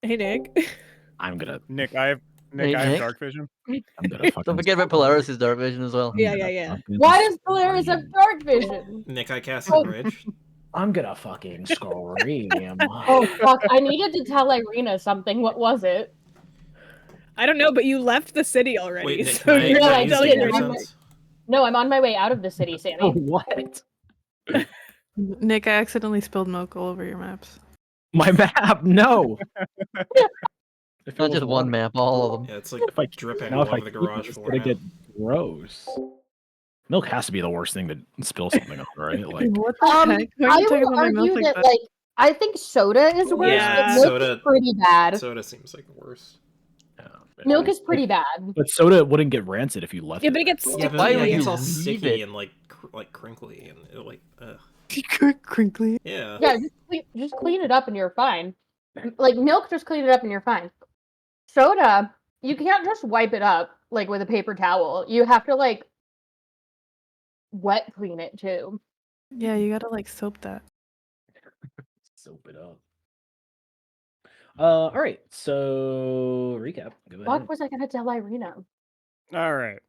Hey, Nick. I'm gonna. Nick, I have Hey, Nick. dark vision. I'm gonna fucking. Don't forget about Polaris' dark vision as well. Yeah. Why does Polaris have dark vision? Nick, I cast Oh. the bridge. I'm gonna fucking scream. Oh fuck! I needed to tell Irina something. What was it? I don't know, but you left the city already. Wait, Nick, so can I, you're can I I use telling did. the her I'm nonsense? No, I'm on my way out of the city, Sammy. Oh, what? Nick, I accidentally spilled milk all over your maps. My map? No. If it Not was just one water- map, all of them. Yeah, it's like If I dripping now all if I over the keep garage it, it's floor gonna now. get gross. Milk has to be the worst thing to spill something on, right? Like, What the heck? Why are I you talking would about my milk argue like that like I think soda is worse, Yeah. but milk Soda- is pretty bad. Soda seems like the worst. Milk is pretty bad. But soda wouldn't get rancid if you left Yeah, it. but it gets there. sticky. why would it's you all leave sticky it? and like crinkly and like ugh. crinkly. Yeah. Yeah, just clean it up and you're fine. Like milk, just clean it up and you're fine. Soda, you can't just wipe it up like with a paper towel. You have to like wet clean it too. Yeah, you gotta like soap that. Soap it up. All right. So recap. Go ahead. What was I gonna tell Irina? All right.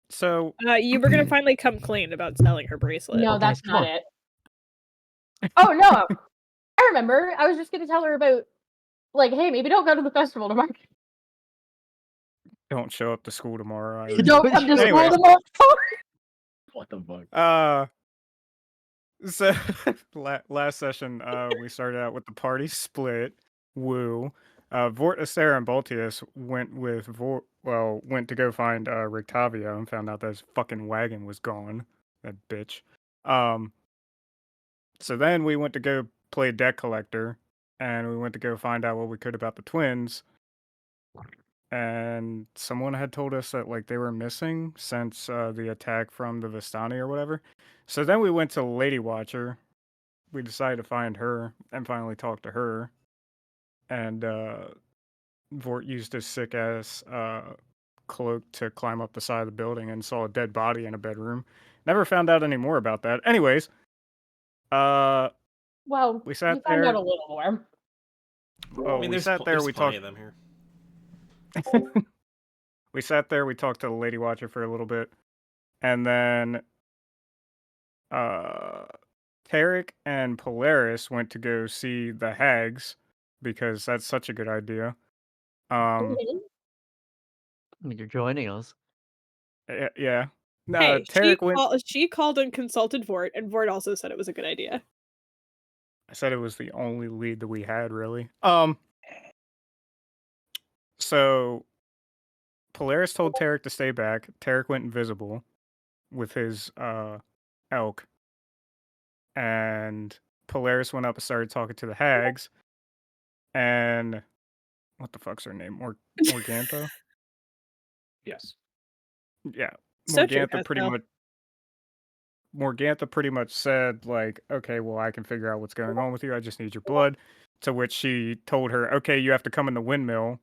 So You were gonna finally come clean about selling her bracelet. No, Okay, that's come not on. it. Oh no, I remember. I was just gonna tell her about, like, hey, maybe don't go to the festival tomorrow. don't show up to school tomorrow. Don't come to school Anyways. tomorrow. What the fuck? So last session, we started out with the party split. Woo. Vort, Astera, and Baltius went to go find Rictavio and found out that his fucking wagon was gone. That bitch. So then we went to go play deck collector, and we went to go find out what we could about the twins. And someone had told us that like they were missing since the attack from the Vistani or whatever. So then we went to Lady Watcher. We decided to find her and finally talk to her. And Vort used his sick ass cloak to climb up the side of the building and saw a dead body in a bedroom. Never found out any more about that. Anyways, Well, we sat we found there. out a little more. Oh, I mean, we there's sat there. there's We plenty talked. of them here. We sat there. We talked to the Lady Watcher for a little bit, and then Tarek and Polaris went to go see the hags because that's such a good idea. I mean, you're joining us. Yeah. No, Hey, Tarek went. she called and consulted Vort, and Vort also said it was a good idea. I said it was the only lead that we had, really. So Polaris told Tarek to stay back. Tarek went invisible with his elk, and Polaris went up and started talking to the hags. And what the fuck's her name? Morgantha? Yes. Yeah, So true, Morgantha pretty much said, like, okay, well, I can figure out what's going on with you. I just need your blood. To which she told her, okay, you have to come in the windmill.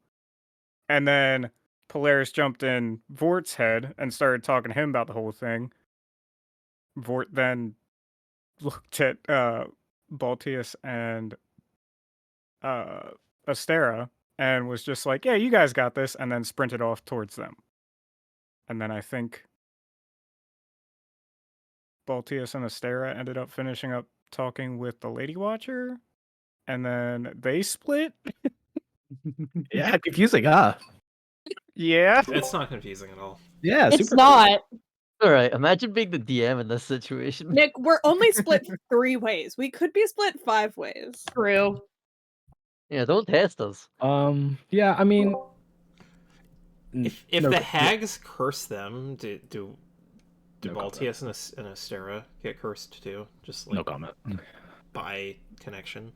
And then Polaris jumped in Vort's head and started talking to him about the whole thing. Vort then looked at Baltius and Astera and was just like, yeah, you guys got this, and then sprinted off towards them. And then I think Baltius and Astera ended up finishing up talking with the Lady Watcher, and then they split. Yeah, confusing, huh? Yeah. It's not confusing at all. Yeah, It's super not. All right, imagine being the DM in this situation. Nick, we're only split 3 ways. We could be split 5 ways. True. Yeah, don't test us. Yeah, I mean, If the hags curse them, do No Baltius and Astera get cursed too? Just like no comment. by connection.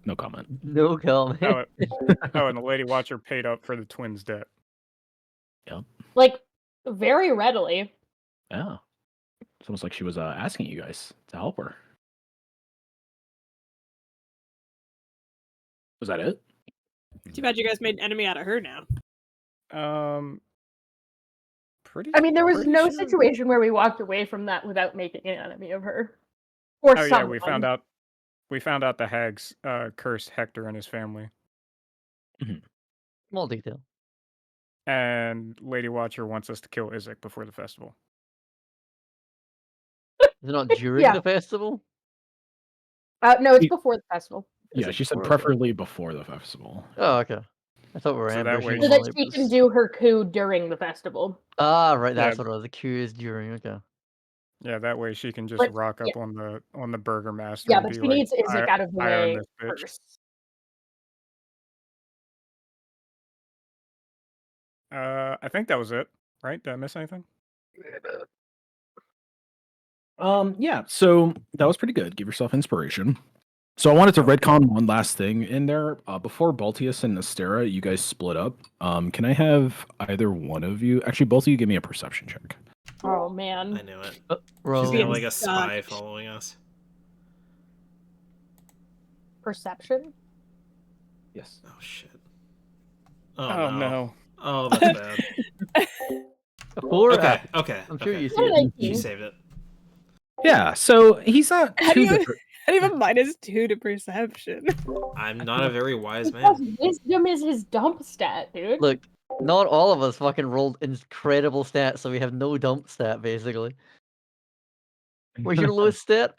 No comment. No comment. And the Lady Watcher paid up for the twins' debt. Yep. Like, very readily. Yeah. It's almost like she was asking you guys to help her. Was that it? Too bad you guys made an enemy out of her now. I mean, there was pretty no sure- situation where we walked away from that without making an enemy of her. Or Oh someone. yeah, we found out the hags cursed Hector and his family. Small detail. And Lady Watcher wants us to kill Izek before the festival. Is it not during Yeah. the festival? No, it's She- before the festival. Is Yeah, it she said before? Okay. preferably before the festival. Oh, okay. I thought we were So that way ambushing So while that it she can was... do her coup during the festival. Ah, right, Yeah. that's what it was. The queue is during, okay. Yeah, that way she can just But rock yeah. up on the Burgermaster Yeah, and but be she like, needs Izek out of the I own way this bitch. first. I think that was it, right? Did I miss anything? Yeah, so that was pretty good. Give yourself inspiration. So I wanted to retcon one last thing in there. Before Baltius and Nastera, you guys split up. Can I have either one of you? Actually, both of you give me a perception check. Oh I man. knew it. Oh, She's roll. got like a Being spy sucked. following us. Perception? Yes. Oh shit. Oh, Oh no. no. Oh, that's bad. A 4? Okay, Ah, okay. I'm sure okay. you see What it. did I She do? saved it. Yeah, so he's not How do too you different. how do you have a -2 to perception? I'm not a very wise Because man. wisdom is his dump stat, dude. Look, not all of us fucking rolled incredible stats, so we have no dump stat, basically. Where's your lowest stat?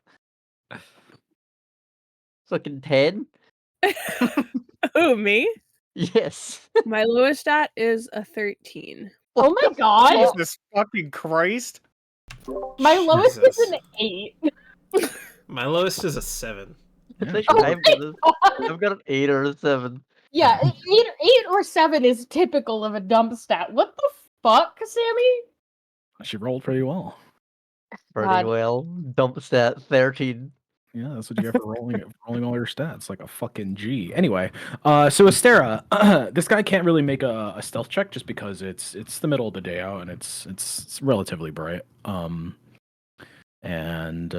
Fucking 10? Oh, me? Yes. My lowest stat is a 13. Oh What my the god! fuck? Jesus fucking Christ. My lowest is Jesus. an 8. My lowest is a 7. Yeah, Think Oh I've my got a, god! I've got an 8 or a 7. Yeah, 8 or 7 is typical of a dump stat. What the fuck, Sammy? she rolled pretty well. Pretty God. well. Dump stat 13. Yeah, that's what you get for rolling all your stats like a fucking G. Anyway, so Astera, this guy can't really make a stealth check just because it's the middle of the day out and it's relatively bright. And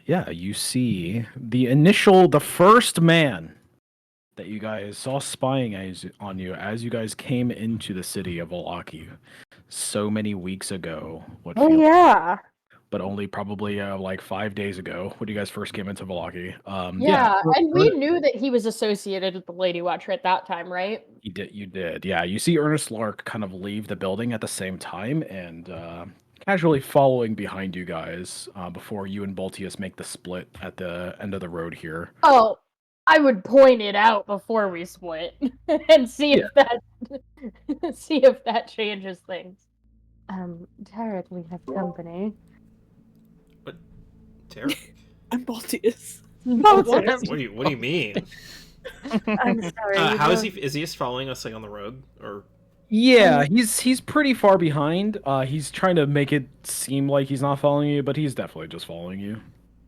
yeah, you see the first man that you guys saw spying on you as you guys came into the city of Olaki so many weeks ago. What Oh feels yeah. but only probably like 5 days ago when you guys first came into Vallaki. Yeah, and we Ern- knew that he was associated with the Lady Watcher at that time, right? you did. Yeah, you see Ernest Lark kind of leave the building at the same time and casually following behind you guys before you and Baltius make the split at the end of the road here. Oh, I would point it out before we split and see if that changes things. Tarek, we have company. Tarek? I'm Baltius. Oh, What? What do you mean? I'm sorry. How is he? Is he just following us like on the road, or? Yeah, he's pretty far behind. He's trying to make it seem like he's not following you, but he's definitely just following you.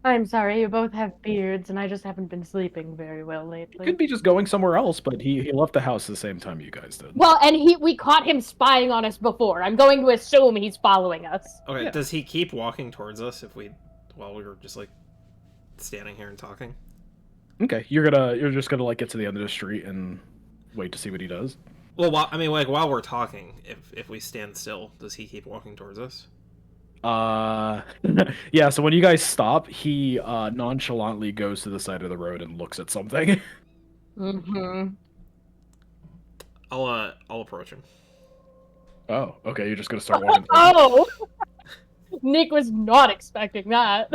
I'm sorry, you both have beards, and I just haven't been sleeping very well lately. Could be just going somewhere else, but he left the house the same time you guys did. Well, and we caught him spying on us before. I'm going to assume he's following us. Okay, Yeah. does he keep walking towards us while we were just like standing here and talking? Okay, you're just gonna like get to the end of the street and wait to see what he does. Well, while we're talking, if we stand still, does he keep walking towards us? Yeah, so when you guys stop, he nonchalantly goes to the side of the road and looks at something. Mm-hmm. I'll approach him. Oh, okay, you're just gonna start walking. Oh! Nick was not expecting that.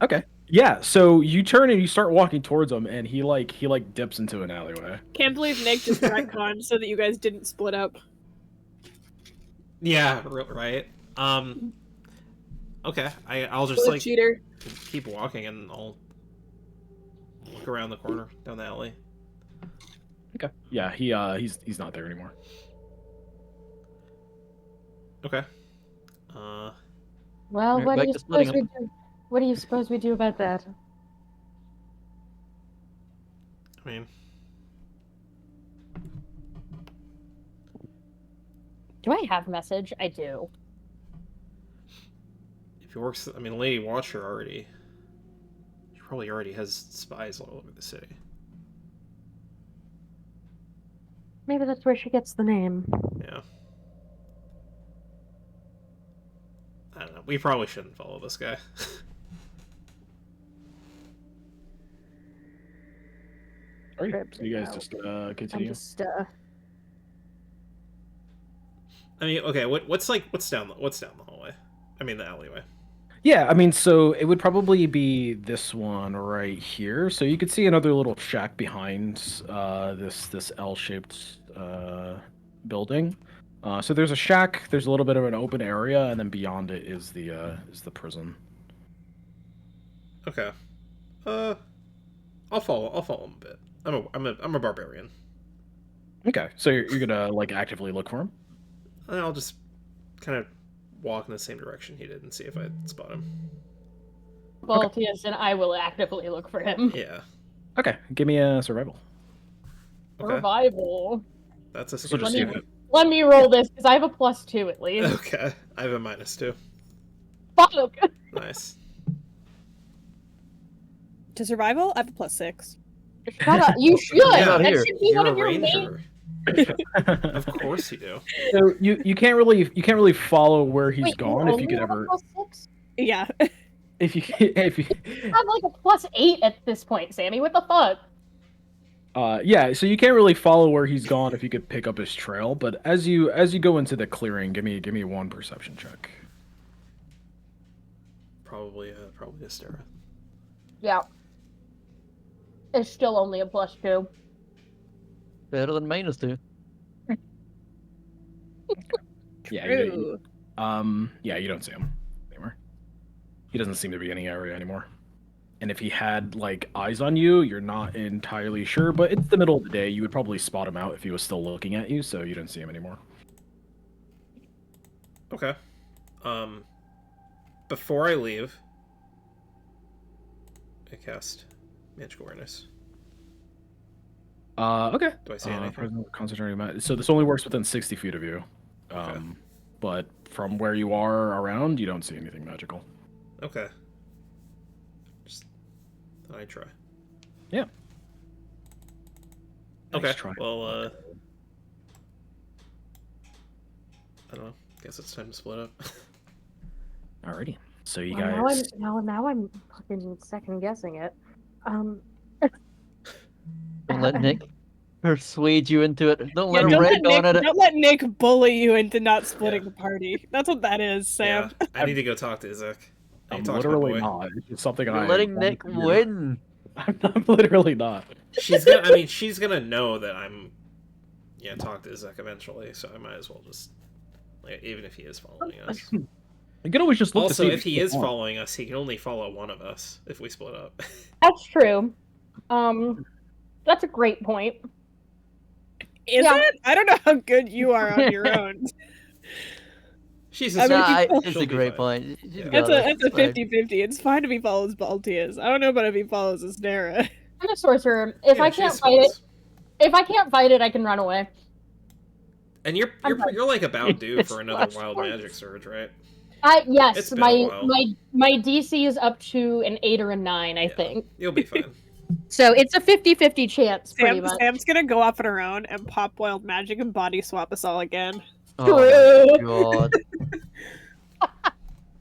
Okay. Yeah, so you turn and you start walking towards him, and he dips into an alleyway. Can't believe Nick just retconned so that you guys didn't split up. Yeah, right. Okay, I'll just What a like cheater. keep walking and I'll look around the corner down the alley. Okay. Yeah, he's not there anymore. Okay. Well, Right, what do back you to splitting suppose we do? What do you suppose we do about that? I mean, Do I have message? I do. if he works, I mean, Lady Watcher already. She probably already has spies all over the city. Maybe that's where she gets the name. Yeah. I don't know. We probably shouldn't follow this guy. Alright, Rip so you guys it just I'm continue. just I mean, okay, what's down the hallway? I mean the alleyway. Yeah, I mean, so it would probably be this one right here. So you could see another little shack behind this L-shaped building. So there's a shack, there's a little bit of an open area, and then beyond it is the prison. Okay. I'll follow him a bit. I'm a barbarian. Okay, so you're gonna like actively look for him? And I'll just kind of walk in the same direction he did and see if I spot him. Baltius and I will actively look for him. Yeah. Okay, give me a survival. Okay. Survival. That's a So just skill. see if it- Let me roll this because I have a +2 at least. Okay. I have a -2. Fuck. Nice. To survival, I have a +6. Shut up. You should. Yeah, That here. should be You're one a of your main. ranger. Of course you do. So you can't really follow where he's Wait, gone you if you could only have ever a +6? Yeah. if you I have like a +8 at this point, Sammy. What the fuck? yeah, so you can't really follow where he's gone if you could pick up his trail, but as you go into the clearing, give me one perception check. Probably a Stara. Yeah. It's still only a +2. Better than -2. Yeah, True. yeah, you don't see him anymore. He doesn't seem to be in the area anymore. And if he had like eyes on you, you're not entirely sure, but it's the middle of the day. You would probably spot him out if he was still looking at you, so you didn't see him anymore. Okay. Before I leave, I cast Magic Awareness. Okay. Do I see anything? Present concentrating so this only works within 60 feet of you. Okay. But from where you are around, you don't see anything magical. Okay. Just thought I'd try. Yeah. Okay. Nice try. Well, I don't know. Guess it's time to split up. Alrighty. So you Well, guys. now I'm fucking second guessing it. Don't let Nick persuade you into it. Don't let Yeah, him don't, let rag on Nick, it. don't let Nick bully you into not splitting the party. That's what that is, Sam. Yeah, I need to go talk to Izek. I I'm need to talk to my literally boy. not. It's something You're I letting want Nick to hear. win. I'm literally not. She's gonna. I mean, she's gonna know that I'm. Yeah, talk to Izek eventually, so I might as well just. Like, even if he is following us. You can always just look Also, to see if he is on. following us, he can only follow one of us if we split up. That's true. That's a great point. Is Yeah. it? I don't know how good you are on your own. She's I a mean, Nah, she'll it's be a great fine. point. She's Yeah. got That's a it. It's fine. 50-50. It's fine if he follows Baltius. I don't know about if he follows Astera. I'm a sorcerer. If Yeah, I she can't has fight it, spells. if I can't fight it, I can run away. And you're I'm fine. you're like about due It's for another flash wild points. magic surge, right? Yes, It's been a while. my DC is up to an 8 or a 9, I Yeah. think. You'll be fine. So it's a 50-50 chance, pretty much. Sam's gonna go off on her own and pop wild magic and body swap us all again. Oh my True. god.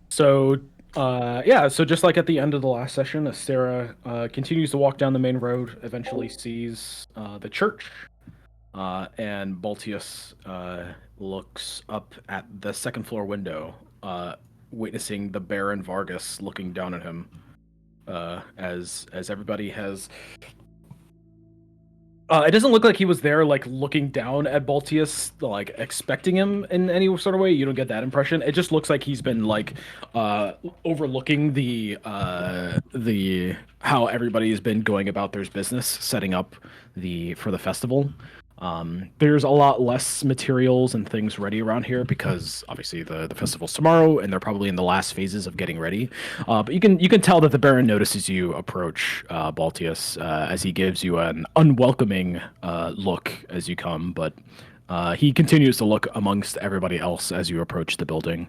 So, yeah, so just like at the end of the last session, Astera continues to walk down the main road, eventually sees the church, and Baltius looks up at the second floor window, witnessing the Baron Vargas looking down at him, as everybody has. It doesn't look like he was there, like, looking down at Baltius, like, expecting him in any sort of way. You don't get that impression. It just looks like he's been, like, overlooking the how everybody's been going about their business, setting up for the festival. There's a lot less materials and things ready around here because obviously the festival's tomorrow and they're probably in the last phases of getting ready. But you can tell that the Baron notices you approach Baltius as he gives you an unwelcoming look as you come, but he continues to look amongst everybody else as you approach the building.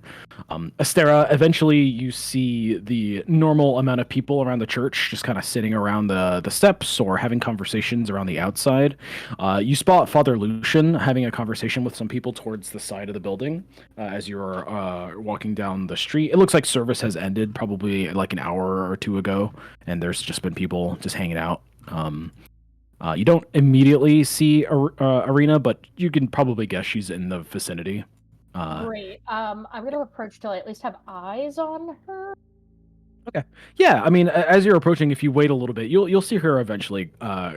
Astera, eventually you see the normal amount of people around the church just kind of sitting around the steps or having conversations around the outside. You spot Father Lucian having a conversation with some people towards the side of the building as you're walking down the street. It looks like service has ended probably like an hour or two ago, and there's just been people just hanging out. You don't immediately see Arena, but you can probably guess she's in the vicinity. Great. I'm gonna approach till I at least have eyes on her. Yeah, I mean, as you're approaching, if you wait a little bit, you'll see her eventually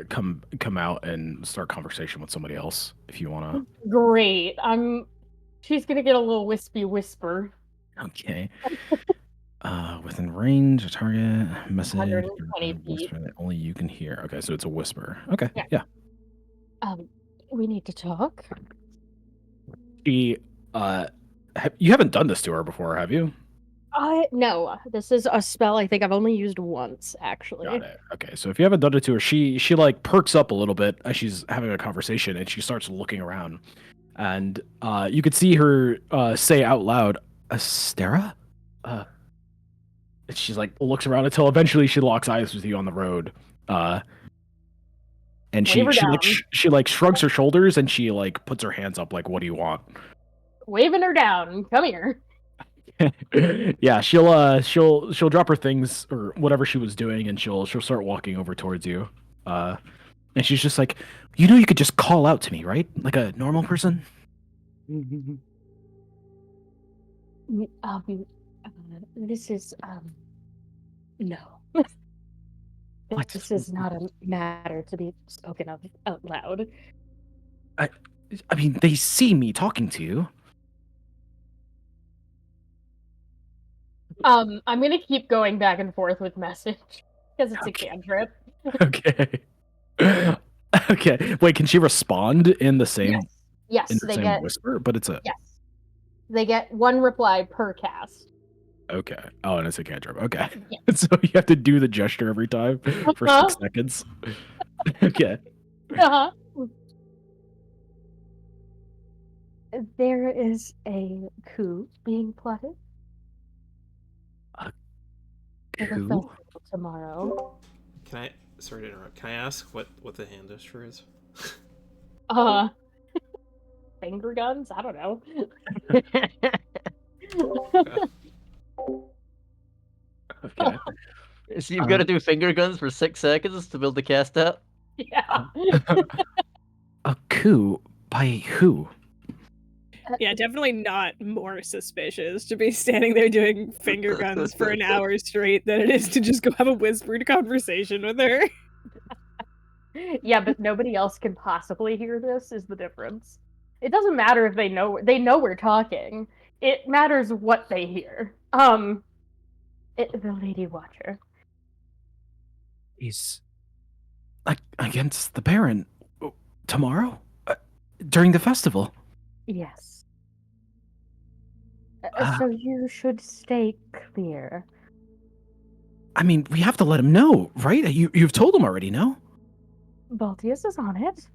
come out and start conversation with somebody else if you want Great. She's gonna get a little wispy whisper. to. Okay. Within range, a target message 120 feet. whisper that only you can hear. Okay, so it's a whisper. Okay, Yeah. yeah. We need to talk. She, you haven't done this to her before, have you? No. This is a spell I think I've only used once, actually. Got it. Okay, so if you haven't done it to her, she like perks up a little bit as she's having a conversation, and she starts looking around, and you could see her say out loud, "Astera," and she's like looks around until eventually she locks eyes with you on the road, and Wave her down. she like shrugs her shoulders and she like puts her hands up like, "What do you want?" Waving her down. Come here. Yeah, she'll drop her things or whatever she was doing, and she'll start walking over towards you. And she's just like, you know, you could just call out to me, right? Like a normal person. This is no. What? This is not a matter to be spoken of out loud. I mean, they see me talking to you. I'm gonna keep going back and forth with message because it's Okay. a cantrip. Okay. Okay. Wait, can she respond in the same Yes, in the they same get whisper? But it's a yes. They get one reply per cast. okay. Oh, and it's a cantrip. Okay. Yeah. So you have to do the gesture every time for 6 seconds. Okay. Uh-huh. There is a coup being plotted for the Coup? festival tomorrow. Can I? Sorry to interrupt. Can I ask what the hand gesture is? Finger guns? I don't know. Okay. So you've got to do finger guns for 6 seconds to build the cast out? Yeah. A coup by who? Yeah, definitely not more suspicious to be standing there doing finger guns for an hour straight than it is to just go have a whispered conversation with her. Yeah, but nobody else can possibly hear this is the difference. It doesn't matter if they know we're talking. It matters what they hear. The Lady Watcher. He's against the Baron tomorrow during the festival. Yes. So you should stay clear. I mean, we have to let him know, right? You've told him already, no? Baltius is on it.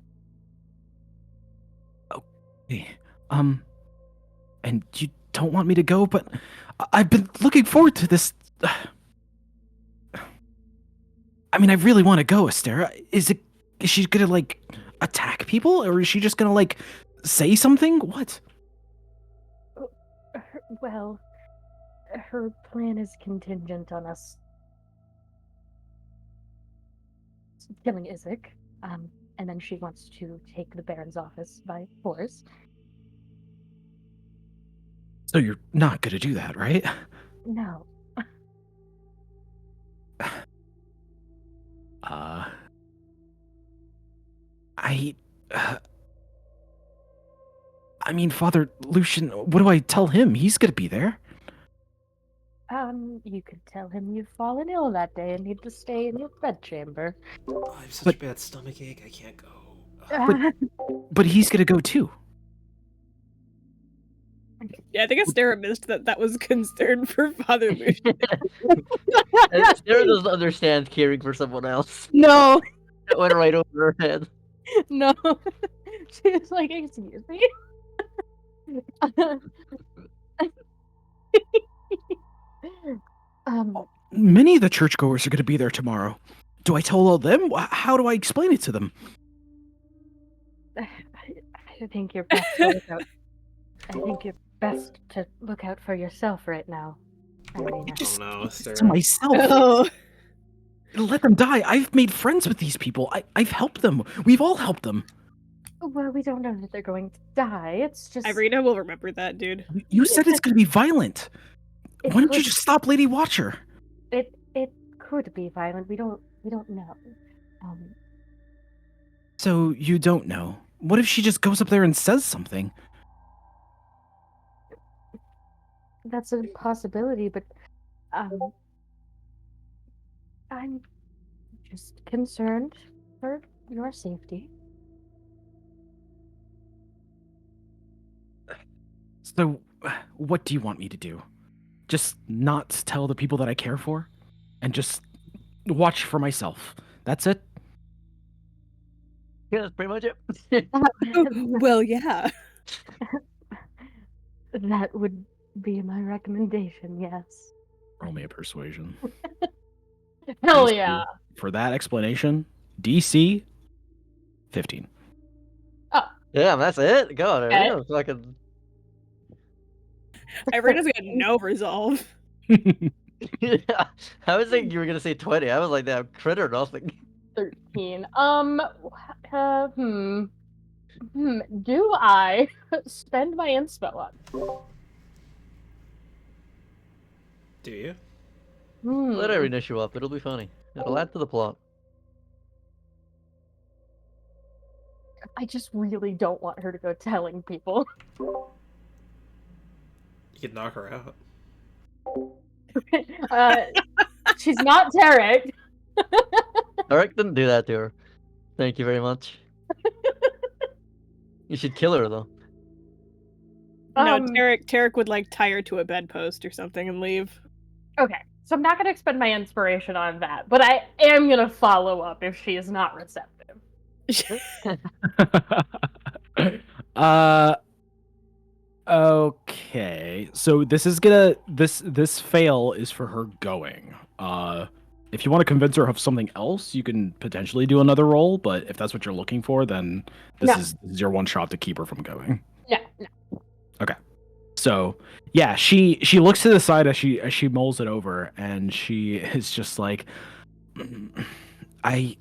Okay. And you don't want me to go, but I've been looking forward to this. I mean, I really want to go, Astera. Is she gonna like attack people, or is she just gonna like say something? What? Well, her plan is contingent on us killing Isaac. And then she wants to take the Baron's office by force. So you're not gonna do that, right? No. I mean, Father Lucian, what do I tell him? He's gonna be there. You could tell him you've fallen ill that day and need to stay in your bedchamber. Oh, I have such a bad stomach ache. I can't go. But he's gonna go too. Yeah, I think Astera missed that was concern for Father Lucian. Sarah doesn't understand caring for someone else. No, It went right over her head. no. She's like, excuse me. Many of the churchgoers are gonna be there tomorrow. Do I tell all them? How do I explain it to them? I think you're best to look out. I think you're best to look out for yourself right now. Oh no, To Sarah. myself. Oh, Let them die. I've made friends with these people. I've helped them. We've all helped them. Well, we don't know that they're going to die. It's just Irina will remember that, dude. You said it's going to be violent. it Why don't you could- just stop Lady Watcher? It could be violent. We don't know. So you don't know. What if she just goes up there and says something? That's a possibility, but I'm just concerned for your safety. So, what do you want me to do? Just not tell the people that I care for? And just watch for myself? That's it? Yeah, that's pretty much it. Well, yeah. That would be my recommendation, yes. Roll me a persuasion. Hell DC yeah. For that explanation, DC 15. Yeah, that's it. God, Okay. Irina fucking. Irina's got no resolve. Yeah, I was thinking you were gonna say 20. I was like, that crit or nothing. 13. Do I spend my inspo up? Do you? Let Irina show up. It'll be funny. It'll add to the plot. I just really don't want her to go telling people. You could knock her out. She's not Tarek. Eric didn't do that to her. Thank you very much. You should kill her though. No, Tarek would like tie her to a bedpost or something and leave. Okay, so I'm not going to expend my inspiration on that, but I am going to follow up if she is not receptive. Okay. So this is gonna this fail is for her going. If you want to convince her of something else, you can potentially do another roll, but if that's what you're looking for, then this is your one shot to keep her from going. Yeah. Okay. So yeah, she looks to the side as she mulls it over, and she is just like, I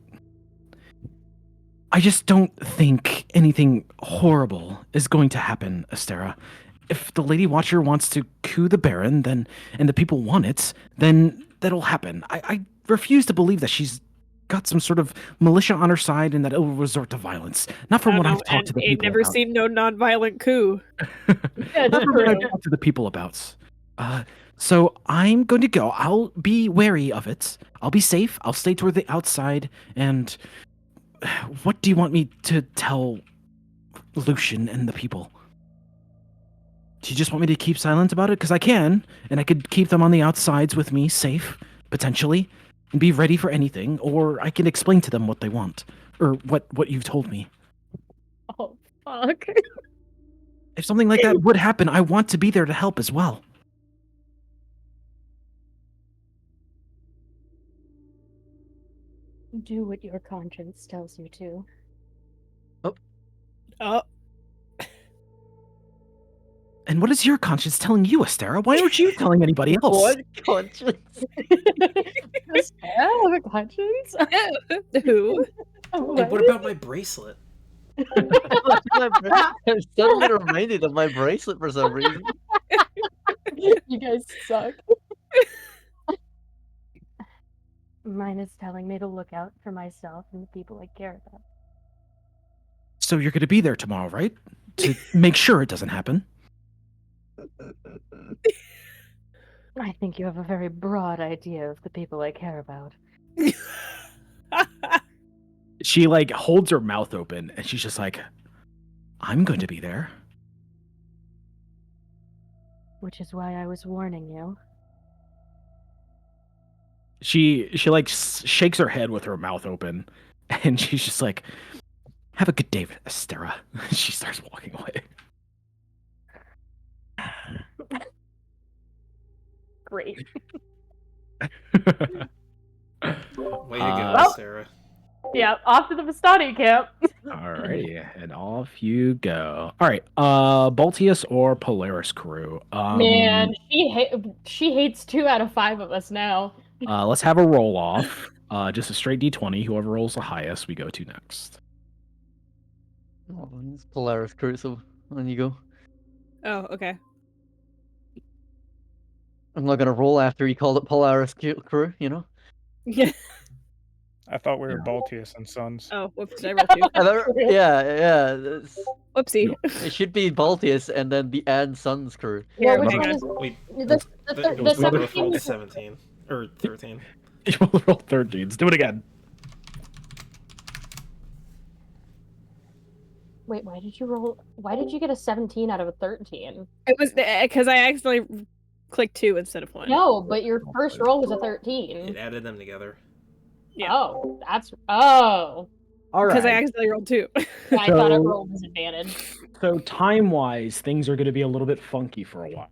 just don't think anything horrible is going to happen, Astera. If the Lady Watcher wants to coup the Baron, and the people want it, then that'll happen. I refuse to believe that she's got some sort of militia on her side and that it will resort to violence. Not from what I've talked to the people never about. seen no non-violent coup. Not from what I've talked to the people about. So I'm going to go. I'll be wary of it. I'll be safe. I'll stay toward the outside. And what do you want me to tell Lucian and the people? Do you just want me to keep silent about it? Because I can, and I could keep them on the outsides with me, safe, potentially, and be ready for anything, or I can explain to them what they want, or what you've told me. Oh, fuck. If something like that would happen, I want to be there to help as well. Do what your conscience tells you to. Oh, And what is your conscience telling you, Astera? Why aren't you telling anybody else? What conscience? Does Sarah have a conscience? who? Hey, what about my bracelet? I'm suddenly reminded of my bracelet for some reason. You guys suck. Mine is telling me to look out for myself and the people I care about. So you're going to be there tomorrow, right? To make sure it doesn't happen. I think you have a very broad idea of the people I care about. She like holds her mouth open and she's just like, I'm going to be there. Which is why I was warning you. She like shakes her head with her mouth open and she's just like, have a good day, Astera. She starts walking away. Great. Way to go, Well- Sarah. Yeah, off to the Vistani camp. Alrighty, and off you go. All right, Baltius or Polaris crew. Man, she hates 2 out of 5 of us now. Let's have a roll off. Just a straight d20. Whoever rolls the highest, we go to next. Oh, it's Polaris crew, so on you go. Oh, okay. I'm not gonna roll after you called it Polaris crew, you know? Yeah. I thought we were Yeah. Baltius and Sons. Oh, whoops, did I roll 2? Yeah. Whoopsie. It should be Baltius and then the and Sons crew. Well, Here, which hang one on. is We the we was the another both rolled 17? 17 or 13. You roll 13s. Do it again. Wait, why did you roll? Why did you get a 17 out of a 13? It was because I accidentally clicked 2 instead of 1. No, but your Oh, first boy. roll was a It 13. added them together. Yeah. Oh, that's All Because I right. accidentally rolled 2. I thought it So- rolled disadvantage. So time-wise, things are going to be a little bit funky for a while.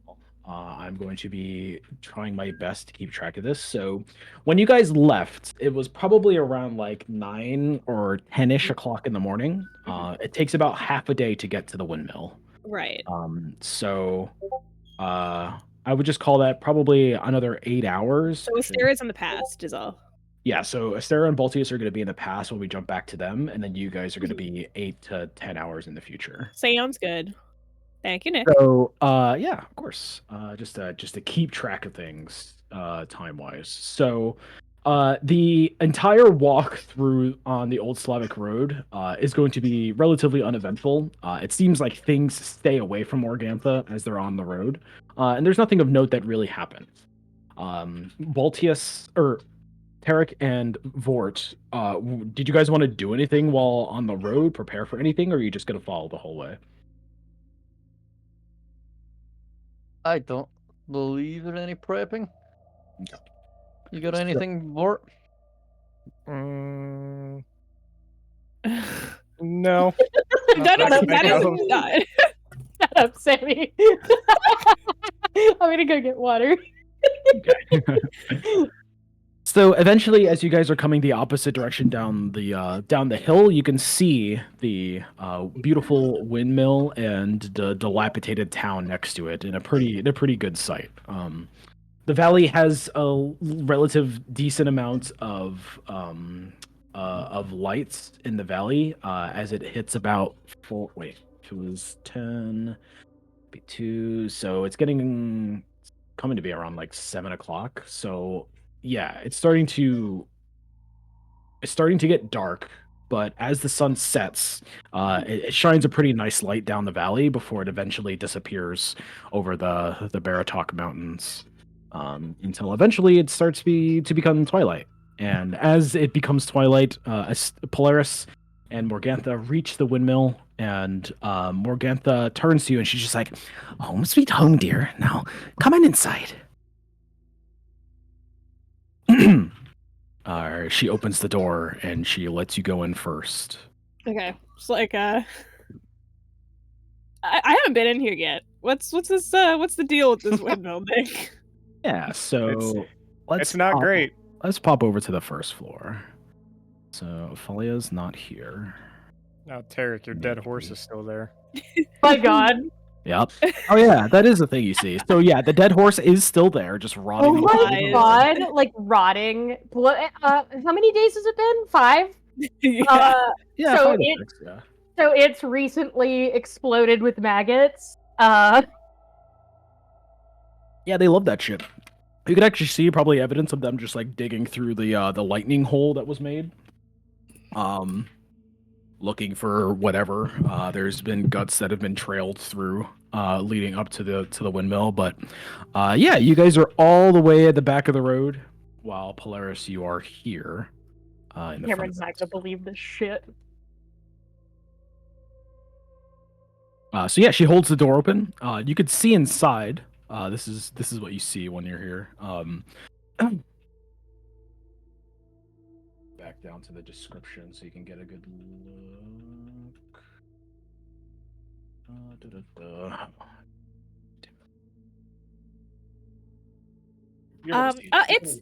I'm going to be trying my best to keep track of this. So when you guys left, it was probably around like 9 or 10-ish o'clock in the morning. It takes about half a day to get to the windmill. Right. So I would just call that probably another 8 hours. So Astera's in the past is all. Yeah, so Astera and Baltius are going to be in the past when we jump back to them, and then you guys are going to be 8 to 10 hours in the future. Sounds good. Thank you, Nick. So, yeah, of course. Just to keep track of things, time-wise. So, the entire walk through on the Old Slavic Road is going to be relatively uneventful. It seems like things stay away from Morgantha as they're on the road, and there's nothing of note that really happens. Baltius or Tarek and Vort, did you guys want to do anything while on the road, prepare for anything, or are you just going to follow the whole way? I don't believe there's any prepping. Okay. You got anything, Vort? No. that is No. not. Shut up, Sammy. I'm gonna go get water. So eventually, as you guys are coming the opposite direction down the hill, you can see the beautiful windmill and the dilapidated town next to it in a pretty good sight. The valley has a relative decent amount of lights in the valley as it hits about it was 10, 2, so it's coming to be around like 7 o'clock. So yeah, it's starting to get dark, but as the sun sets, it shines a pretty nice light down the valley before it eventually disappears over the Baratok Mountains, until eventually it starts to become twilight. And as it becomes twilight, as Polaris and Morgantha reach the windmill, and Morgantha turns to you and she's just like, "Home sweet home, dear. Now come on inside." She opens the door and she lets you go in first. Okay. It's like I haven't been in here yet. What's this what's the deal with this windmill, Nick? Yeah, so It's not great. Let's pop over to the first floor. So Falia's not here. Now, Tarek, your dead horse is still there. My God. Yep. Oh yeah, that is the thing you see. So yeah, the dead horse is still there, just rotting. Oh in my the God. Like rotting. How many days has it been? 5? Yeah. Yeah, So 5 or it- 6, yeah. So it's recently exploded with maggots. Yeah, they love that shit. You could actually see probably evidence of them just like digging through the lightning hole that was made. Looking for whatever. There's been guts that have been trailed through, leading up to the windmill. But yeah, you guys are all the way at the back of the road, while Polaris, you are here. In the Cameron's front. not gonna believe this shit. So yeah, she holds the door open. You could see inside. This is what you see when you're here. Back down to the description so you can get a good look.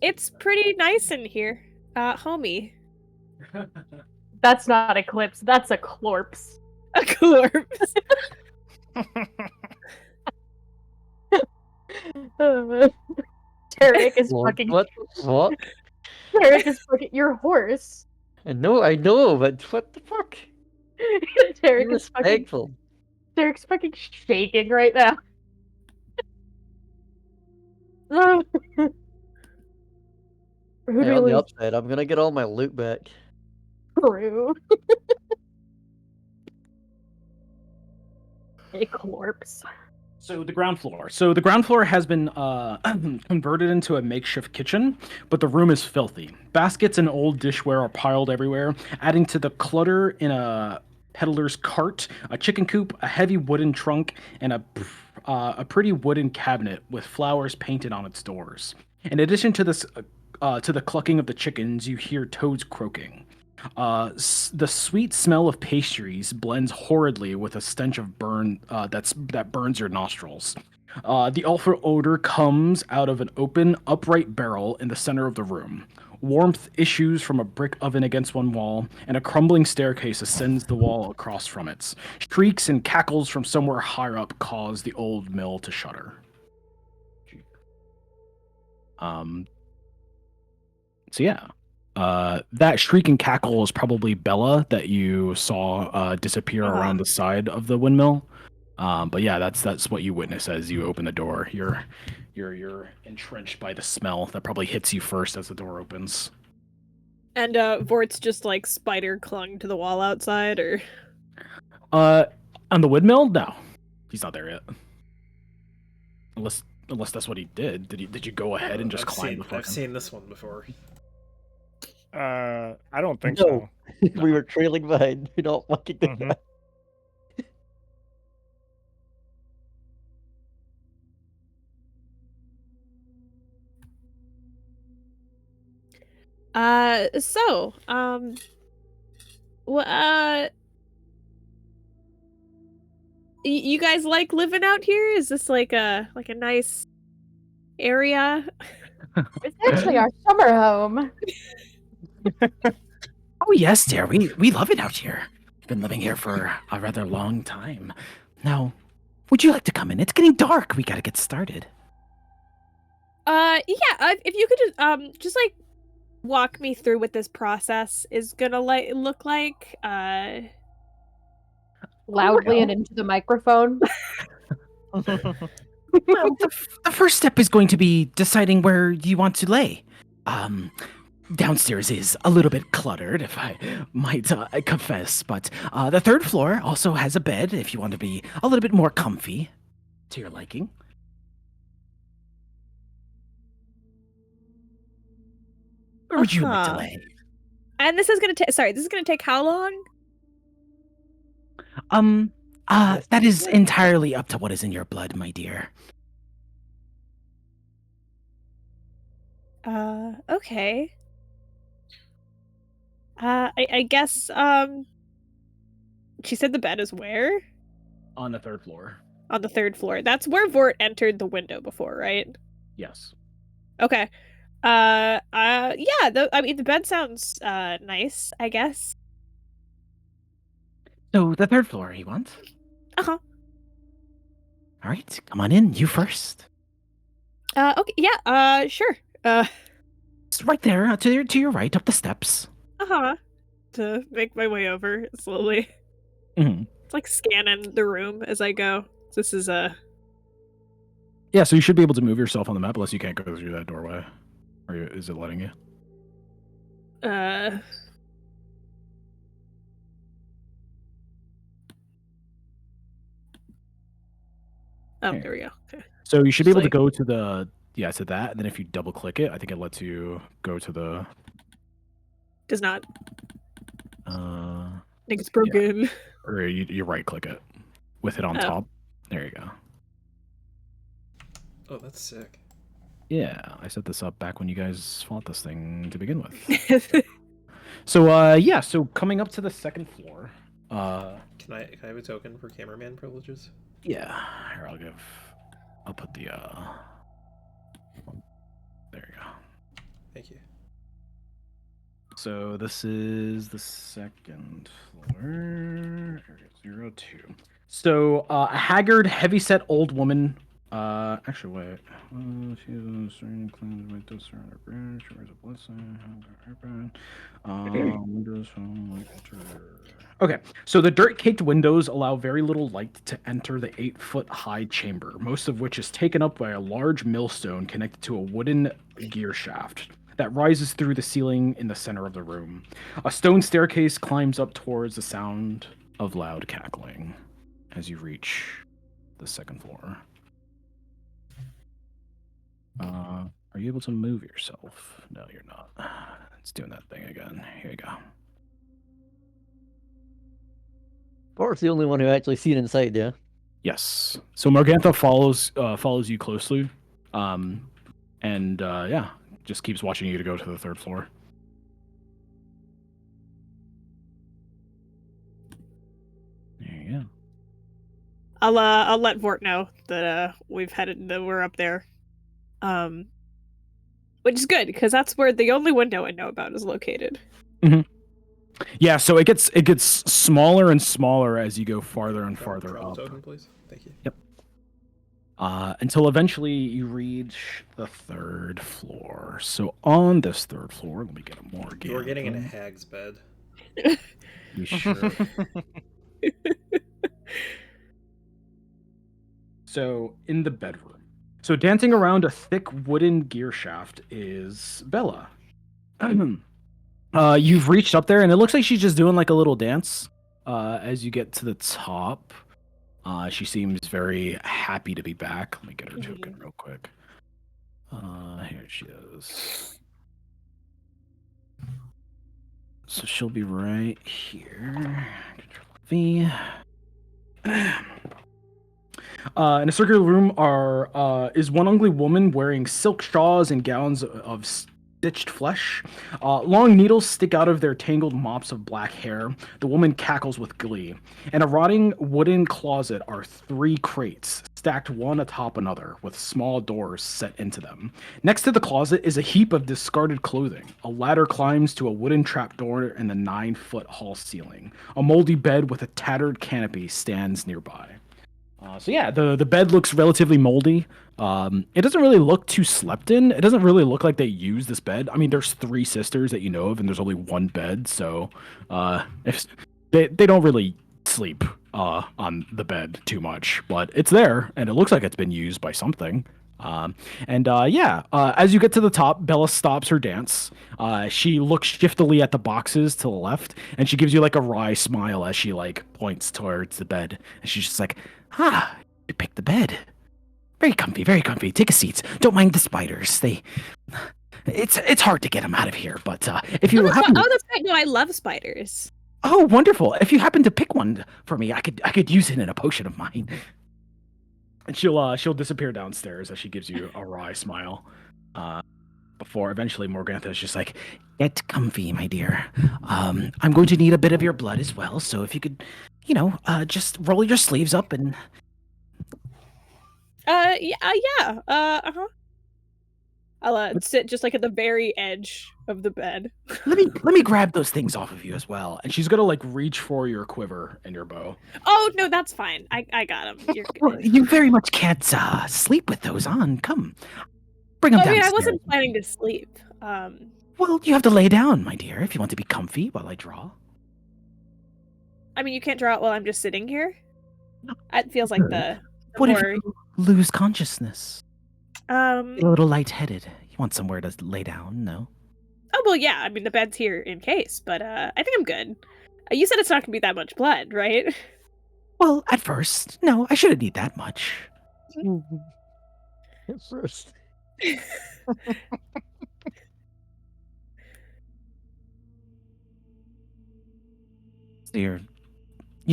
It's pretty nice in here. Homie. That's not Eclipse, that's a Clorps. A corpse. Tarek is Lord, fucking what? Derek is fucking your horse. I know, but what the fuck? Be Derek is fucking. respectful. Derek's fucking shaking right now. Who Hey, do we on the lose? upside, I'm gonna get all my loot back. True. A corpse. So the ground floor. So the ground floor has been converted into a makeshift kitchen, but the room is filthy. Baskets and old dishware are piled everywhere, adding to the clutter in a peddler's cart, a chicken coop, a heavy wooden trunk, and a pretty wooden cabinet with flowers painted on its doors. In addition to this, to the clucking of the chickens, you hear toads croaking. The sweet smell of pastries blends horridly with a stench of that burns your nostrils. The awful odor comes out of an open, upright barrel in the center of the room. Warmth issues from a brick oven against one wall, and a crumbling staircase ascends the wall across from it. Shrieks and cackles from somewhere higher up cause the old mill to shudder. So yeah. That shrieking cackle is probably Bella that you saw disappear around the side of the windmill. But yeah, that's what you witness as you open the door. You're entrenched by the smell that probably hits you first as the door opens. And Vort's just like spider clung to the wall outside, or On the windmill? No, he's not there yet. Unless that's what he did. Did you go ahead and just climb the fucking... I've seen this one before. I don't think No. so. We were trailing behind. You're not fucking doing Mhm. that. So, well, you guys like living out here? Is this like a nice area? It's actually our summer home. Oh yes, dear. We love it out here. We've been living here for a rather long time. Now, would you like to come in? It's getting dark. We gotta get started. Yeah. If you could just like walk me through what this process is gonna look like. Loudly and into the microphone. Well, the first step is going to be deciding where you want to lay. Downstairs is a little bit cluttered, if I might confess, but the third floor also has a bed if you want to be a little bit more comfy to your liking. Where would you like to lay? And this is gonna take. Sorry, this is gonna take how long? That is entirely up to what is in your blood, my dear. Okay. I guess, she said the bed is where? On the third floor. On the third floor. That's where Vort entered the window before, right? Yes. Okay. Yeah, I mean, the bed sounds, nice, I guess. So, the third floor you want? Uh-huh. All right, come on in. You first. Okay, yeah, sure. It's right there, to your right, up the steps. Uh-huh. To make my way over slowly. Mhm. It's like scanning the room as I go. This is Yeah, so you should be able to move yourself on the map unless you can't go through that doorway. Or is it letting you? Oh, Okay. there we go. Okay. So you should be Just able to like- go to the to that, and then if you double click it, I think it lets you go to the Does not. uh I think it's broken. or you right click it with it on Oh. top. There you go. Oh, that's sick. Yeah, I set this up back when you guys fought this thing to begin with. So yeah, so coming up to the second floor. Can I have a token for cameraman privileges? Yeah, here I'll put the there you go. Thank you. So this is the second floor. 02. So a haggard, heavyset old woman Actually, wait. She's on the string, claims my does her a bridge, she wears a blessing. Windows from Okay, so the dirt-caked windows allow very little light to enter the 8-foot-high chamber, most of which is taken up by a large millstone connected to a wooden gear shaft that rises through the ceiling in the center of the room. A stone staircase climbs up towards the sound of loud cackling as you reach the second floor. Are you able to move yourself? No, you're not. It's doing that thing again. Here you go. Bart's the only one who actually seen inside, yeah. Yes. So Morgantha follows you closely, and yeah, just keeps watching you to go to the third floor. There you go. I'll let Vort know that that we're up there. Which is good because that's where the only window I know about is located. Mm-hmm. Yeah, so it gets smaller and smaller as you go farther and farther up. Token, please. Thank you. Yep. Until eventually you reach the third floor. So on this third floor, let me get a more. You're getting in a hag's bed. You sure? So in the bedroom. So dancing around a thick wooden gear shaft is Bella. You've reached up there, and it looks like she's just doing like a little dance. As you get to the top, she seems very happy to be back. Let me get her token real quick. Here she is. So she'll be right here. Control V. In a circular room is one ugly woman wearing silk shawls and gowns of stitched flesh. Long needles stick out of their tangled mops of black hair. The woman cackles with glee. In a rotting wooden closet are 3 crates, stacked one atop another, with small doors set into them. Next to the closet is a heap of discarded clothing. A ladder climbs to a wooden trapdoor in the 9-foot hall ceiling. A moldy bed with a tattered canopy stands nearby. So yeah, the bed looks relatively moldy. It doesn't really look too slept in. It doesn't really look like they use this bed. I mean, there's 3 sisters that you know of, and there's only 1 bed, so if they don't really sleep on the bed too much, but it's there, and it looks like it's been used by something. As you get to the top, Bella stops her dance. She looks shiftily at the boxes to the left, and she gives you like a wry smile as she like points towards the bed, and she's just like, you picked the bed. Very comfy, very comfy. Take a seat. Don't mind the spiders. It's hard to get them out of here, but if you that's great. No, I love spiders. Oh, wonderful. If you happen to pick one for me, I could use it in a potion of mine. And she'll disappear downstairs as she gives you a wry smile. Before eventually Morgantha is just like, get comfy, my dear. I'm going to need a bit of your blood as well, so if you could, just roll your sleeves up and... I'll sit just like at the very edge of the bed. Let me grab those things off of you as well. And she's gonna like reach for your quiver and your bow. Oh no, that's fine. I got them. You're good. Well, you very much can't sleep with those on. Come, bring them downstairs. I wasn't planning to sleep. Well, you have to lay down, my dear, if you want to be comfy while I draw. I mean, you can't draw it while I'm just sitting here. It feels like the what if you lose consciousness? A little lightheaded. You want somewhere to lay down, no? Oh, well, yeah. I mean, the bed's here in case, but I think I'm good. You said it's not going to be that much blood, right? Well, at first. No, I shouldn't need that much. At first. So you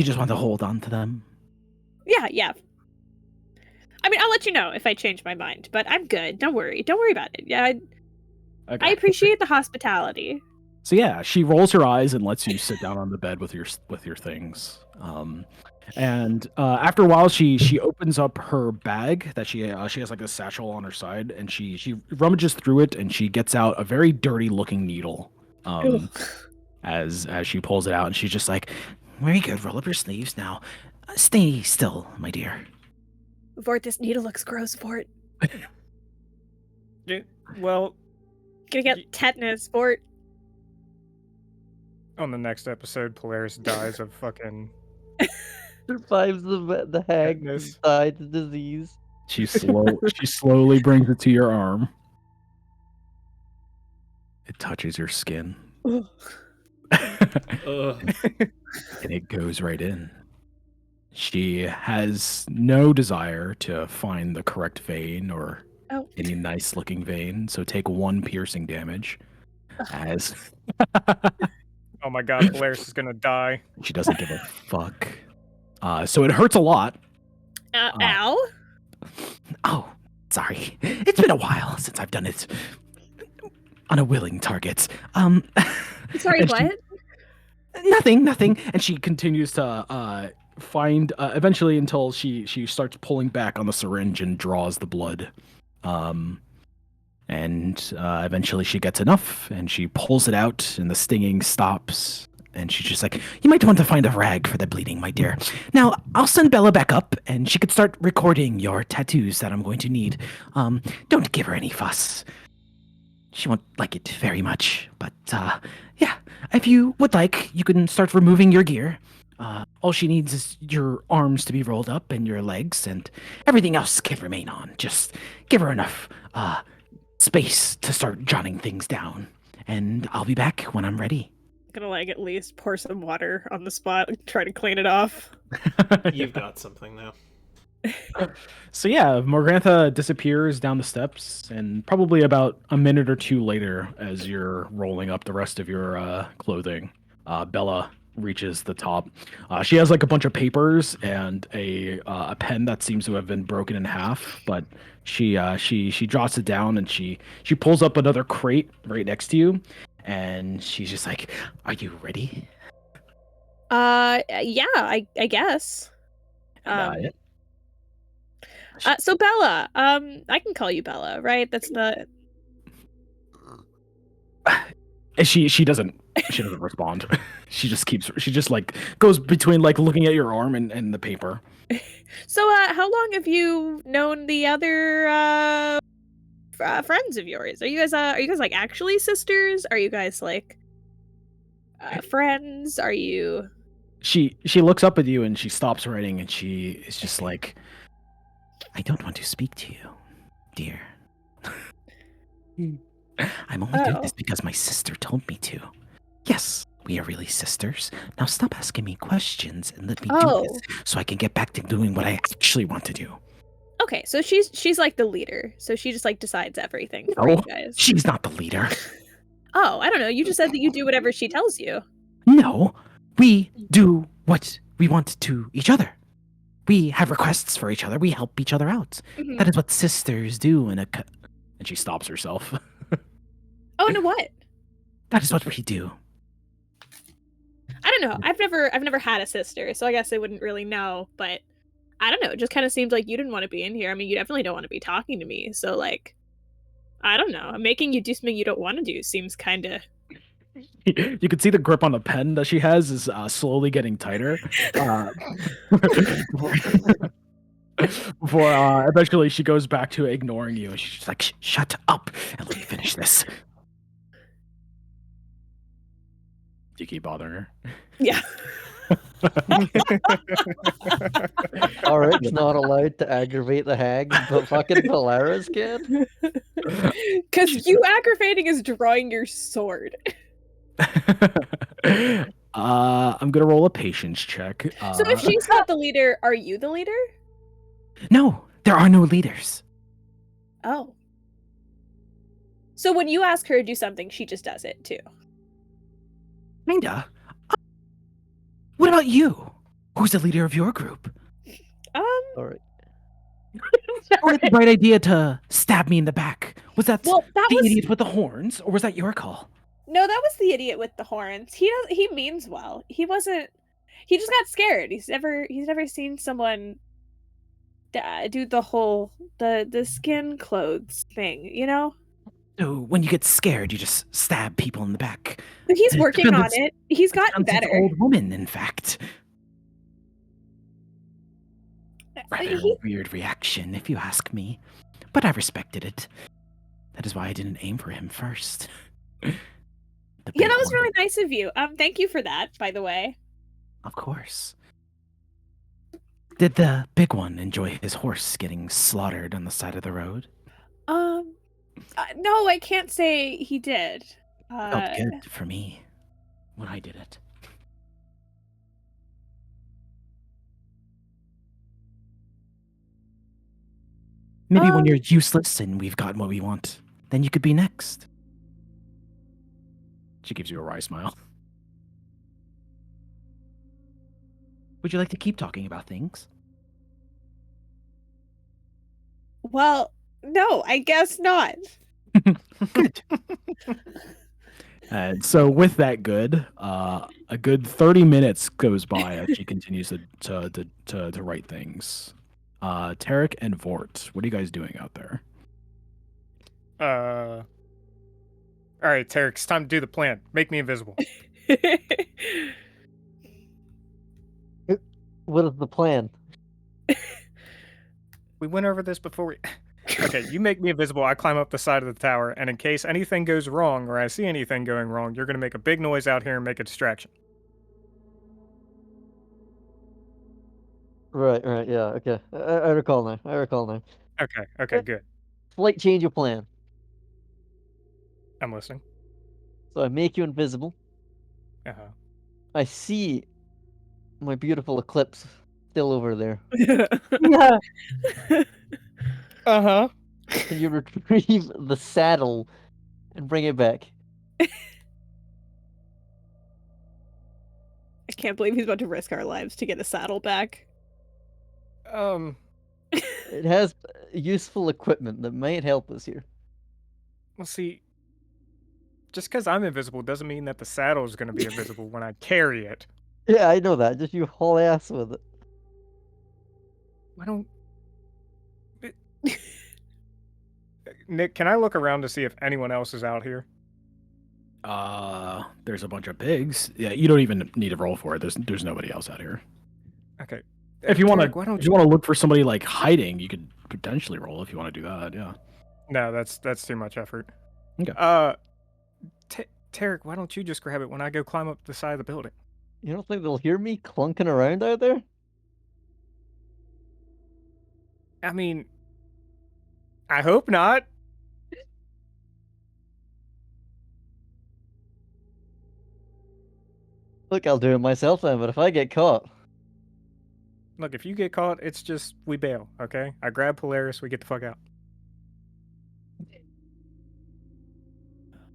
just want to hold on to them? Yeah. I mean, I'll let you know if I change my mind, but I'm good. Don't worry about it. Yeah, I appreciate the hospitality. So yeah, she rolls her eyes and lets you sit down on the bed with your things. And after a while, she opens up her bag that she has like a satchel on her side, and she rummages through it, and she gets out a very dirty looking needle. As she pulls it out, and she's just like, very good. Roll up your sleeves now. Stay still, my dear. Vort, this needle looks gross, Vort. Well, Gonna get tetanus, Vort. on the next episode, Polaris dies of fucking Survives the hag tetanus. died the disease. She slowly brings it to your arm. It touches your skin. Ugh. And it goes right in. She has no desire to find the correct vein or any nice looking vein, so take 1 piercing damage. As Oh my god, Polaris is gonna die. she doesn't give a fuck. So it hurts a lot. Ow? Oh, sorry. It's been a while since I've done it on a willing target. Sorry, and what? Nothing. And she continues to find eventually until she starts pulling back on the syringe and draws the blood. And eventually she gets enough and she pulls it out and the stinging stops. And she's just like, You might want to find a rag for the bleeding, my dear. Now, I'll send Bella back up, and she could start recording your tattoos that I'm going to need. Don't give her any fuss. She won't like it very much. But, yeah, if you would like, you can start removing your gear. All she needs is your arms to be rolled up and your legs, and everything else can remain on. Just give her enough space to start jotting things down. And I'll be back when I'm ready. Gonna like at least pour some water on the spot and try to clean it off. You've got something now. So yeah, Morgantha disappears down the steps, and probably about a minute or two later, as you're rolling up the rest of your clothing, Bella reaches the top. She has like a bunch of papers and a pen that seems to have been broken in half, but she jots it down and she pulls up another crate right next to you, and she's just like, "Are you ready?" Yeah, I guess. Yeah. So Bella, I can call you Bella, right? That's the. And she doesn't respond. She just like goes between like looking at your arm and the paper. So how long have you known the other friends of yours? Are you guys like actually sisters? Are you guys like friends? Are you? She looks up at you and she stops writing and she is just like, I don't want to speak to you, dear. I'm only doing this because my sister told me to. Yes, we are really sisters. Now stop asking me questions and let me do this so I can get back to doing what I actually want to do. Okay, so she's like the leader. So she just like decides everything for you guys. She's not the leader. Oh, I don't know. You just said that you do whatever she tells you. No, we do what we want to each other. We have requests for each other. We help each other out. Mhm. That is what sisters do in a... and she stops herself. Oh, no, what? That is what we do. I don't know. I've never had a sister, so I guess I wouldn't really know, but I don't know. It just kind of seemed like you didn't want to be in here. I mean, you definitely don't want to be talking to me. So like, I don't know. Making you do something you don't want to do seems kind of. You can see the grip on the pen that she has is slowly getting tighter. Before eventually she goes back to ignoring you, and she's just like, Shut up and let me finish this. you keep bothering her. Yeah. Alright, not allowed to aggravate the hags, but fucking Polaris can. Because you aggravating is drawing your sword. I'm gonna roll a patience check. So if she's not the leader, are you the leader? No, there are no leaders. Oh. So when you ask her to do something, she just does it too. Kinda. What about you? Who's the leader of your group? Alright. Or the right idea to stab me in the back? Was that Well, that the was idiot with the horns, or was that your call? no, that was the idiot with the horns. He means well. He wasn't. He just got scared. He's never seen someone do the whole the skin clothes thing. You know. So when you get scared, you just stab people in the back. But he's It working on depends- it. He's gotten Sounds like better. an old woman, in fact. Rather He- weird reaction, if you ask me. But I respected it. That is why I didn't aim for him first. The Yeah, big that was one. really nice of you. Thank you for that, by the way. Of course. Did the big one enjoy his horse getting slaughtered on the side of the road? No, I can't say he did. Felt good for me when I did it. Maybe when you're useless and we've gotten what we want, then you could be next. She gives you a wry smile. Would you like to keep talking about things? Well, no, I guess not. Good. And so with that a good 30 minutes goes by as she continues to write things. Tarek and Vort, what are you guys doing out there? All right, Tarek, it's time to do the plan. Make me invisible. What is the plan? We went over this before we. Okay, you make me invisible. I climb up the side of the tower, and in case anything goes wrong or I see anything going wrong, you're gonna make a big noise out here and make a distraction. Right, yeah, okay. I recall now. Okay, good. Slight change of plan. I'm listening. So I make you invisible. Uh huh. I see my beautiful eclipse still over there. Yeah. Uh huh. Can you retrieve the saddle and bring it back? I can't believe he's about to risk our lives to get a saddle back. It has useful equipment that might help us here. Well, see, just because I'm invisible doesn't mean that the saddle is gonna be invisible when I carry it. Yeah, I know that. Just you haul ass with it. I don't. Nick, can I look around to see if anyone else is out here? There's a bunch of pigs. Yeah, you don't even need to roll for it. There's nobody else out here. Okay. If you want Tarek, why don't to look for somebody like hiding, you could potentially roll if you want to do that. Yeah. No, that's too much effort. Okay. Tarek, why don't you just grab it when I go climb up the side of the building? You don't think they'll hear me clunking around out there? I mean, I hope not. Look, I'll do it myself then, but if I get caught, Look, if you get caught, it's just we bail, okay? I grab Polaris, we get the fuck out.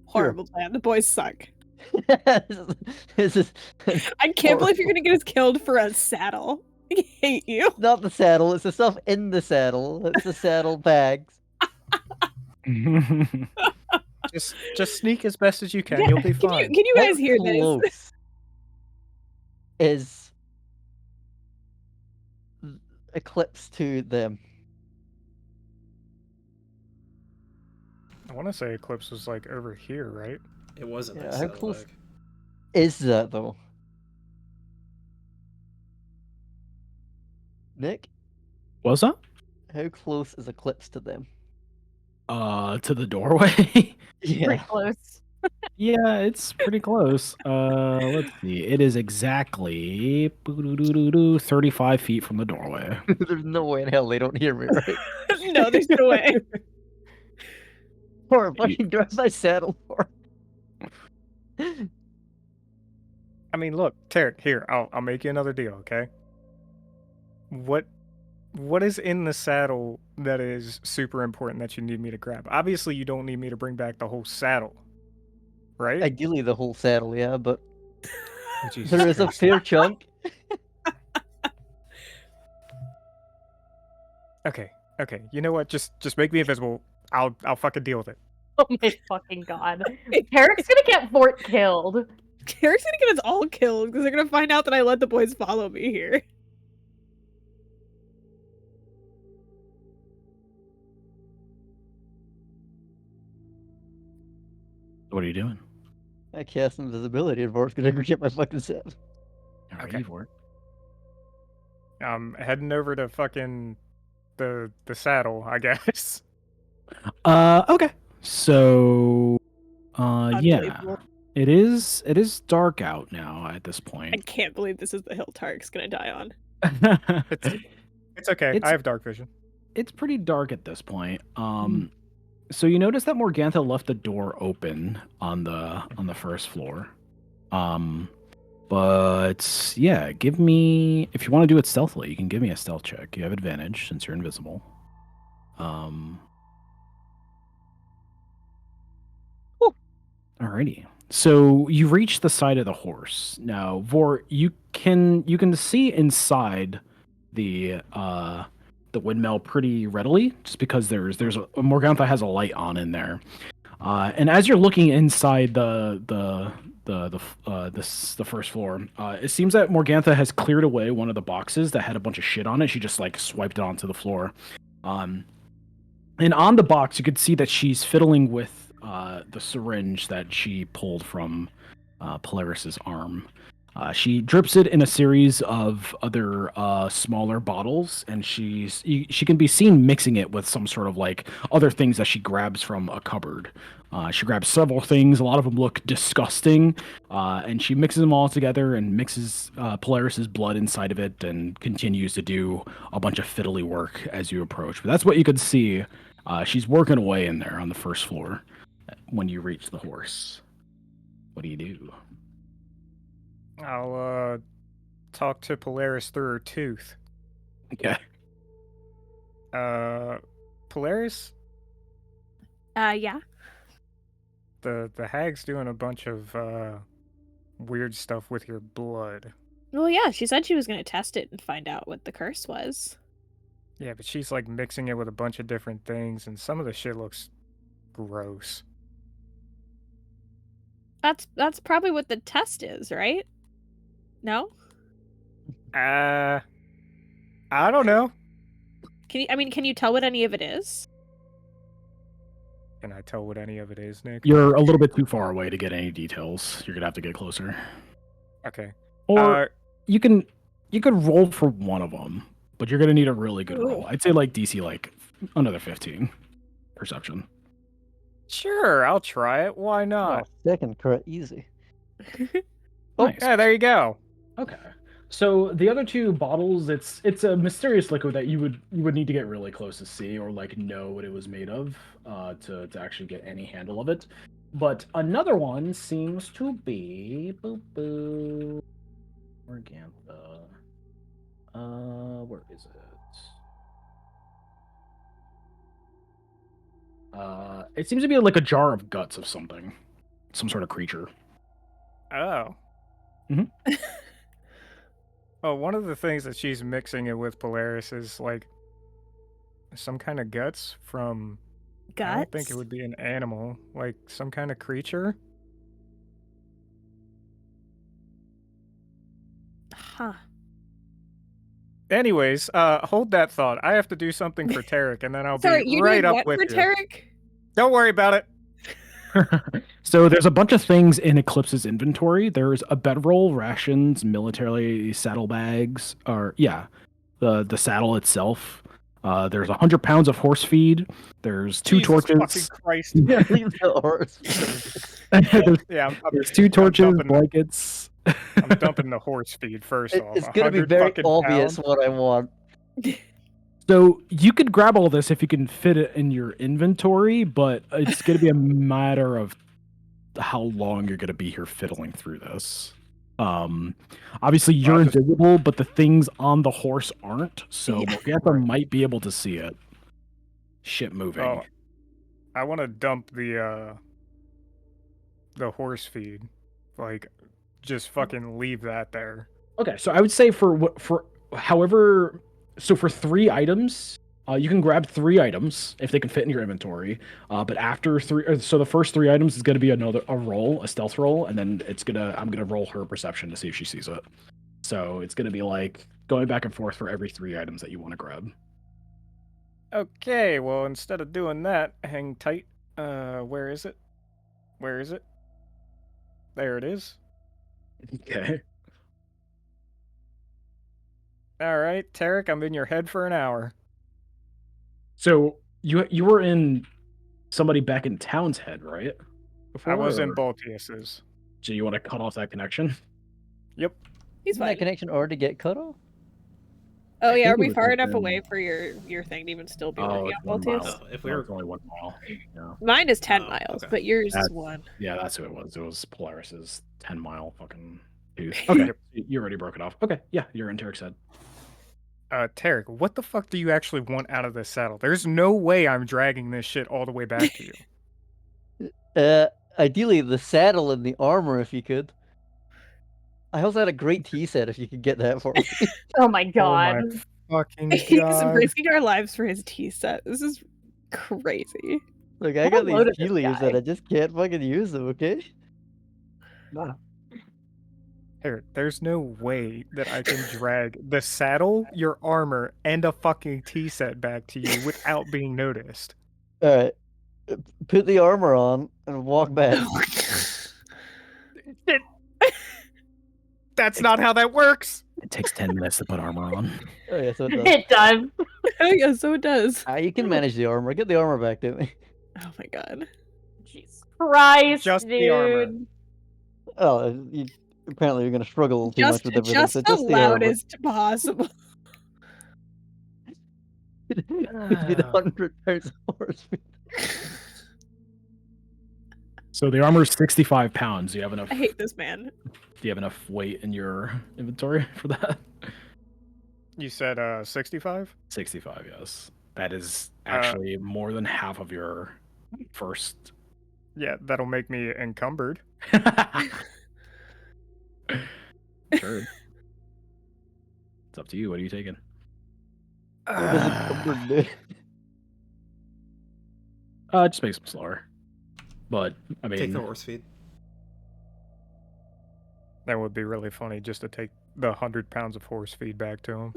Horrible plan. The boys suck. this is I can't believe you're gonna get us killed for a saddle. I hate you. not the saddle, it's the stuff in the saddle. It's the saddle bags. Just sneak as best as you can. Yeah, You'll be Can fine. you guys How hear this? close is Eclipse to them? I want to say Eclipse was like over here, right? It wasn't. Yeah, I how said close- like Is that though? Nick, What's up? how close is Eclipse to them? To the doorway. Pretty Yeah. close. Yeah, it's pretty close. Let's see. It is exactly 35 feet from the doorway. There's no way in hell they don't hear me, right? No, there's no way. Or fucking drive my saddle for. I mean, look, Tarek, here, I'll make you another deal, okay? What is in the saddle that is super important that you need me to grab? Obviously, you don't need me to bring back the whole saddle, right? Ideally, the whole saddle, yeah, but Oh, Jesus there is a Christ. fair chunk. Okay. You know what? Just make me invisible. I'll fucking deal with it. Oh my fucking god. Tarek's gonna get Fort killed. Eric's gonna get us all killed because they're gonna find out that I let the boys follow me here. What are you doing? I cast invisibility and Vort's gonna get my fucking saddle. All right, Okay. Vort. I'm heading over to fucking the saddle, I guess. Okay. So, yeah, Unbelievable. it is dark out now at this I point. can't believe this is the hill Tark's gonna die on. It's okay. It's- I have dark vision. It's pretty dark at this point. So you notice that Morgantha left the door open on the first floor. But yeah, give me, if you want to do it stealthily, you can give me a stealth check. You have advantage since you're invisible. Alrighty. So you reach the side of the horse. Now, Vor, you can see inside the windmill pretty readily, just because there's Morgantha has a light on in there. And as you're looking inside the first floor, it seems that Morgantha has cleared away one of the boxes that had a bunch of shit on it. She just like swiped it onto the floor. And on the box, you could see that she's fiddling with the syringe that she pulled from Polaris's arm. She drips it in a series of other smaller bottles, and she can be seen mixing it with some sort of like other things that she grabs from a cupboard. She grabs several things. A lot of them look disgusting, and she mixes them all together and mixes Polaris's blood inside of it, and continues to do a bunch of fiddly work as you approach. But that's what you could see. She's working away in there on the first floor when you reach the horse. What do you do? I'll talk to Polaris through her tooth. Okay. Polaris, Yeah. the hag's doing a bunch of weird stuff with your blood. Well, yeah, she said she was gonna test it and find out what the curse was. Yeah, but she's like mixing it with a bunch of different things, and some of the shit looks gross. That's probably what the test is, right? No? I don't know. Can you tell what any of it is? Can I tell what any of it is, Nick? You're a little bit too far away to get any details. You're gonna have to get closer. Okay. Or you could roll for one of them, but you're gonna need a really good roll. I'd say like DC like another 15 perception. Sure, I'll try it. Why not? Second crit, easy. Nice. Yeah, there you go. Okay. So the other two bottles, it's a mysterious liquid that you would need to get really close to see or like know what it was made of to actually get any handle of it. But another one seems to be Morgantha. Where is it? It seems to be like a jar of guts of something, some sort of creature. Oh. Mhm. Oh, one of the things that she's mixing it with Polaris is like some kind of guts from. Guts? I don't think it would be an animal, like some kind of creature. Huh. Anyways, hold that thought. I have to do something for Tarek, and then I'll Sorry, be you're right doing up what with for you. Tarek? Don't worry about it. So there's a bunch of things in Eclipse's inventory. There's a bedroll, rations, military saddlebags, or the saddle itself. There's 100 pounds of horse feed. There's two Jesus torches. fucking Christ. Leave the horse. Yeah, There's two torches, blankets. I'm dumping the horse feed first off. It's gonna be 100 very fucking obvious pounds? what I want. So you could grab all this if you can fit it in your inventory, but it's going to be a matter of how long you're going to be here fiddling through this. Obviously you're invisible, but the things on the horse aren't, so Morgantha might be able to see it. Shit moving. Oh, I want to dump the horse feed. Like, just fucking leave that there. Okay, so I would say for however, so for 3 items, you can grab 3 items if they can fit in your inventory. But after 3, so the first 3 items is going to be a stealth roll, and then I'm gonna roll her perception to see if she sees it. So it's gonna be like going back and forth for every 3 items that you want to grab. Okay, well, instead of doing that, hang tight. Where is it? Where is it? There it is. Okay. All right, Tarek, I'm in your head for an hour. So you were in somebody back in town's head, right? Before, I was in or- Baltius's. So you want to cut off that connection? Yep. He's Didn't that fine. connection already get cut off? Oh I yeah, think are it we was far enough within- away for your thing to even still be Oh, working it's on 1 mile. Baltius? If No, we were it's only 1 mile. Yeah. Mine is 10 Oh, miles, okay. but yours is That's- 1. Yeah, that's who it was. It was Polaris's 10-mile fucking tooth. Okay, Yep. you already broke it off. Okay, yeah, you're in Tarek's head. Tarek, what the fuck do you actually want out of this saddle? There's no way I'm dragging this shit all the way back to you. Ideally the saddle and the armor if you could. I also had a great tea set if you could get that for me. Oh my Oh god. my fucking He's god. risking our lives for his tea set. This is crazy. Look, I got Hello to these tea this leaves guy. and I just can't fucking use them, okay? Tarek, there's no way that I can drag the saddle, your armor, and a fucking tea set back to you without being noticed. Alright. Put the armor on and walk back. Shit. That's not how that works. It takes 10 minutes to put armor on. Oh yeah, so it does. It does. Oh yeah, so it does. You can manage the armor. Get the armor back to me. Oh my god. Jesus Christ, Just dude. the armor. Oh, apparently you're gonna struggle too much with everything. Just So the just the armor. loudest possible. With 100 pounds of horse feet. So the armor is 65 pounds. Do you have enough? I hate this man. Do you have enough weight in your inventory for that? You said 65? 65, yes. That is actually more than half of your first. Yeah, that'll make me encumbered. Sure. It's up to you. What are you taking? What does it cover do? It just makes them slower. But I mean, Take the horse feed. That would be really funny just to take the 100 pounds of horse feed back to him.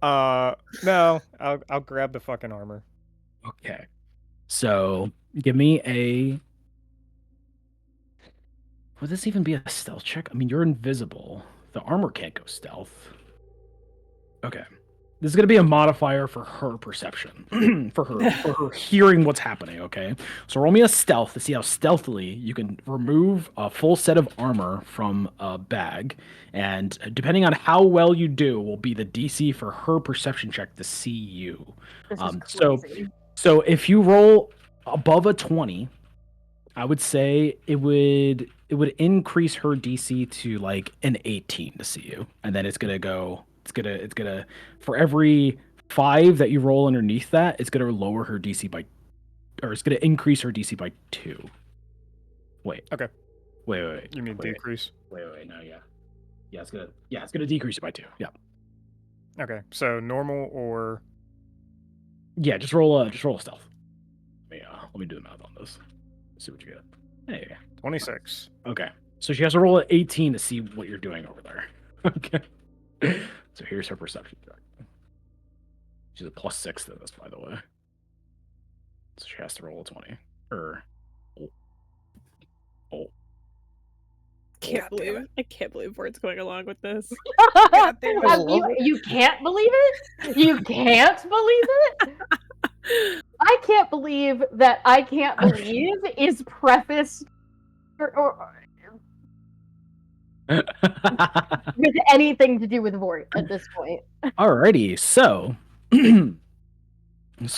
No, I'll grab the fucking armor. okay. So give me a. Would this even be a stealth check? I mean, you're invisible. The armor can't go stealth. Okay. This is going to be a modifier for her perception, for her hearing what's happening, okay? So roll me a stealth to see how stealthily you can remove a full set of armor from a bag, and depending on how well you do will be the DC for her perception check to see you. This is So crazy. so if you roll above a 20, I would say it would increase her DC to like an 18 to see you. And then it's gonna for every 5 that you roll underneath that, it's gonna lower her DC by, or it's gonna increase her DC by 2. Wait. Okay. Wait. You mean wait, decrease? Wait, no, yeah. It's gonna decrease it by 2. Yeah. Okay, so normal or Yeah, just roll a stealth. Let me do the math on this. Let's see what you get. Hey. 26. Okay. So she has to roll an 18 to see what you're doing over there. Okay. So here's her perception check. She's a +6 to this, by the way. So she has to roll a 20. I can't believe Word's going along with this. You can't believe it? You can't believe it? I can't believe that I can't believe is prefaced or with anything to do with Vort at this point. Alrighty, so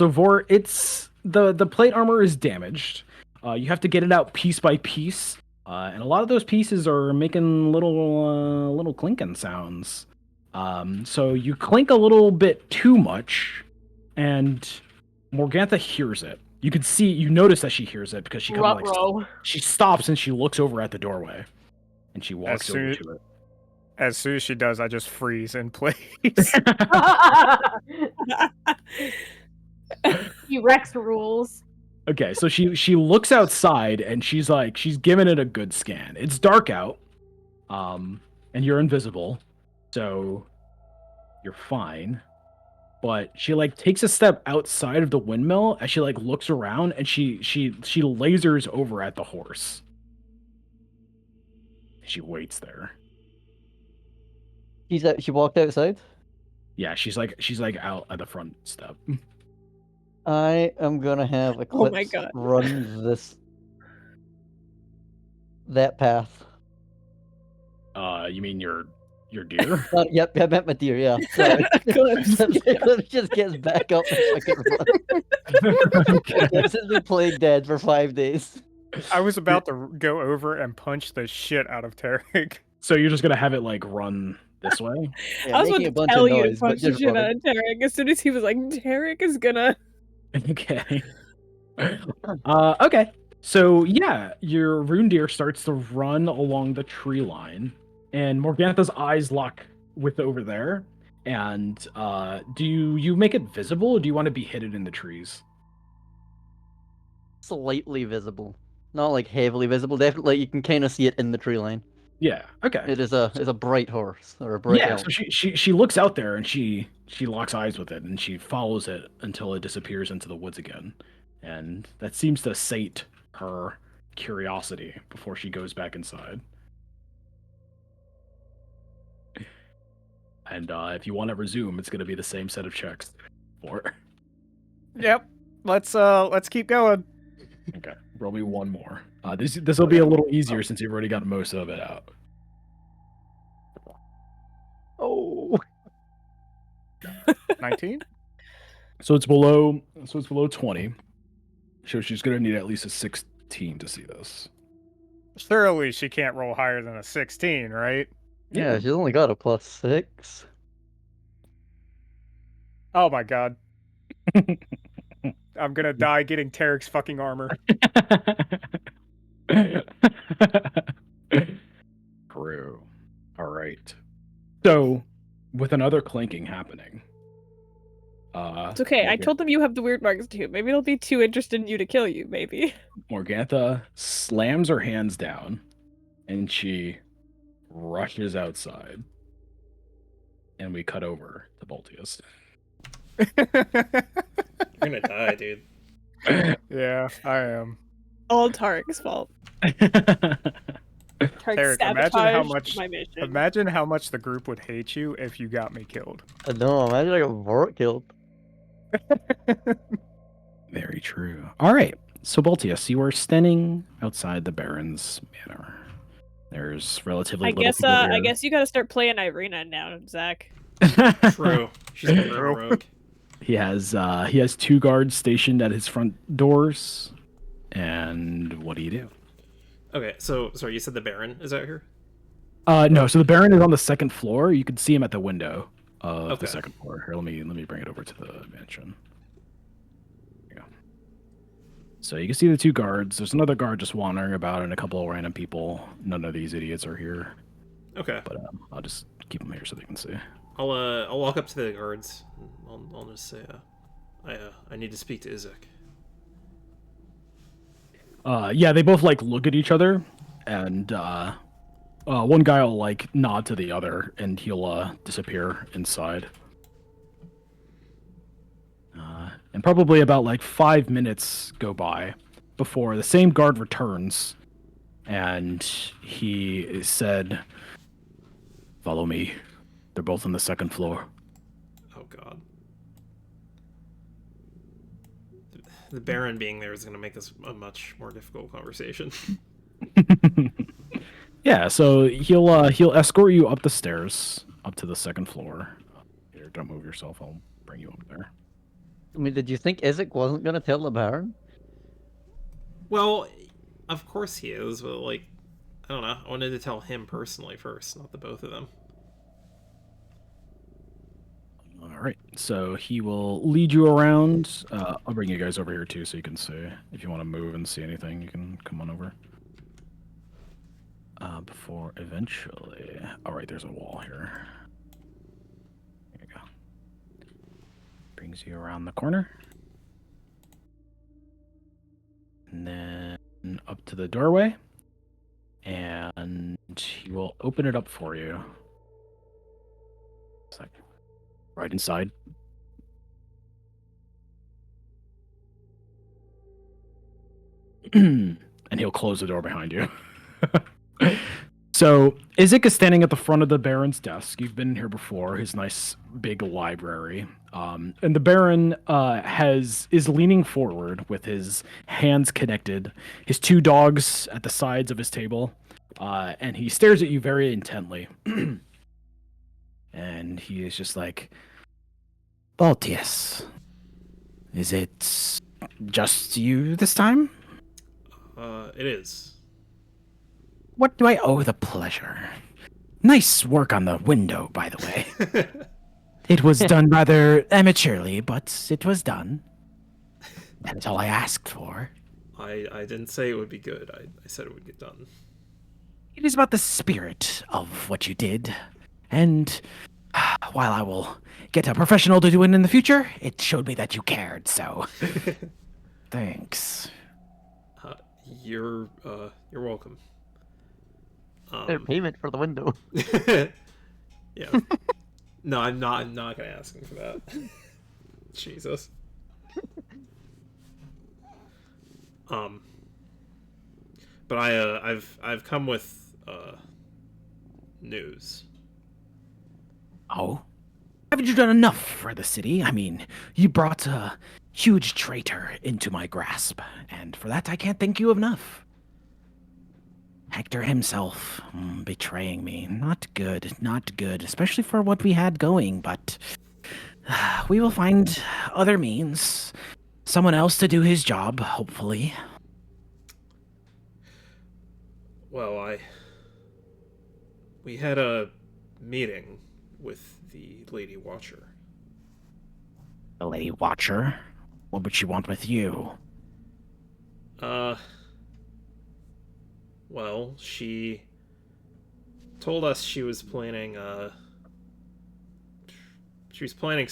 Vor, it's the plate armor is damaged. You have to get it out piece by piece, and a lot of those pieces are making little clinking sounds. So you clink a little bit too much, and Morgantha hears it. You notice that she hears it because she she stops and she looks over at the doorway, and she walks over to it. As soon as she does, I just freeze in place. Rex rules. Okay, so she looks outside and she's giving it a good scan. It's dark out, and you're invisible, so you're fine. But she takes a step outside of the windmill as she looks around, and she lasers over at the horse. She waits there. She walked outside? Yeah, she's like out at the front step. I am gonna have Oh my Eclipse God. run that path. You mean your deer? Yep, I meant my deer. Yeah, sorry. Eclipse. Eclipse just gets back up and fucking run. Eclipse has been playing dead for 5 days. I was about to go over and punch the shit out of Tarek. So you're just gonna have it like run this way? Yeah, I was making a about to bunch tell of you to noise, but punch the just shit running. out of Tarek as soon as he was like, Tarek is gonna. Okay. Okay. So yeah, your rune deer starts to run along the tree line, and Morgantha's eyes lock with over there. And do you make it visible, or do you want to be hidden in the trees? Slightly visible, not like heavily visible. Definitely, you can kind of see it in the tree line. Yeah. Okay. It is a bright horse or a bright Yeah. elk. So she looks out there and she locks eyes with it and she follows it until it disappears into the woods again, and that seems to sate her curiosity before she goes back inside. And if you want to resume, it's going to be the same set of checks. Or Yep. Let's keep going. okay, roll me one more. This will be a little easier since you've already got most of it out. Oh, 19? So it's below 20. So she's going to need at least a 16 to see this. Surely she can't roll higher than a 16, right? yeah, she's only got a +6. Oh my god. I'm gonna die getting Tarek's fucking armor. True. All right. So, with another clinking happening, It's okay. I told them you have the weird marks too. Maybe they'll be too interested in you to kill you. Maybe. Morgantha slams her hands down, and she rushes outside, and we cut over to Boltius. You're gonna die, dude. Yeah, I am. All Tarek's fault. Tarek Tarek, sabotaged my mission. imagine how much the group would hate you if you got me killed. I know. Imagine I got Vorak killed. Very true. All right. So, Boltius, you are standing outside the Baron's manor. There's relatively I little guess. people here. I guess you got to start playing Irina now, Zach. True. She's a rogue. He has 2 guards stationed at his front doors. And what do you do? Okay, so sorry, you said the Baron is out here? No. So the Baron is on the second floor. You can see him at the window of the Okay. second floor. Here, let me bring it over to the mansion. There you go. So you can see the 2 guards. There's another guard just wandering about, and a couple of random people. None of these idiots are here. Okay. But I'll just keep them here so they can see. I'll walk up to the guards. I'll just say, I need to speak to Izek. Yeah, they both like look at each other, and one guy will like nod to the other, and he'll disappear inside. And probably about like 5 minutes go by before the same guard returns, and he said, "Follow me. They're both on the second floor." Oh god. The Baron being there is going to make this a much more difficult conversation. Yeah, so he'll escort you up the stairs, up to the second floor. Here, don't move yourself. I'll bring you up there. I mean, did you think Izek wasn't gonna tell the Baron? Well, of course he is, but like, I don't know. I wanted to tell him personally first, not the both of them. All right, so he will lead you around. I'll bring you guys over here too, so you can see. If you want to move and see anything, you can come on over. Before eventually, all right, there's a wall here. There you go. Brings you around the corner, and then up to the doorway, and he will open it up for you. It's like right inside. And he'll close the door behind you. So Isaac is standing at the front of the Baron's desk. You've been here before. His nice big library, and the Baron is leaning forward with his hands connected, his two dogs at the sides of his table, and he stares at you very intently. And he is just like, Baltius, is it just you this time? It is. What do I owe the pleasure? Nice work on the window, by the way. It was done rather amateurly, but it was done. That's all I asked for. I didn't say it would be good. I said it would get done. It is about the spirit of what you did. And while I will get a professional to do it in the future, it showed me that you cared, so thanks. You're welcome. Their payment for the window. Yeah. No, I'm not gonna ask him for that. Jesus. But I've come with news. Oh? Haven't you done enough for the city? I mean, you brought a huge traitor into my grasp, and for that I can't thank you enough. Hector himself, betraying me. Not good, especially for what we had going, but we will find other means. Someone else to do his job, hopefully. Well, we had a meeting with the Lady Watcher. The Lady Watcher? What would she want with you? Well, she told us she was planning, she was planning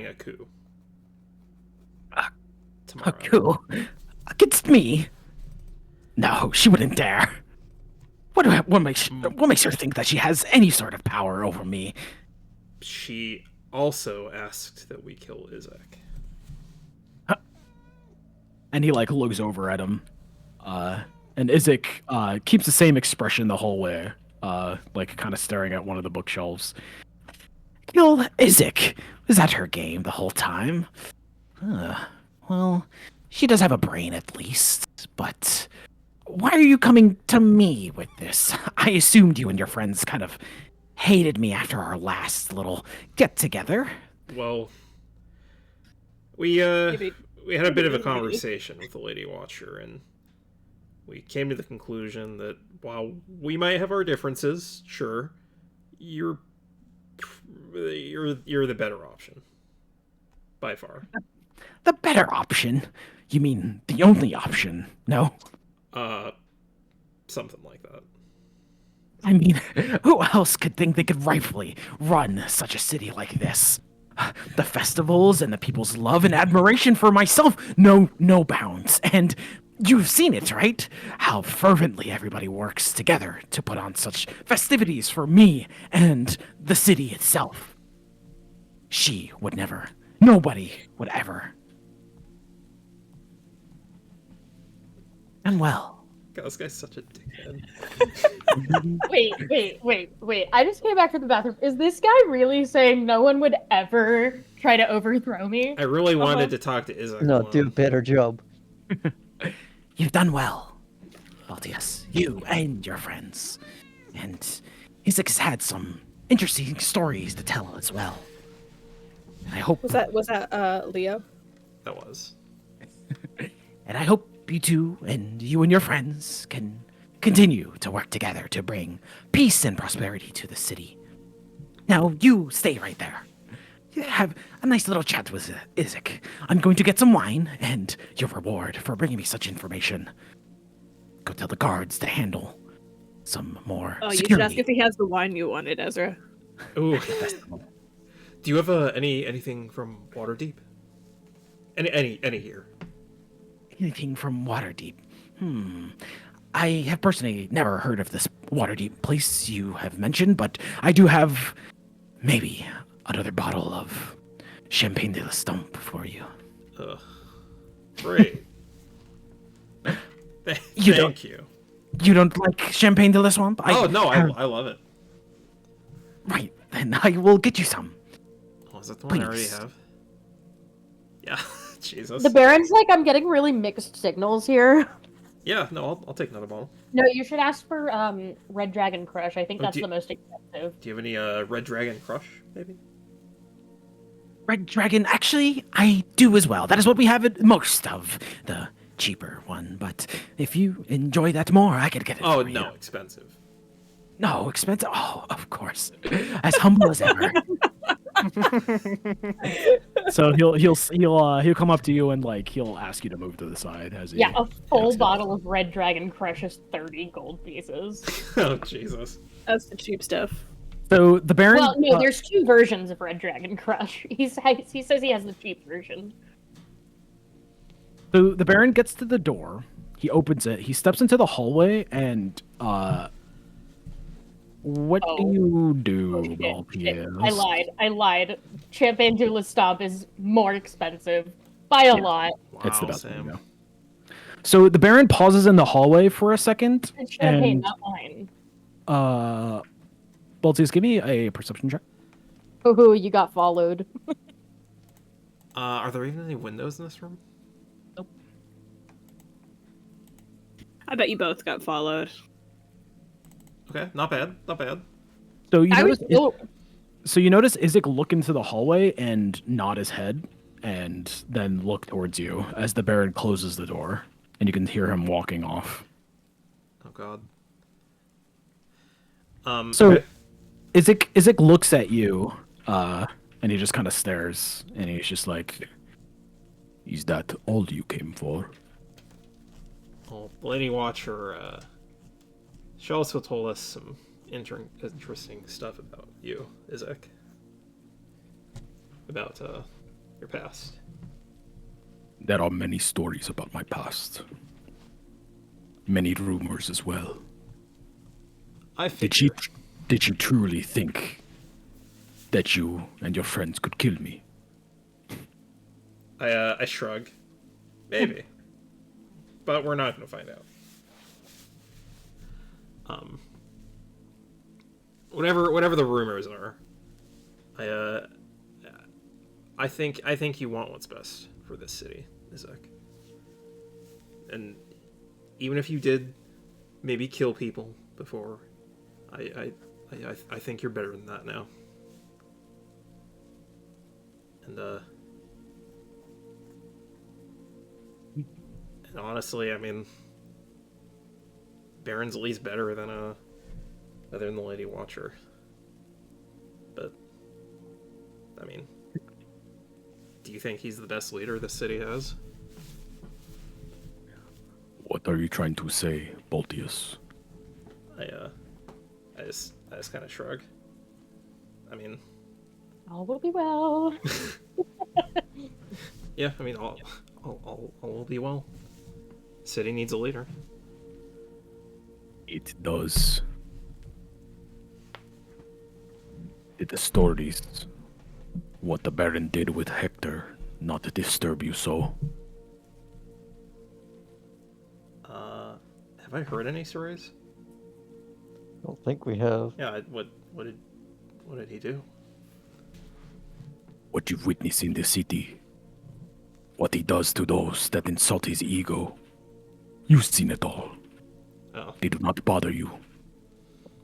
a coup. Tomorrow. A coup? Against me? No, she wouldn't dare. What makes her think that she has any sort of power over me? She also asked that we kill Isaac. And he like looks over at him. And Isaac keeps the same expression the whole way, like kind of staring at one of the bookshelves. Kill Isaac? Was that her game the whole time? Well, she does have a brain at least, but why are you coming to me with this? I assumed you and your friends kind of hated me after our last little get-together. Well, we had a bit of a conversation with the Lady Watcher, and we came to the conclusion that while we might have our differences, sure, you're the better option. By far. The better option? You mean the only option, no? Something like that. I mean, who else could think they could rightfully run such a city like this? The festivals and the people's love and admiration for myself know no bounds. And you've seen it, right? How fervently everybody works together to put on such festivities for me and the city itself. She would never. Nobody would ever. And well. God, this guy's such a dickhead. Wait. I just came back from the bathroom. Is this guy really saying no one would ever try to overthrow me? I really wanted to talk to Isaac. No, do a better job. You've done well, Baltius. You and your friends. And Isaac has had some interesting stories to tell as well. And I hope... Was that Leo? That was. And I hope you two and your friends can continue to work together to bring peace and prosperity to the city. Now, you stay right there. Have a nice little chat with Isaac. I'm going to get some wine and your reward for bringing me such information. Go tell the guards to handle some more Oh, security. you should ask if he has the wine you wanted, Ezra. Ooh. Do you have anything from Waterdeep? Any here? Anything from Waterdeep? I have personally never heard of this Waterdeep place you have mentioned, but I do have maybe another bottle of Champagne de la Stump for you. Great. Thank you. You don't like champagne de la swamp? Oh no, I love it. Right, then I will get you some. Oh, is that the one I already Please. have? Yeah, Jesus. The Baron's like, I'm getting really mixed signals here. Yeah, no, I'll take another bottle. No, you should ask for Red Dragon Crush. I think Oh, that's do- the most expensive. Do you have any Red Dragon Crush, maybe? Red Dragon, actually, I do as well. That is what we have at most of the cheaper one. But if you enjoy that more, I could get it Oh for no, you. expensive. No, expensive. Oh, of course. As humble as ever. So he'll come up to you and like he'll ask you to move to the side as he. Yeah, a full asks you. bottle of Red Dragon Crush is 30 gold pieces. Oh Jesus. That's the cheap stuff. So the Baron. Well, no, there's two versions of Red Dragon Crush. He says he has the cheap version. So the Baron gets to the door. He opens it. He steps into the hallway, and what do you do, Shit, Baltius? I lied. Champagne de la Stomp is more expensive by a lot. Wow, It's the best Sam. one, yeah. So the Baron pauses in the hallway for a second, It's champagne, and not wine. Baltius, give me a perception check. Ooh, you got followed. Are there even any windows in this room? I bet you both got followed. Okay, not bad, not bad. So you I notice, was still... so you notice Isaac look into the hallway and nod his head, and then look towards you as the Baron closes the door, and you can hear him walking off. Oh God. So okay. Isaac looks at you, and he just kind of stares, and he's just like, "Is that all you came for?" Well, Lady Watcher, she also told us some interesting stuff about you, Isaac. About, your past. There are many stories about my past. Many rumors as well. Did she truly think that you and your friends could kill me? I shrug. Maybe. But we're not gonna find out. Whatever the rumors are, I think you want what's best for this city, Isaac. And even if you did maybe kill people before, I think you're better than that now. And honestly, I mean, Baron's at least better than the Lady Watcher. But I mean, do you think he's the best leader the city has? What are you trying to say, Baltius? I just kind of shrug. I mean, All will be well. yeah, I mean, all will be well. City needs a leader. It does. Did the stories, what the Baron did with Hector, not disturb you so? Have I heard any stories? I don't think we have. Yeah, what did he do? What you've witnessed in the city, what he does to those that insult his ego. You've seen it all. Oh, They do not bother you.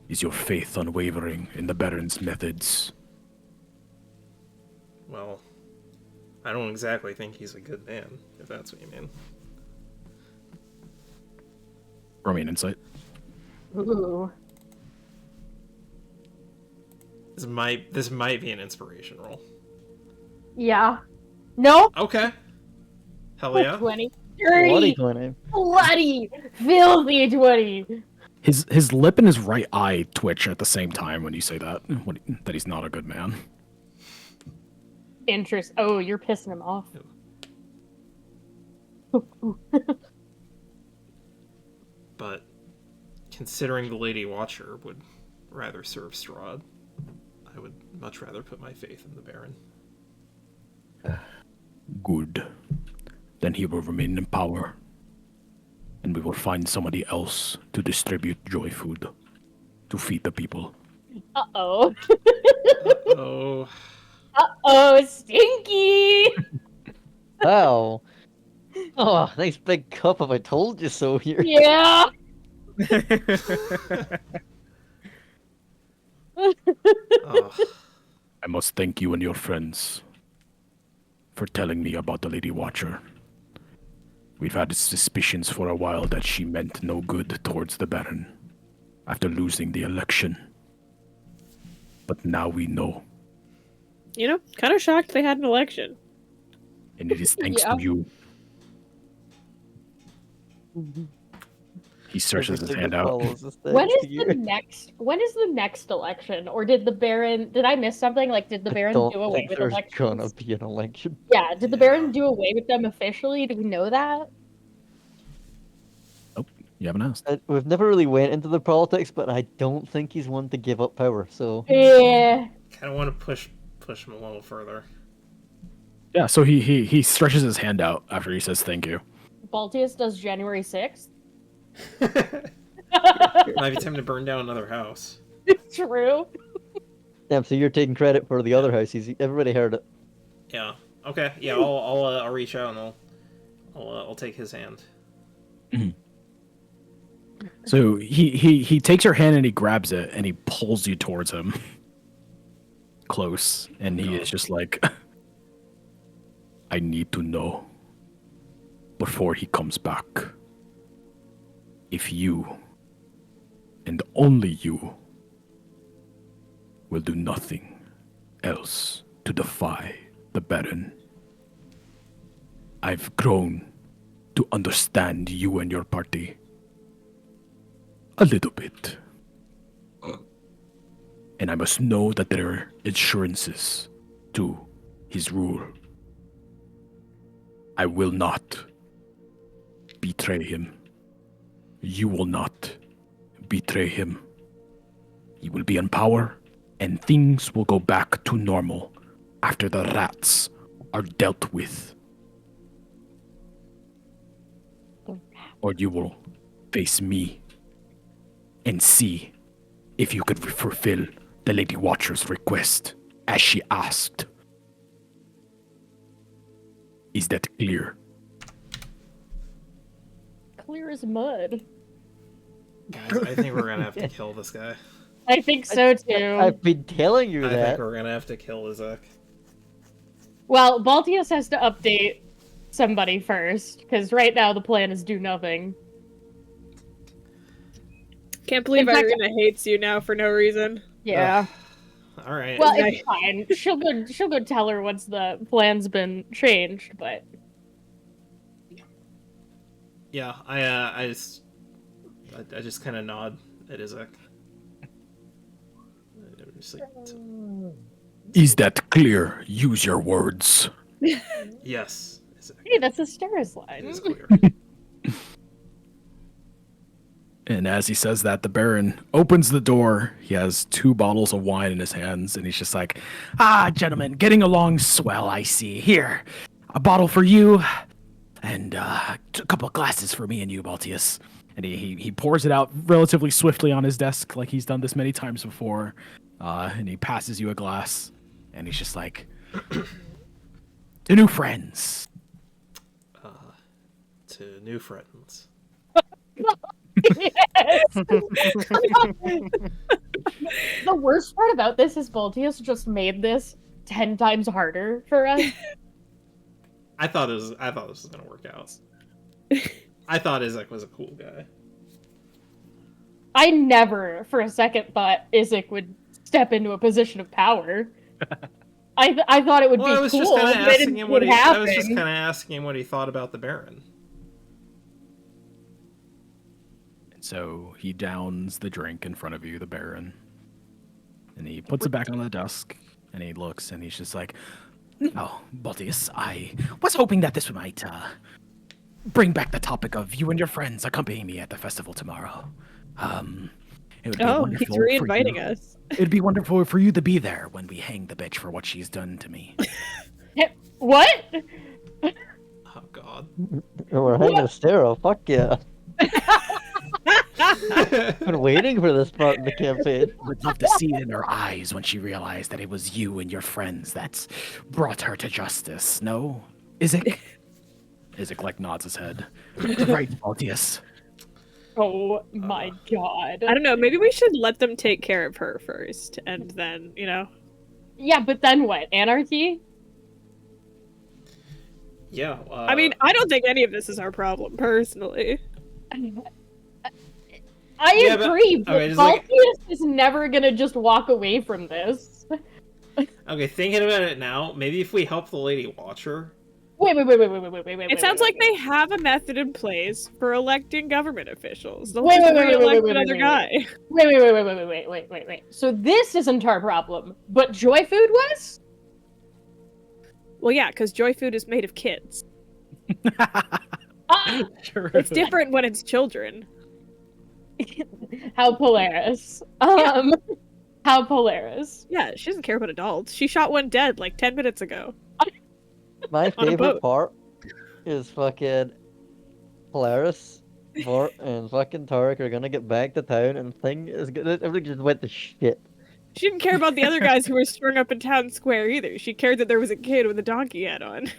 Is your faith unwavering in the Baron's methods? well, I don't exactly think he's a good man, if that's what you mean. Roll me an insight. Ooh. This might be an inspiration roll. Yeah. No. Okay. Hell yeah. 20. Bloody Dirty. 20. Bloody. Filthy 20. His lip and his right eye twitch at the same time when you say that. That he's not a good man. Interest. Oh, you're pissing him off. But considering the Lady Watcher would rather serve Strahd, I would much rather put my faith in the Baron. Good. Then he will remain in power. and we will find somebody else to distribute joy food to feed the people. Uh-oh. Oh. Uh-oh, stinky! Wow. Oh, nice big cup of I told you so here. Yeah! Oh. I must thank you and your friends for telling me about the Lady Watcher. We've had suspicions for a while that she meant no good towards the Baron after losing the election. But now we know, You know, kind of shocked they had an election. and it is thanks Yeah. to you. He stretches his hand out. When is the next election? Or did I miss something? Like, did the Baron Don't do away think with there's elections? gonna be an election. Yeah, did the Baron do away with them officially? Do we know that? You haven't asked. We've never really went into the politics, but I don't think he's one to give up power. So Yeah. Kind of want to push him a little further. Yeah, so he stretches his hand out after he says thank you. Baltius does January 6th. Might be time to burn down another house. True. damn. So you're taking credit for the other house. Everybody heard it. Yeah. Okay. Yeah. I'll reach out and I'll take his hand. So he takes your hand and he grabs it and he pulls you towards him. Close. And he is just like, I need to know before he comes back. If you, and only you, will do nothing else to defy the Baron. I've grown to understand you and your party. A little bit. And I must know that there are assurances to his rule. I will not betray him. You will not betray him. He will be in power, and things will go back to normal after the rats are dealt with. Or you will face me and see if you could fulfill the Lady Watcher's request as she asked. Is that clear? Clear as mud. Guys, I think we're gonna have to kill this guy. I think so too. I've been telling you I that. think we're gonna have to kill Izek. Well, Baltius has to update somebody first, because right now the plan is do nothing. Can't believe In fact- Irina hates you now for no reason. Yeah. All right. Well, it's fine. She'll go tell her once the plan's been changed, but Yeah. I just kind of nod at Izek. Is that clear? Use your words. Yes. Izek. hey, that's Astera's It line. is clear. And as he says that, the Baron opens the door. He has 2 bottles of wine in his hands, and he's just like, gentlemen, getting along swell, I see. Here, a bottle for you, and a couple of glasses for me and you, Baltius. And he pours it out relatively swiftly on his desk, like he's done this many times before. And he passes you a glass, and he's just like, to new friends. To new friends. Yes. The worst part about this is Baltius just made this 10 times harder for us. I thought this was gonna work out. I thought Izek was a cool guy. I never, for a second, thought Izek would step into a position of power. I thought it would Well, I be was cool. just kind of but it asking him didn't I was just happen. kind of asking him what he thought about the Baron. And so he downs the drink in front of you, the Baron. And he puts it back on the desk, and he looks, and he's just like, no, Baltius, I was hoping that this might bring back the topic of you and your friends accompanying me at the festival tomorrow. It would be Oh, wonderful he's for re-inviting you. us. It'd be wonderful for you to be there when we hang the bitch for what she's done to me. What? Oh God. We're hanging Astera. Fuck yeah. Been waiting for this part in the campaign. Would love to see it in her eyes when she realized that it was you and your friends that brought her to justice. No, Isaac? Isaac like nods his head. Right, Altius. Oh my god. I don't know. Maybe we should let them take care of her first, and then Yeah, but then what? Anarchy? Yeah. I mean, I don't think any of this is our problem, personally. I Yeah, agree, but okay, just like- Baltius is never gonna just walk away from this. Okay, thinking about it now, maybe if we help the Lady Watcher. Wait. It sounds like they have a method in place for electing government officials. They'll Wait, just wait, wait, wait, re-elect wait, another wait, guy. Wait. So this isn't our problem, but Joy Food was? Well, yeah, because Joy Food is made of kids. Sure. It's different when it's children. How Polaris. How Polaris. Yeah, she doesn't care about adults. She shot one dead like 10 minutes ago. My On a favorite boat. part is fucking Polaris, Vort, and fucking Tarek are gonna get back to town, and thing is gonna everything just went to shit. She didn't care about the other guys who were strung up in town square either. She cared that there was a kid with a donkey hat on.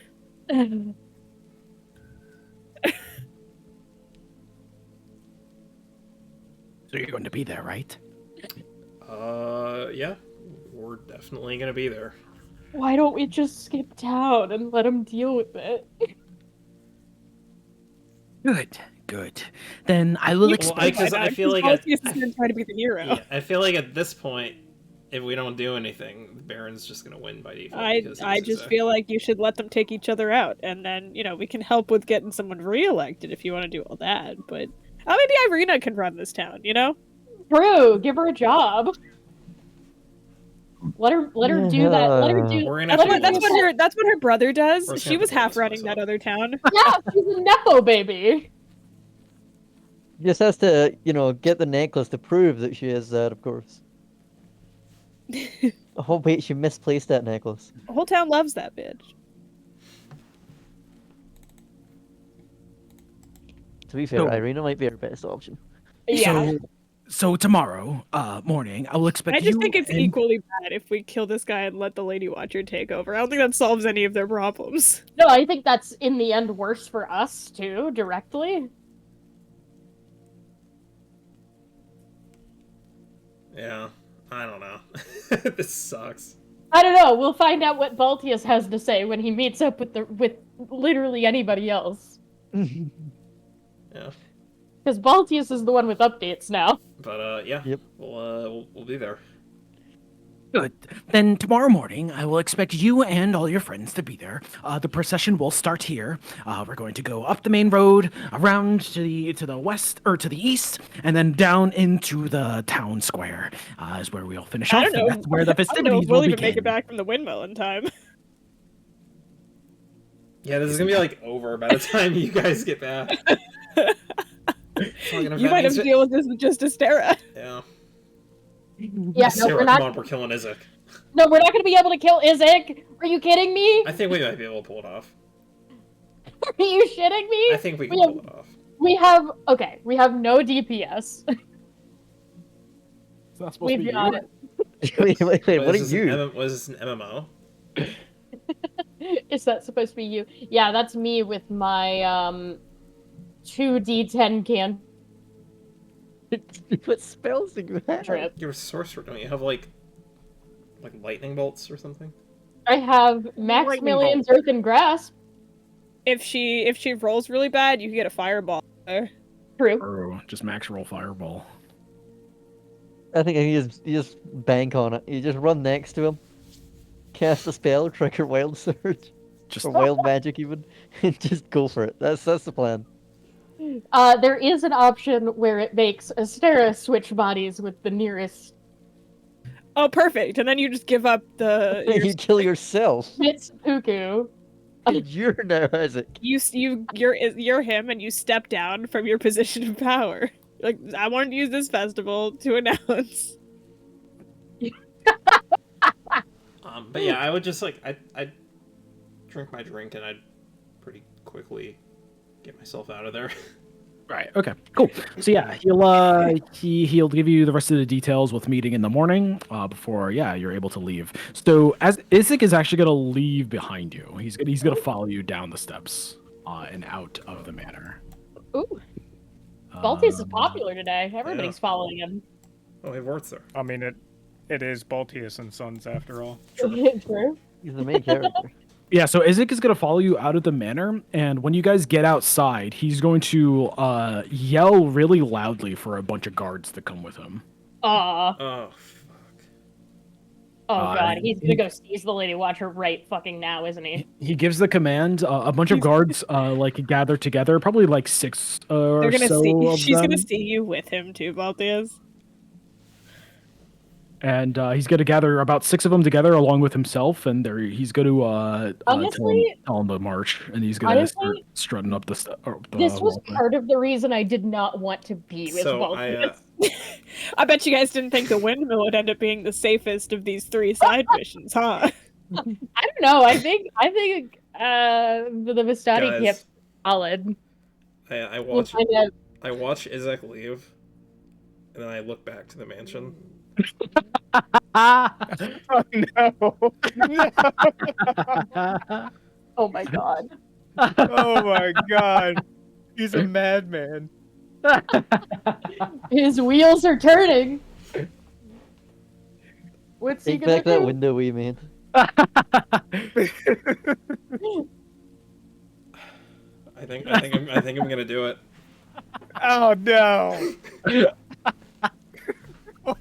So you're going to be there, right? Yeah, we're definitely gonna be there. Why don't we just skip town and let him deal with it? Good. Then I will Well, expect. because I feel like Baltius is going to try to be the hero. Yeah, I feel like at this point, if we don't do anything, the Baron's just gonna win by default. because I he's just Isaac. feel like you should let them take each other out, and then we can help with getting someone reelected if you want to do all that. But maybe Irina can run this town. True, give her a job. Let her do that. Let her do. We're gonna let have her, to That's what her brother does. We're just She gonna was have to half do this running that myself. other town. Yeah, she's a nepo baby. Just has to, get the necklace to prove that she is that, of course. Oh wait, she misplaced that necklace. The whole town loves that bitch. To be fair, So- Irina might be our best option. Yeah. So tomorrow morning, I will expect I just you think it's and- equally bad if we kill this guy and let the Lady Watcher take over. I don't think that solves any of their problems. No, I think that's in the end worse for us too, directly. Yeah, I don't know. This sucks. I don't know. We'll find out what Baltius has to say when he meets up with literally anybody else. Yeah, Because Baltius is the one with updates now. but yeah, Yep. we'll be there. Good. Then tomorrow morning, I will expect you and all your friends to be there. The procession will start here. We're going to go up the main road, around to the west or to the east, and then down into the town square. Is where we'll finish I off. don't know. And that's where the I don't know festivities if we'll will even make begin. it back from the windmill in time. Yeah, this is gonna be like over by the time you guys get back. You might have to deal with this with just Astera. Yeah. Yeah, no, Sarah, we're come not. on, we're killing Isaac. No, we're not going to be able to kill Isaac. Are you kidding me? I think we might be able to pull it off. Are you shitting me? I think we can We pull it off. We have no DPS. It's not supposed to We've be got you. it. wait, what are is this you? Was this an MMO? Is that supposed to be you? Yeah, that's me with my 2d10 can What spells do you have? trip. You're a sorcerer, don't you have like lightning bolts or something? I have Maximilian's Earthen Grasp. If she rolls really bad, you can get a fireball. True. Or just max roll fireball. I think you just bank on it. You just run next to him, cast a spell, trigger wild surge, Just or wild magic even, and just go for it. That's the plan. There is an option where it makes Astera switch bodies with the nearest Oh, perfect. And then you just give up the. You kill yourself. Mitsupuku. You're now Isaac. You're him, and you step down from your position of power. Like, I wanted to use this festival to announce. But yeah, I would just I'd drink my drink and I'd pretty quickly get myself out of there. Right. Okay. Cool. So yeah, he'll give you the rest of the details with meeting in the morning. Before you're able to leave. So as Isaac is actually gonna leave behind you. He's gonna follow you down the steps and out of the manor. Ooh, Baltius is Um, popular today. Everybody's following him. Oh, he works there. I mean, it is Baltius and Sons after all. True. He's the main character. Yeah, so Isaac is going to follow you out of the manor, and when you guys get outside, he's going to yell really loudly for a bunch of guards to come with him. Aw. Oh, Oh god, he's gonna go seize the Lady Watcher right fucking now, isn't he? He gives the command. A bunch of guards gather together, probably like 6 or They're gonna so see. of She's them. gonna see you with him too, Baltius. And he's going to gather about 6 of them together along with himself, and he's going to tell him to march, and he's going to start strutting up the This was part of the reason I did not want to be with So Baltius. I bet you guys didn't think the windmill would end up being the safest of these 3 side missions, huh? I don't know. I think the Vistani Guys. kept solid. I We'll watch find out. I watch Isaac leave, and then I look back to the mansion. Oh no! No! Oh my god. Oh my god! He's a madman. His wheels are turning. What's he Take gonna back that do? window we made. I think I'm gonna do it. Oh no!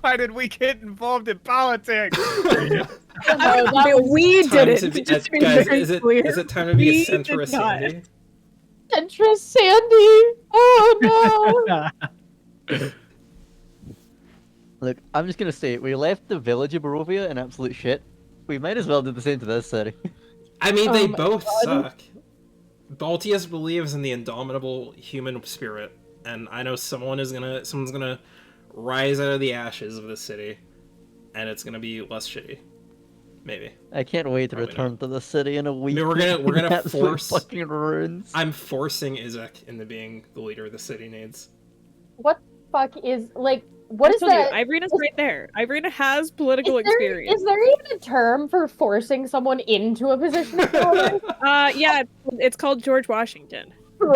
Why did we get involved in politics? We did it. Time to be, Just to be guys, very is clear. it time to be We a centrist did not. Sandy? Centrist Sandy. Oh no. Look, I'm just gonna say it. We left the village of Barovia in absolute shit. We might as well do the same to this city. I mean, Oh they my both God. suck. Baltius believes in the indomitable human spirit, and I know someone's gonna rise out of the ashes of the city, and it's gonna be less shitty. Maybe. I can't wait to Probably return to the city in a week. we're gonna Absolute force- fucking ruins. I'm forcing Isaac into being the leader the city needs. What the fuck is like? What is that? Irina's right there. Irina has political experience. Is there even a term for forcing someone into a position of power? Yeah, it's called George Washington. True.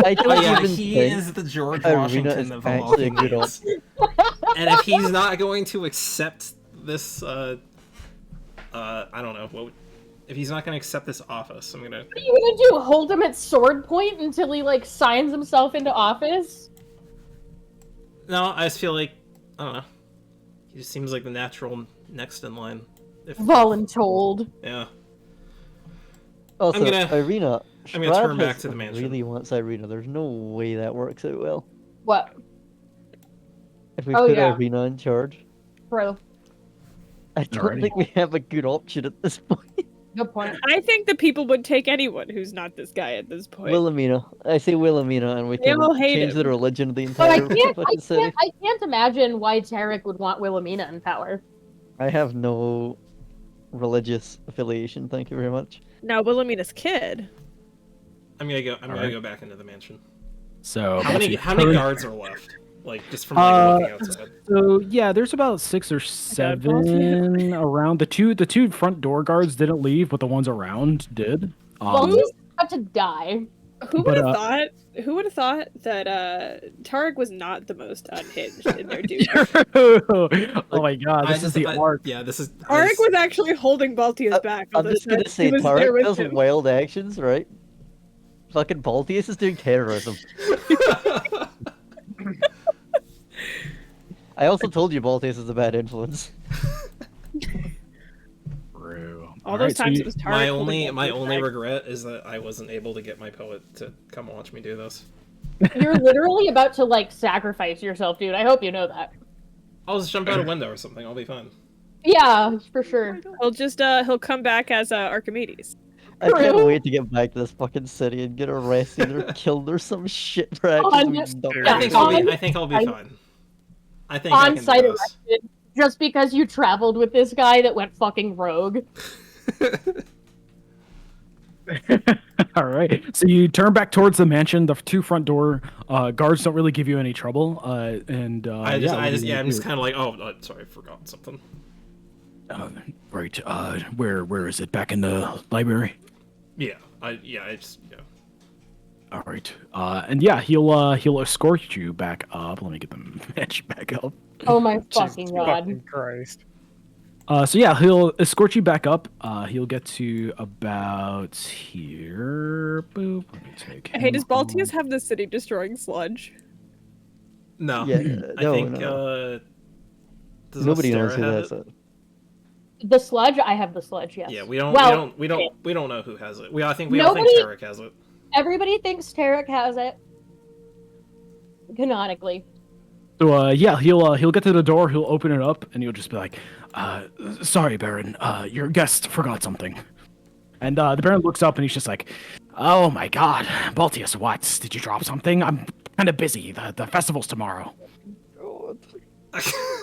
I don't Oh yeah, even he think is the George Irina Washington is of actually a good Valkyries. And if he's not going to accept this, I don't know, if he's not going to accept this office, I'm gonna... What are you gonna do? Hold him at sword point until he like signs himself into office? No, I just feel like, I don't know, he just seems like the natural next in line. Voluntold. Yeah. Also, I'm gonna Irina. turn Strahd back has- to the mansion. Really wants Irina. There's no way that works out well. What? If we Oh, put yeah. Irina in charge, Bro. I don't Alrighty. think we have a good option at this point. Good point. I think the people would take anyone who's not this guy at this point. Wilhelmina. I say Wilhelmina, and we They can all hate change him. the religion of the But I entire fucking city. can't imagine why Tarek would want Wilhelmina in power. I have no religious affiliation. Thank you very much. No, Wilhelmina's kid. I'm gonna go Alright. back into the mansion. So How many Baltius- guards are left? Like, just from like looking outside. So yeah, there's about 6 or 7 around. The two front door guards didn't leave, but the ones around did. Well, he's about to die. Who But, would have thought? Who would have thought that Tarek was not the most unhinged in their duty? oh my god, this is the arc. Yeah, this is. Tarek was actually holding Baltius back. I'm just gonna say, Tarek does wild actions, right? Fucking Baltius is doing terrorism. I also told you Baltius is a bad influence. All those times it was Tarek. my holding only Baltius back. regret is that I wasn't able to get my poet to come watch me do this. You're literally about to like sacrifice yourself, dude. I hope you know that. I'll just jump out a window or something. I'll be fine. Yeah, for sure. He'll just he'll come back as Archimedes. I can't True. wait to get back to this fucking city and get arrested or killed or some shit for On- actions we've done. I think I'll be fine. I think I can do On-site this. arrested just because you traveled with this guy that went fucking rogue. All right. So you turn back towards the mansion. The two front door guards don't really give you any trouble. I'm just kind of like, sorry, I forgot something. Right. Where is it? Back in the library. Yeah. All right. And yeah, he'll escort you back up. Let me get the match back up. Oh my fucking god. Fucking Christ. So yeah, he'll escort you back up. He'll get to about here. Boop. Let me take Hey, him does home. Baltius have the city destroying sludge? No. Yeah, I think. Does Nobody Astera knows who have has it? it. The sludge? I have the sludge, yes. Yeah, we don't know who has it. I think Tarek has it. Everybody thinks Tarek has it. Canonically. So yeah, he'll get to the door. He'll open it up, and he'll just be like, "Sorry, Baron. Your guest forgot something." And the Baron looks up, and he's just like, "Oh my God, Baltius, what? Did you drop something? I'm kind of busy. The festival's tomorrow."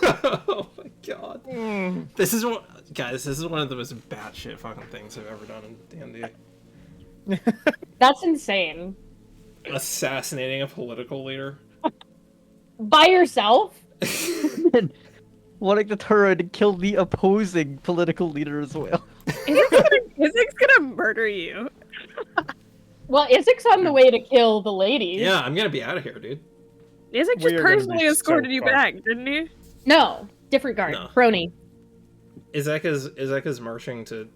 Oh my god. This is one of the most batshit fucking things I've ever done in D&D. That's insane. Assassinating a political leader. By yourself? Wanting to turn around and kill the opposing political leader as well. Isaac's gonna murder you. Well, Isaac's on the way to kill the lady. Yeah, I'm gonna be out of here, dude. Isaac just personally escorted you back, didn't he? No, different guard. No. Brony. Isaac is marching to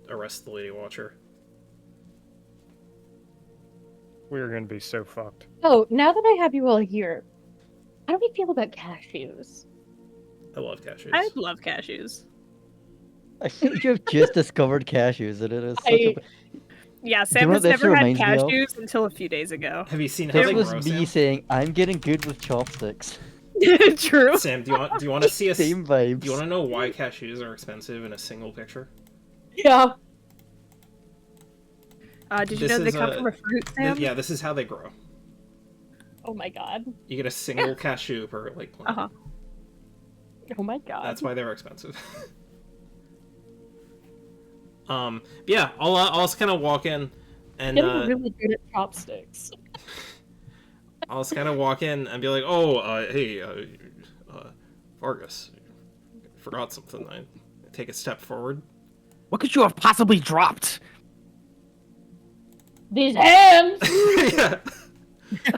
arrest the Lady Watcher. We're gonna be so fucked. Oh, now that I have you all here, how do we feel about cashews? I love cashews. I love cashews. I think you've just discovered cashews, and it is such a... Yeah, Do you Sam know what has this never had reminds me of? cashews until a few days ago. Have you seen how This they was grow, me Sam? saying, I'm getting good with chopsticks. True. Sam, do you want to see a Same vibes. Do you want to know why cashews are expensive in a single picture? Yeah. Did you know they come from a fruit, Sam? Yeah, this is how they grow. Oh my god. You get a single cashew per plant. Uh-huh. Oh my god. That's why they're expensive. Yeah, I'll just kind of walk in and Getting really good at chopsticks. I'll just kind of walk in and be like, "Oh, hey, Vargas, forgot something." I take a step forward. What could you have possibly dropped? These hands. Yeah,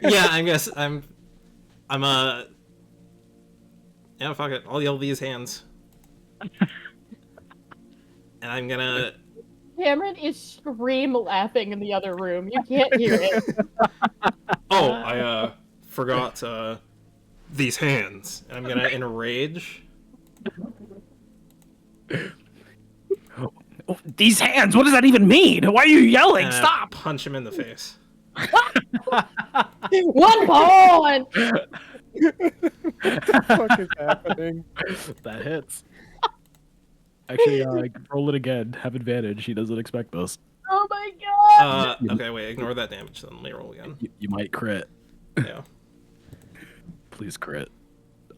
yeah. Yeah, fuck it. I'll yell these hands, and I'm gonna. Cameron is scream laughing in the other room. You can't hear it. Oh, I forgot these hands, and I'm gonna enrage. Oh, these hands, what does that even mean? Why are you yelling? And Stop! Punch him in the face. 1 point. What the fuck is happening? That hits. Actually, roll it again. Have advantage. He doesn't expect this. Oh my god. Okay, wait. Ignore that damage. Then let me roll again. You might crit. Yeah. Please crit.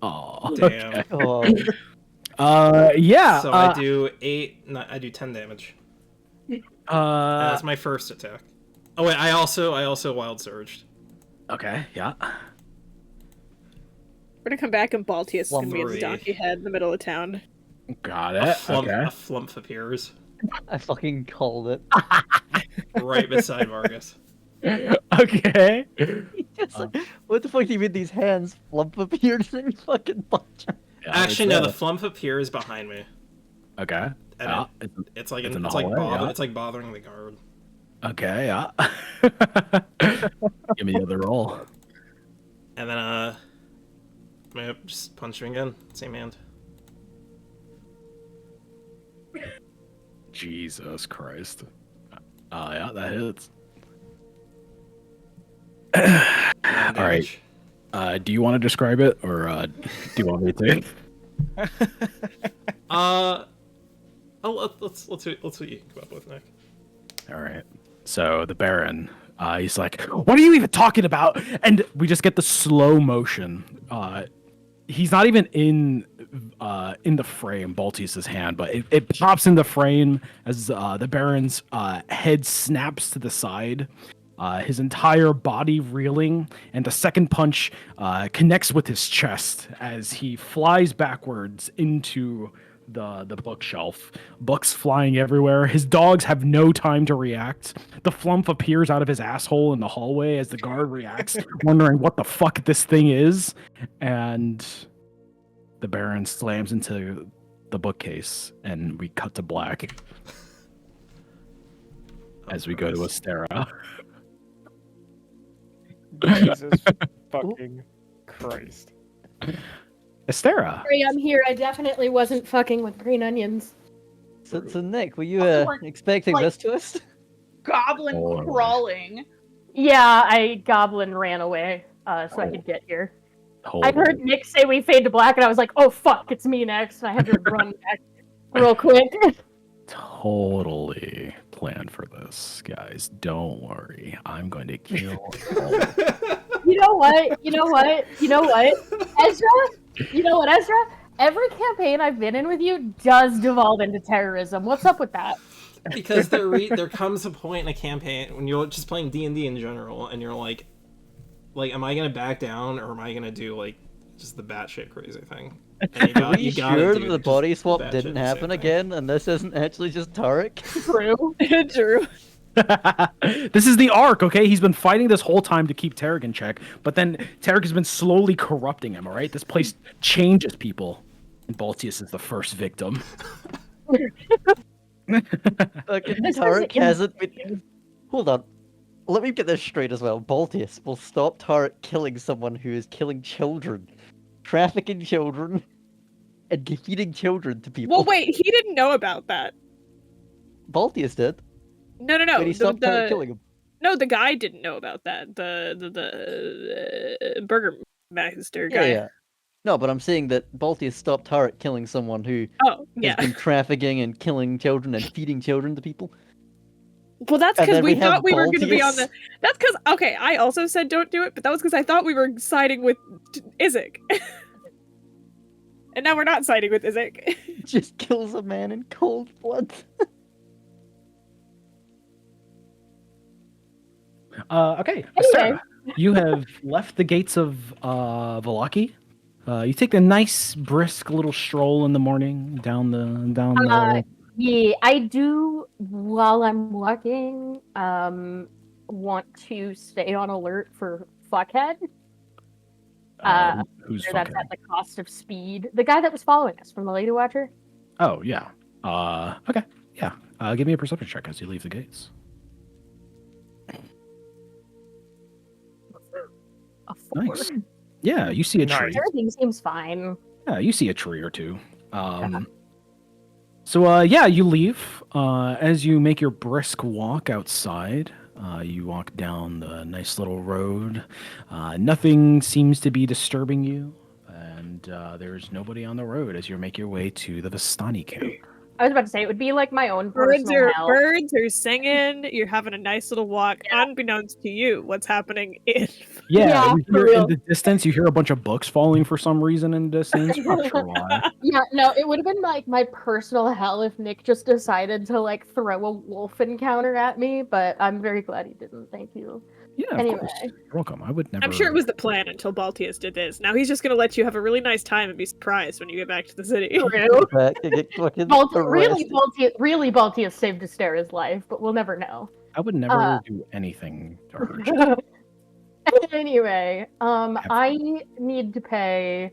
Oh. Damn. Oh, Yeah. So I do 8. No, I do 10 damage. That's my first attack. Oh wait, I also wild surged. Okay. Yeah. We're gonna come back and Baltius is gonna be in the Slumbery. donkey head in the middle of town. Got A it. flump, Okay. a flump appears I fucking called it. right beside Vargas. Okay. It's like, what the fuck do you mean these hands flump appeared and you fucking punch him? Yeah, Actually, it's, no. The flump appears behind me. Okay. And Yeah, it's like it's in it's the like hallway, yeah. it's like bothering the guard. Okay. Yeah. Give me the other roll. And then I'm gonna just punch him again. Same hand. Jesus Christ. Yeah, that hits. 9 All right. damage. Do you want to describe it, or do you want me to? Let's see what you can come up with, Nick. All right. So the Baron, he's like, "What are you even talking about?" And we just get the slow motion he's not even in the frame, Baltius's hand, but it pops in the frame as the Baron's head snaps to the side, his entire body reeling, and the second punch connects with his chest as he flies backwards into the bookshelf. Books flying everywhere. His dogs have no time to react. The flump appears out of his asshole in the hallway as the guard reacts, wondering what the fuck this thing is, and the Baron slams into the bookcase, and we cut to black as we go to Astera. Jesus fucking Christ. Astera. Sorry, I'm here. I definitely wasn't fucking with green onions. So Nick, were you Like- expecting like- this twist? Goblin Oh. crawling. Yeah, I goblin ran away so I could get here. I heard Nick say we fade to black, and I was like, "Oh fuck, it's me next." And I had to run back real quick. Totally planned for this, guys. Don't worry. I'm going to kill all of you. You know what? You know what? You know what? Ezra? You know what, Ezra? Every campaign I've been in with you does devolve into terrorism. What's up with that? Because there comes a point in a campaign when you're just playing D&D in general, and you're like, am I gonna back down, or am I gonna do like just the batshit crazy thing? And Are you gotta sure do that the just body swap batshit didn't insane happen thing. again, and this isn't actually just Tarek? True. True. This is the arc, okay? He's been fighting this whole time to keep Tarek in check, but then Tarek has been slowly corrupting him, all right? This place changes people. And Baltius is the first victim. Fucking This is Tarek hasn't been. Hold on. Let me get this straight as well. Baltius will stop Tarek killing someone who is killing children, trafficking children, and feeding children to people. Well, wait, he didn't know about that. Baltius did. No. When he stopped Tarek killing him. No, the guy didn't know about that. The Burgermeister Yeah, guy. yeah. No, but I'm saying that Baltius stopped Tarek killing someone who Oh, yeah. has been trafficking and killing children and feeding children to people. Well, that's And because then we we have thought we were going to be on Baltius. the. That's because okay, I also said don't do it, but that was because I thought we were siding with Isaac, and now we're not siding with Isaac. Just kills a man in cold blood. Okay, Anyway. Sarah, you have left the gates of Valaki. You take a nice, brisk little stroll in the morning down the. Yeah, I do, while I'm walking, want to stay on alert for Fuckhead. Who's Sure that's fucking? at the cost of speed. The guy that was following us from the Lady Watcher. Oh yeah. Okay. Yeah. Give me a perception check as you leave the gates. A 4. Nice. Yeah, you see a tree. Nice. Everything seems fine. Yeah, you see a tree or two. So yeah, you leave. As you make your brisk walk outside, you walk down the nice little road. Nothing seems to be disturbing you, and there's nobody on the road as you make your way to the Vistani camp. I was about to say it would be like my own birds personal hell. are singing. You're having a nice little walk, unbeknownst to you. What's happening in? Yeah, you for hear real. in the distance. You hear a bunch of books falling for some reason in the distance. Not sure why. Yeah, no, it would have been like my personal hell if Nick just decided to like throw a wolf encounter at me, but I'm very glad he didn't. Thank you. Yeah, of Anyway. course. You're welcome. I would never. I'm sure it was the plan until Baltius did this. Now he's just gonna let you have a really nice time and be surprised when you get back to the city. True. Back and get fucking Really, arrested. Baltius saved Astera's life, but we'll never know. I would never do anything to hurt you. Anyway, I need to pay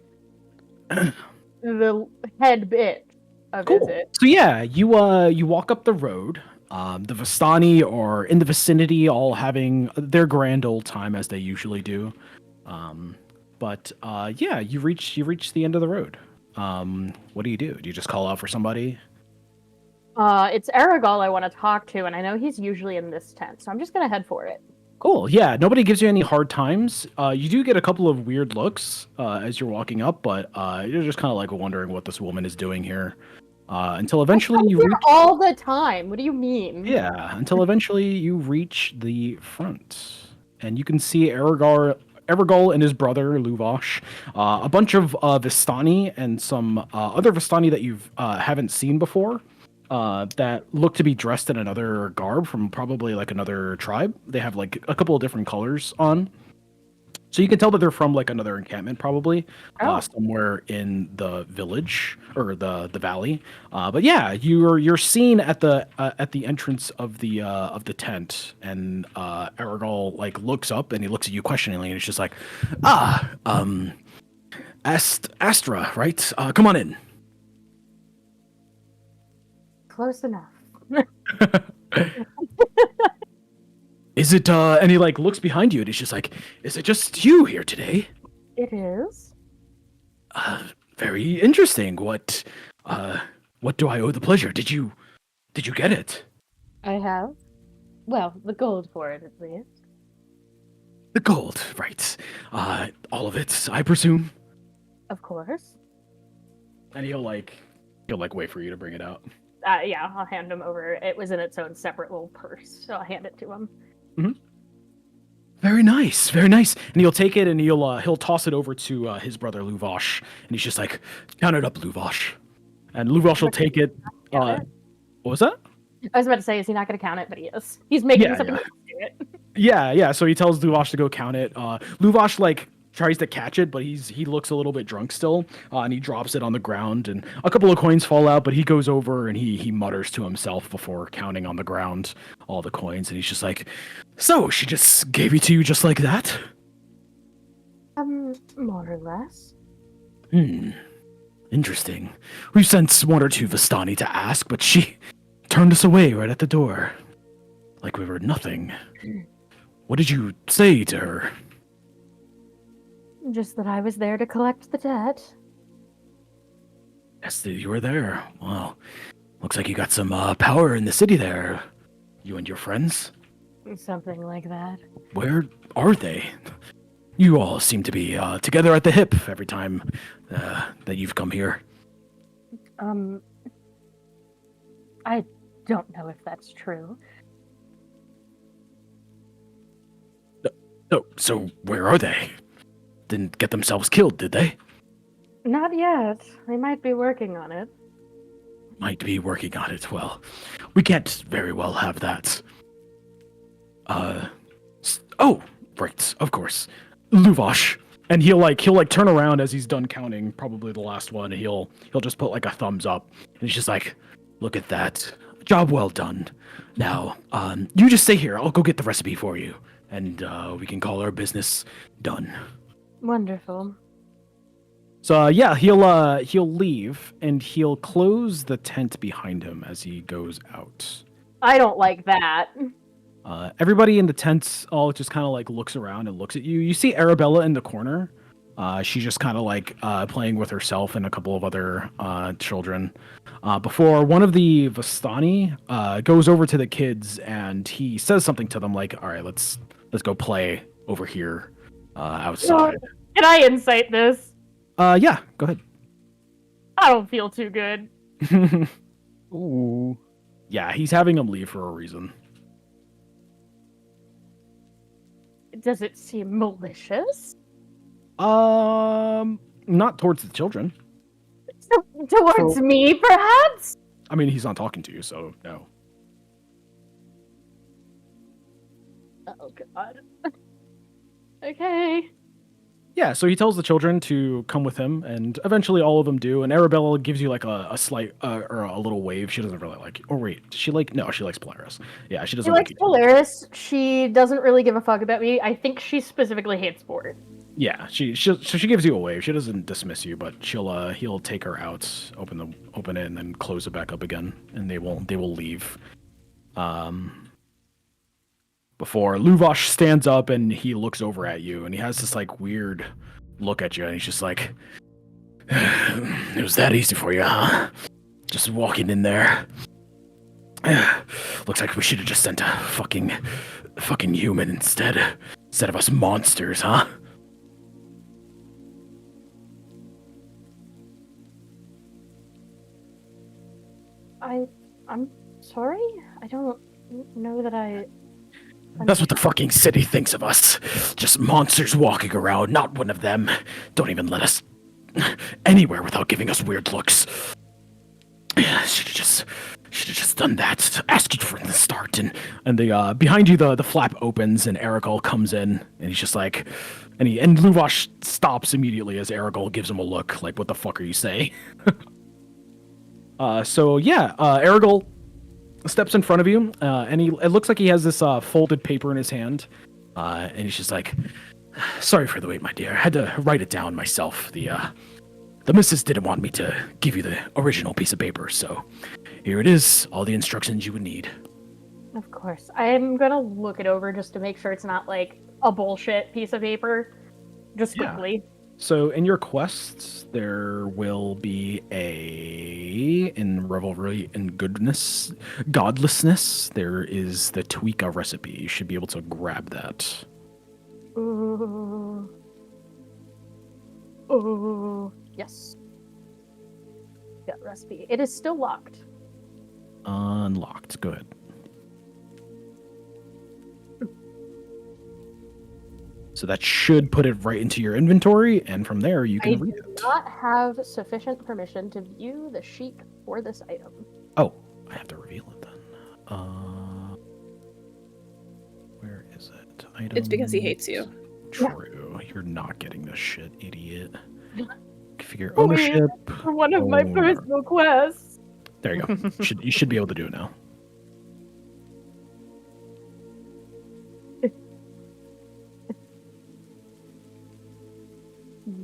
the head bit a Cool. visit. So yeah, you walk up the road. The Vistani are in the vicinity, all having their grand old time as they usually do. But yeah, you reach the end of the road. What do you do? Do you just call out for somebody? It's Aragol I want to talk to, and I know he's usually in this tent, so I'm just gonna head for it. Cool. Yeah, nobody gives you any hard times. You do get a couple of weird looks as you're walking up, but you're just kind of like wondering what this woman is doing here. Until eventually I'm you here reach. all the time. What do you mean? Yeah, until eventually you reach the front, and you can see Aragorn Evergol and his brother Luvash, a bunch of Vistani and some other Vistani that you haven't seen before, that look to be dressed in another garb from probably like another tribe. They have like a couple of different colors on. So you can tell that they're from like another encampment, probably somewhere in the village or the valley. But yeah, you're seen at the entrance of the tent, and Aragol like looks up and he looks at you questioningly, and he's just like, Astra, right? Come on in. Close enough. Is it? And he like looks behind you, and he's just like, is it just you here today? It is. Very interesting. What do I owe the pleasure? Did you get it? I have. Well, the gold for it, at least. The gold, right? All of it, I presume. Of course. And he'll like wait for you to bring it out. Yeah, I'll hand him over. It was in its own separate little purse, so I'll hand it to him. Mm-hmm. Very nice, very nice. And he'll take it and he'll toss it over to his brother Luvash, and he's just like, count it up, Luvash. And Luvash will take it. What was that? I was about to say, is he not going to count it? But he is. He's making something else do it. Yeah. So he tells Luvash to go count it. Luvash like tries to catch it, but he looks a little bit drunk still, and he drops it on the ground, and a couple of coins fall out. But he goes over and he mutters to himself before counting on the ground all the coins, and he's just like, "So she just gave it to you just like that?" More or less. Interesting. We've sent one or two Vistani to ask, but she turned us away right at the door, like we were nothing. What did you say to her? Just that I was there to collect the debt. Yes, that you were there. Well, looks like you got some power in the city there. You and your friends? Something like that. Where are they? You all seem to be together at the hip every time that you've come here. I don't know if that's true. No, so where are they? Didn't get themselves killed, did they? Not yet. They might be working on it. Might be working on it. Well, we can't very well have that. Oh, right, of course. Luvash. And he'll turn around as he's done counting, probably the last one, and he'll just put like a thumbs up. And he's just like, look at that. Job well done. Now, you just stay here. I'll go get the recipe for you. And we can call our business done. Wonderful. So yeah, he'll leave and he'll close the tent behind him as he goes out. I don't like that. Everybody in the tent all just kind of like looks around and looks at you. You see Arabella in the corner. She's just kind of like playing with herself and a couple of other children. Before one of the Vistani goes over to the kids and he says something to them like, "All right, let's go play over here outside." Can I insight this? Yeah, go ahead. I don't feel too good. Ooh. Yeah, he's having them leave for a reason. Does it seem malicious? Not towards the children. Towards me, perhaps? I mean, he's not talking to you, so no. Oh, God. Okay. Yeah, so he tells the children to come with him, and eventually all of them do. And Arabella gives you like a slight or a little wave. She doesn't really like you. Or wait, does she like? No, she likes Polaris. Yeah, she doesn't like you. Polaris. She doesn't really give a fuck about me. I think she specifically hates sport. Yeah, so she gives you a wave. She doesn't dismiss you, but he'll take her out, open it, and then close it back up again, and they will leave. Before Luvash stands up and he looks over at you and he has this like weird look at you and he's just like, "It was that easy for you, huh? Just walking in there. Looks like we should have just sent a fucking human instead of us monsters, huh?" I'm sorry? I don't know that I... That's what the fucking city thinks of us. Just monsters walking around, not one of them. Don't even let us anywhere without giving us weird looks. Should have just done that. Asked you from the start. And the behind you the flap opens and Aragol comes in and he's just like, and Luvash stops immediately as Aragol gives him a look like, what the fuck are you saying? Aragol steps in front of you, and it looks like he has this folded paper in his hand, and he's just like, "Sorry for the wait, my dear. I had to write it down myself. The missus didn't want me to give you the original piece of paper, so here it is. All the instructions you would need." Of course. I'm gonna look it over just to make sure it's not like a bullshit piece of paper. Just Yeah. quickly. So in your quests, there will be in revelry and godlessness, there is the Tweaka recipe. You should be able to grab that. Ooh. Yes. Yeah, recipe. It is still locked. Unlocked. Go ahead. So that should put it right into your inventory, and from there you can I read do it. not have sufficient permission to view the sheet for this item. Oh, I have to reveal it then. Where is it? It's because he hates you. True. You're not getting this shit, idiot. Configure Oh, ownership. For one of my owner. personal quests. There you go. You should be able to do it now.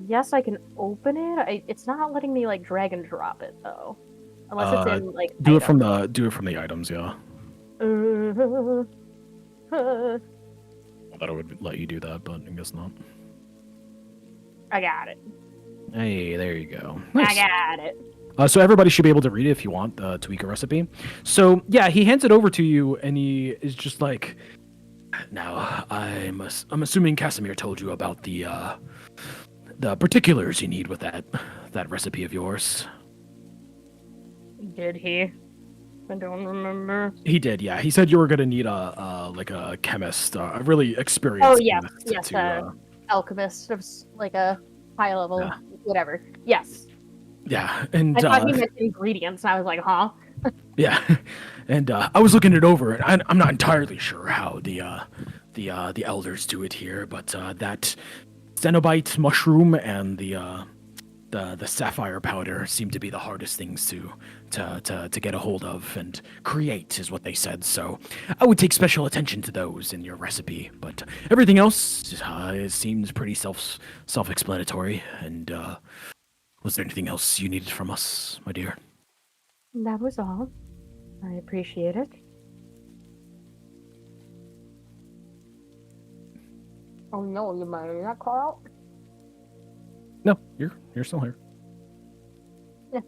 Yes, I can open it. It's not letting me like drag and drop it though, unless it's in like. Do it from items. the items, yeah. I thought it would let you do that, but I guess not. I got it. Hey, there you go. I got it. So everybody should be able to read it if you want the Tweaka recipe. So yeah, he hands it over to you, and he is just like, "Now I'm assuming Casimir told you about the particulars you need with that recipe of yours." Did he? I don't remember. He did, yeah. He said you were gonna need a chemist, a really experienced. Oh yes, chemist yes, alchemist of like a high level, whatever. Yes. Yeah, and I thought he meant ingredients, and I was like, huh? Yeah, and I was looking it over, and I'm not entirely sure how the elders do it here, but that Cenobite mushroom and the sapphire powder seem to be the hardest things to get a hold of and create, is what they said. So I would take special attention to those in your recipe, but everything else seems pretty self-explanatory. And was there anything else you needed from us, my dear? That was all. I appreciate it. Oh no, you might not call out. No, you're still here. Yeah.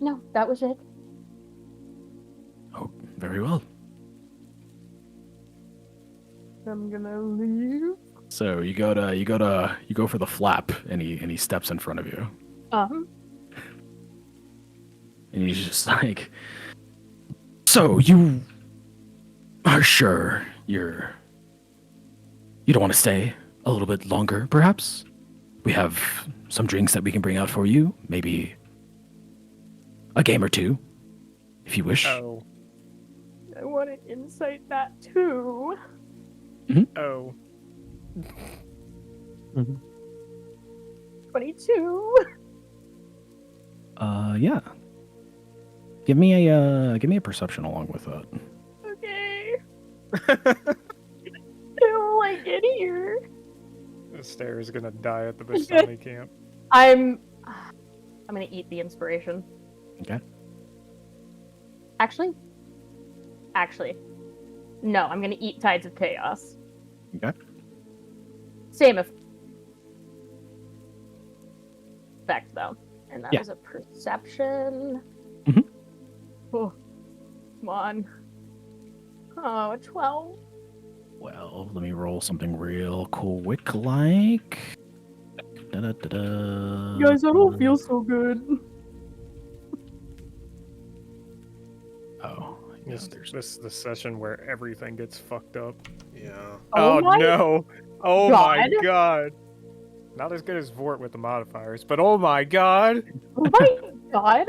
No, that was it. Oh, very well. I'm gonna leave. So you go for the flap, and he steps in front of you, and he's just like, "So you are sure you don't want to stay a little bit longer, perhaps? We have some drinks that we can bring out for you. Maybe a game or two, if you wish." Oh. I want to insight that too. Oh. 22. Yeah. Give me a perception along with that. Okay. I don't like it here. Stair is gonna die at the Vistani camp. I'm gonna eat the inspiration. Okay. Actually, no. I'm gonna eat Tides of Chaos. Okay. Same effect though, and that was a perception. Oh, come on. Oh, 12. Well, let me roll something real quick, like. Da-da-da-da. Guys, I don't feel so good. Oh, This is the session where everything gets fucked up. Yeah. Oh, my no! Oh my God. god! Not as good as Vort with the modifiers, but oh my god! Oh my god.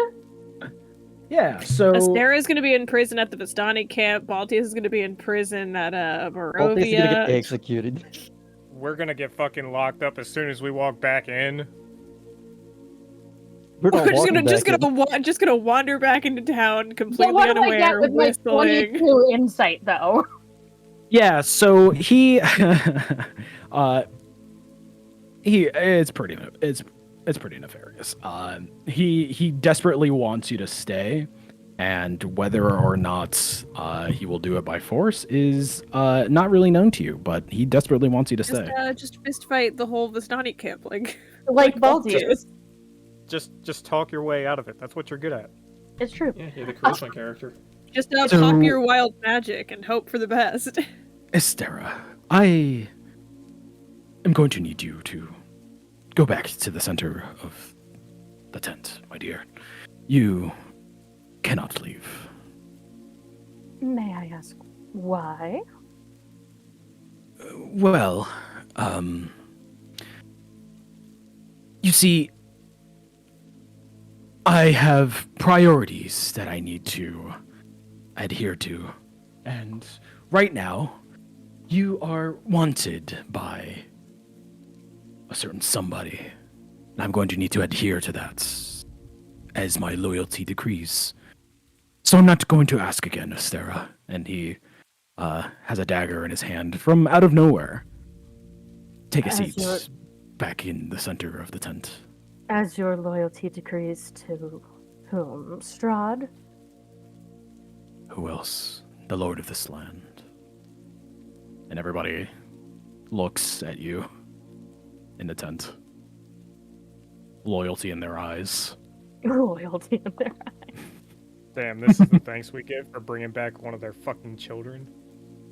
Yeah, so Astera is going to be in prison at the Vistani camp. Baltius is going to be in prison at Baltius is gonna get Barovia. executed. We're gonna get fucking locked up as soon as we walk back in. We're not walking just gonna wander back into town But completely what do I get unaware, with my whistling. 22 insight, though? yeah, so he it's pretty nefarious. He desperately wants you to stay, and whether or not he will do it by force is not really known to you. But he desperately wants you to stay. Just fist fight the whole Vistani camp, like Baltius. Just talk your way out of it. That's what you're good at. It's true. Yeah, you're the charisma character. Just So- pop your wild magic and hope for the best. Estera, I am going to need you to go back to the center of the tent, my dear. You cannot leave. May I ask why? Well, you see, I have priorities that I need to adhere to. And right now, you are wanted by a certain somebody. And I'm going to need to adhere to that as my loyalty decrees. So I'm not going to ask again, Astera. And he has a dagger in his hand from out of nowhere. Take a As seat your- back in the center of the tent. As your loyalty decrees to whom? Strahd? Who else? The lord of this land. And everybody looks at you in the tent. Loyalty in their eyes. Loyalty in their Damn, this is the thanks we get for bringing back one of their fucking children.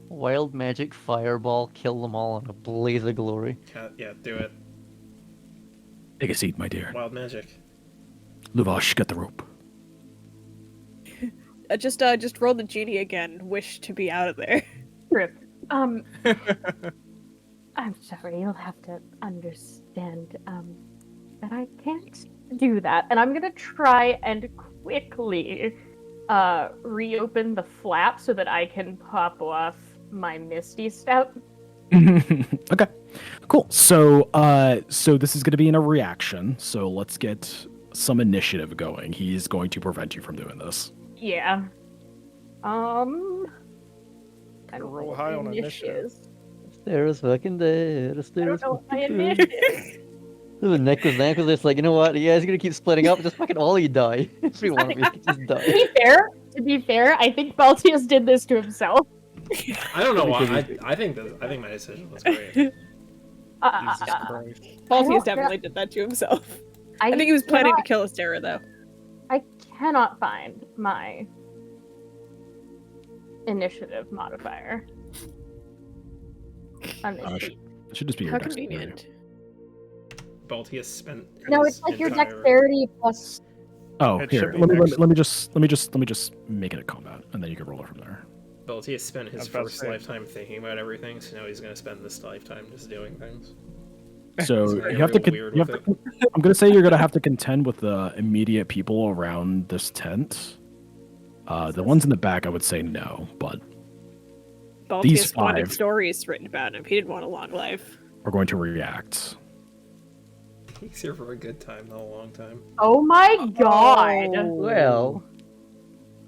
Wild magic fireball, kill them all in a blaze of glory. Yeah, do it. Take a seat, my dear. Wild magic. Luvash, get the rope. Just roll the genie again. Wish to be out of there. Rip. I'm sorry, you'll have to understand, that I can't do that. And I'm gonna try and quickly, reopen the flap so that I can pop off my Misty Step. Okay, cool. So this is going to be in a reaction. So let's get some initiative going. He's going to prevent you from doing this. Yeah. Gotta roll high on initiative. Astera's fucking dead. I don't Astera's know what my fucking dead. initiative. The neck was just like, you know what? You guys are gonna keep splitting up. Just fucking all you die. Every one of you can just To die. be fair, I think Baltius did this to himself. I don't know why. I think my decision was great. Jesus Christ. Baltius definitely did that to himself. I think he was planning to kill Astera, though. I cannot find my initiative modifier. On this sheet. It should just be your How dexterity. convenient. Baltius spent. No, his it's like your entire- dexterity plus. Oh, It here. should be Let me just make it a combat, and then you can roll it from there. Baltius spent I his was about to first say. lifetime thinking about everything, so now he's gonna spend this lifetime just doing things. So It's you gonna have get to. real weird You have with to I'm gonna say you're gonna have to contend with the immediate people around this tent. The ones in the back, I would say no, but These Baltius wanted five. stories written about him. He didn't want a long life. we're going to react. He's here for a good time, not a long time. Oh my god! Well,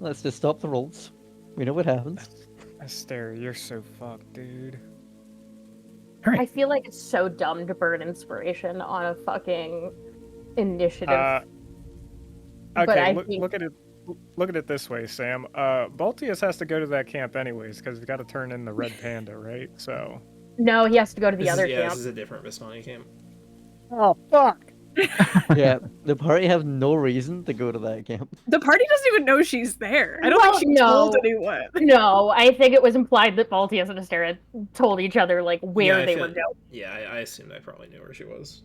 let's just stop the rolls. We know what happens. Astera, you're so fucked, dude. I feel like it's so dumb to burn inspiration on a fucking initiative. But Okay, I look, think- look at it. Look at it this way, Sam. Baltius has to go to that camp anyways because he's got to turn in the red panda, right? So. No, he has to go to the This other is, yeah, camp. this is a different Vistani camp. Oh fuck! Yeah, the party have no reason to go to that camp. The party doesn't even know she's there. I don't Well, think she no. told anyone. No, I think it was implied that Baltius and Astera told each other like where Yeah, I they feel- were going. Yeah, I assumed I probably knew where she was.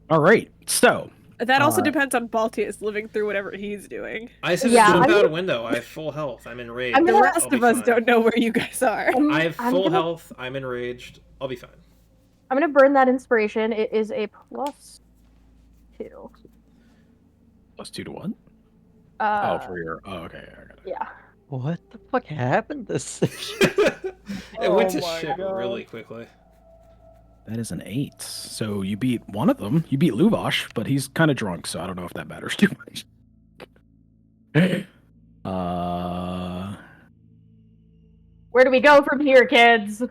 All right. So That also depends on Baltius living through whatever he's doing. I said Yeah, jump I'm out gonna- a window. I have full health. I'm enraged. I'm The gonna- rest of us don't know where you guys are. I have I'm full gonna- health. I'm enraged. I'll be fine. I'm gonna burn that inspiration. It is a +2. +2 to what? For your. Oh, okay. I got it. Yeah. What the fuck happened this session? It went to Oh my shit God. really quickly. That is an 8. So you beat one of them. You beat Luvash, but he's kind of drunk, so I don't know if that matters too much. Where do we go from here, kids?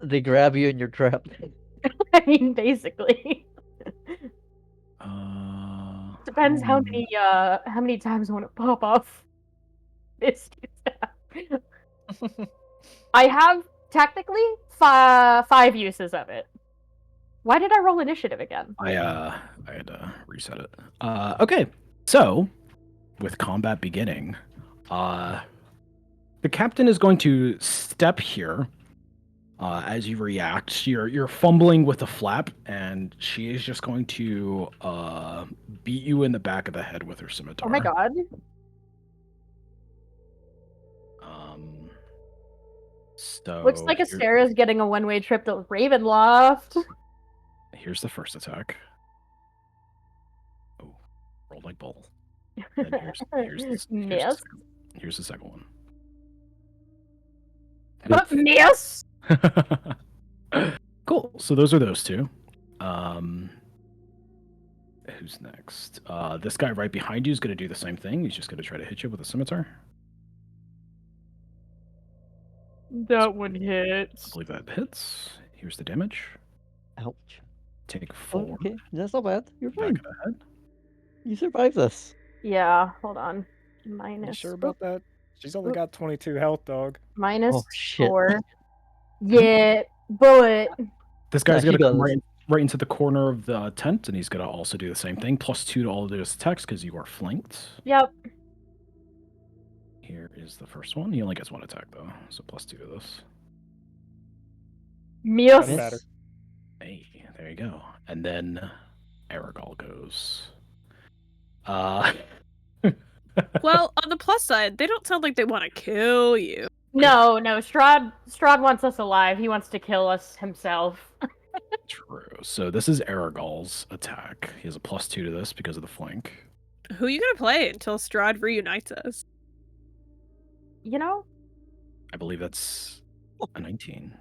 They grab you and you're trapped. I mean, basically. Depends how hmm. many times I want to pop off this. I have technically 5 uses of it. Why did I roll initiative again? I had to reset it. Okay, so with combat beginning, the captain is going to step here. As you react, you're fumbling with the flap, and she is just going to beat you in the back of the head with her scimitar. Oh my god. So Looks like Astera's getting a one-way trip to Ravenloft. Here's the first attack. Oh, rolled like bull. And Miss. Here's the second one. Miss. Cool. So those are those two. Who's next? This guy right behind you is going to do the same thing. He's just going to try to hit you with a scimitar. That one I hits. believe that hits. Here's the damage. Ouch. Take 4. Okay, that's not bad. You're Back fine. of the head. You survived this. Yeah, hold on. You Minus. sure about that? She's only got 22 health, dog. Minus Oh, shit. 4. Yeah, but This guy's Yeah, going she to come does. right into the corner of the tent, and he's going to also do the same thing. +2 to all of those attacks because you are flanked. yep. Here is the first one. He only gets 1 attack, though, so +2 to this. Miss. Doesn't matter. Hey, there you go. And then Aragol goes. Well, on the plus side, they don't sound like they want to kill you. No, Strahd wants us alive. He wants to kill us himself. True. So this is Aragol's attack. He has a +2 to this because of the flank. Who are you gonna play until Strahd reunites us? You know? I believe that's a 19.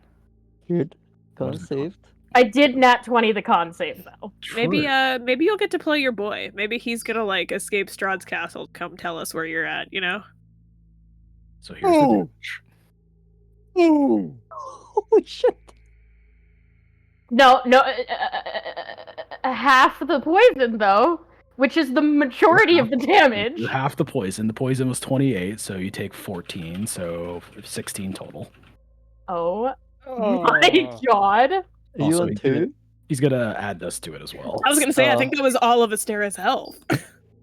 Good. What Con is it? saved. I did nat 20 the con save though. Maybe True. maybe you'll get to play your boy. Maybe he's gonna like escape Strahd's castle, come tell us where you're at, you know? So here's the damage. Holy shit. No, half the poison though, which is the majority of the damage. You half the poison. The poison was 28, so you take 14, so 16 total. Oh Oh. my god. Are you Also, on 2? He's gonna add this to it as well. I was gonna say, I think that was all of Astera's health.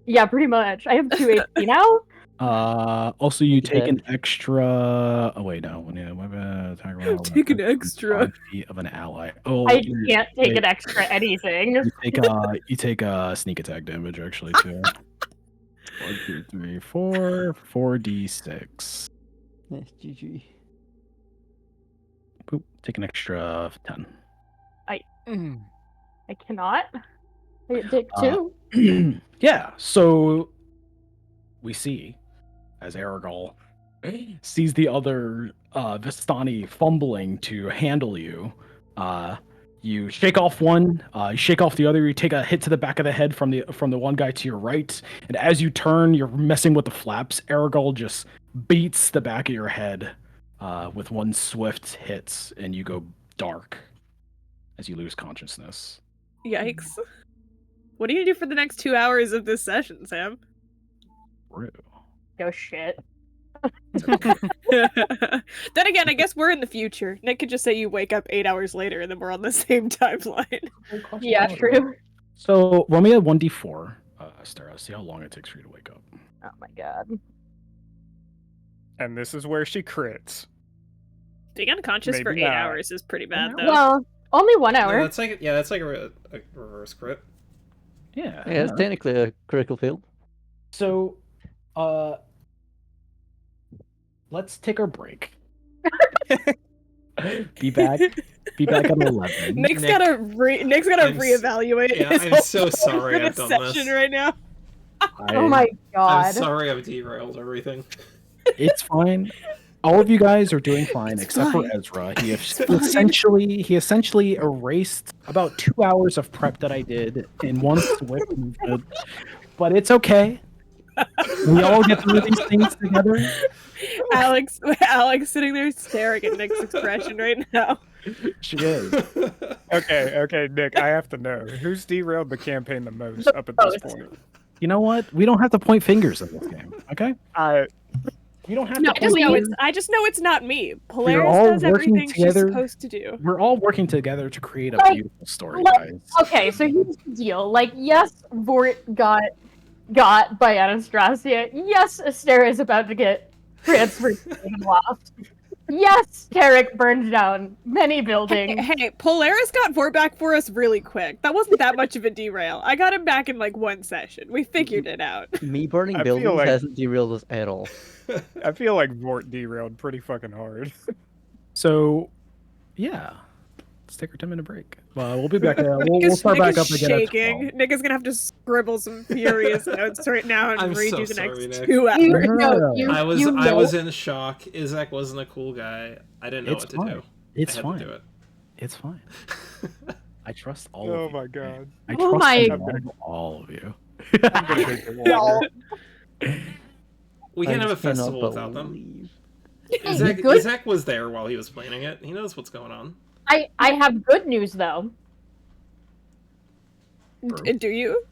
Yeah, pretty much. I have 2 HP now. Also, you Take take that. an extra. Oh wait, no. When you attack roll, Take an extra. 5 feet of an ally. Oh, I can't take an extra anything. You take sneak attack damage actually too. 1, 2, 3, 4, 4d6. Yes, GG. Boop. Take an extra 10. I cannot. I can take 2. Yeah. So we see as Aragol sees the other Vistani fumbling to handle you. You shake off one, you shake off the other. You take a hit to the back of the head from the one guy to your right, and as you turn, you're messing with the flaps. Aragol just beats the back of your head with one swift hit, and you go dark as you lose consciousness. Yikes. What are you gonna do for the next 2 hours of this session, Sam? True. Oh shit. Then again, I guess we're in the future. Nick could just say you wake up 8 hours later and then we're on the same timeline. Yeah, true. So roll me a 1d4, Astera. See how long it takes for you to wake up. Oh my god. And this is where she crits. Being unconscious for Maybe 8 not. hours is pretty bad, though. Well, only 1 hour. No, that's like a reverse crit. Yeah. Yeah, it's technically a critical fail. So, let's take our break. Be back. Be back at 11. Nick's Nick, gotta reevaluate yeah, his I'm whole so plan sorry for I've this done session this. right now. Oh my I'm god. sorry I've derailed everything. It's fine. All of you guys are doing fine, It's except fine. for Ezra. It's fine. He essentially erased about 2 hours of prep that I did in one swift movement. But it's okay. We all get through these things together. Alex sitting there staring at Nick's expression right now. She is. Okay, Nick, I have to know who's derailed the campaign the most up at this most. point. You know what? We don't have to point fingers in this game, okay? We don't have No, to point fingers. I just know it's not me. We're Polaris all does working everything together. she's supposed to do. We're all working together to create a Like- beautiful story, like- guys. Okay, so here's the deal. Like, yes, Vort got by Anastasia. Yes, Astera is about to get transferred to the loft. Yes, Tarek burned down many buildings. Hey, Polaris got Vort back for us really quick. That wasn't that much of a derail. I got him back in like one session. We figured it out. Me burning I feel buildings like- hasn't derailed us at all. I feel like Vort derailed pretty fucking hard. So, yeah. Let's take our 10-minute break. We'll be back. We'll start Nick back is up again shaking. at 12. Nick is gonna have to scribble some furious notes right now and I'm read so you the sorry, next Nick. 2 hours. I was you know- in shock. Izak wasn't a cool guy. I didn't know It's what to fine. do. It's I had fine. to do it. It's fine. I trust all Oh of you. my god. I Oh trust my- all of you. I'm gonna drink the water. We I can't have a just cannot festival without them. believe- Izak, good- Izak was there while he was planning it. He knows what's going on. I have good news though. Do you?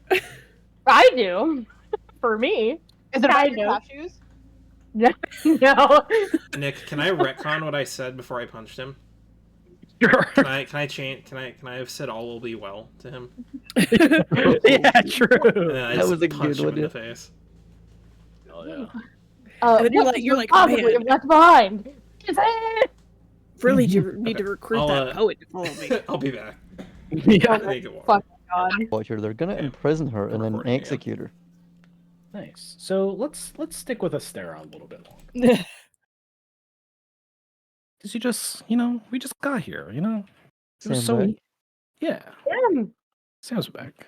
I do. For me. Is it about Kind your of. cashews? No. Nick, can I retcon what I said before I punched him? Sure. Can I change? Can I have said all will be well to him? Yeah, true. And then I That just was a punch good him one, in yeah. the face. Oh, yeah. And then you're what like- you're could like, possibly man. have left behind. Is it? Really, you need to recruit I'll, that poet to follow me. I'll be back. Yeah. I need to get water. Fuck. God. Watcher, they're gonna Yeah. imprison her and then Recording again. execute her. Nice. So let's stick with Astera a little bit longer. Because we just got here, It was Sam so back. yeah. Damn. Sam's back.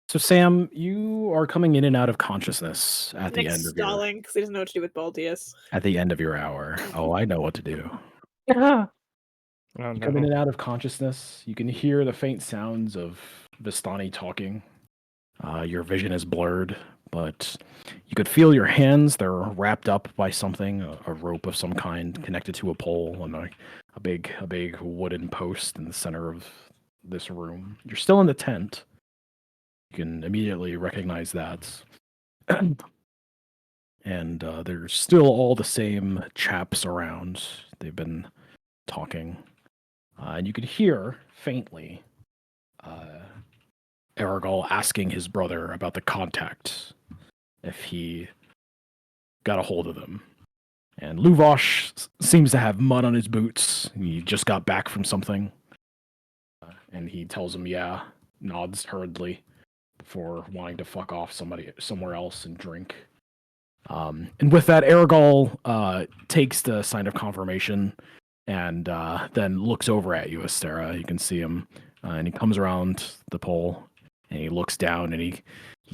So Sam, you are coming in and out of consciousness at the Nick's end of stalling because he doesn't know what to do with Baltius. your hour. Oh, I know what to do. Oh, You come in no. and out of consciousness. You can hear the faint sounds of Vistani talking. Your vision is blurred, but you could feel your hands. They're wrapped up by something, a rope of some kind connected to a pole and a big wooden post in the center of this room. You're still in the tent. You can immediately recognize that. And there's still all the same chaps around. They've been talking. And you could hear faintly Aragol asking his brother about the contact, if he got a hold of them. And Luvosh seems to have mud on his boots. He just got back from something. And he tells him, yeah, nods hurriedly before wanting to fuck off somewhere else and drink. And with that, Aragol takes the sign of confirmation and then looks over at you, Astera. You can see him, and he comes around the pole, and he looks down, and he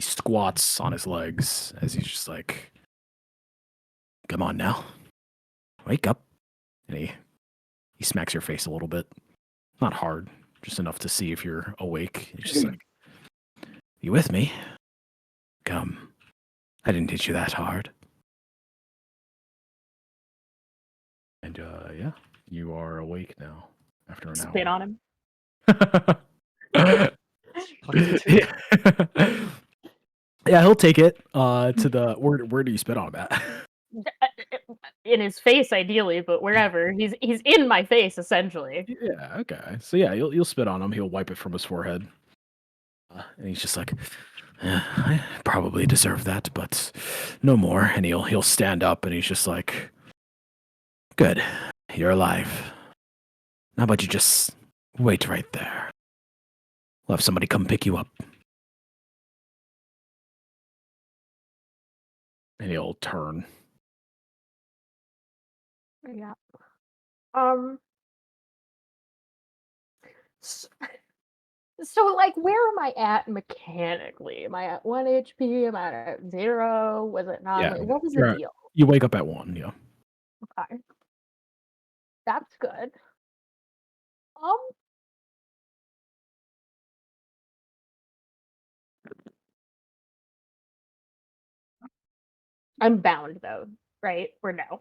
squats on his legs as he's just like, "Come on now, wake up!" And he smacks your face a little bit, not hard, just enough to see if you're awake. He's just like, "You with me? Come, I didn't hit you that hard." And yeah, you are awake now after an Spit hour. on him. Yeah, he'll take it to the where do you spit on him at? In his face, ideally, but wherever. He's in my face, essentially. Yeah, okay. So yeah, you'll spit on him. He'll wipe it from his forehead. And he's just like, I probably deserve that, but no more. And he'll stand up and he's just like, good, you're alive. How about you just wait right there? We'll have somebody come pick you up. And he'll turn. Yeah. So, like, where am I at mechanically? Am I at 1 HP? Am I at 0? Was it not? Yeah, Like, what was the you're at- deal? You wake up at 1, yeah. Okay. That's good. Um, I'm bound though, right? Or no?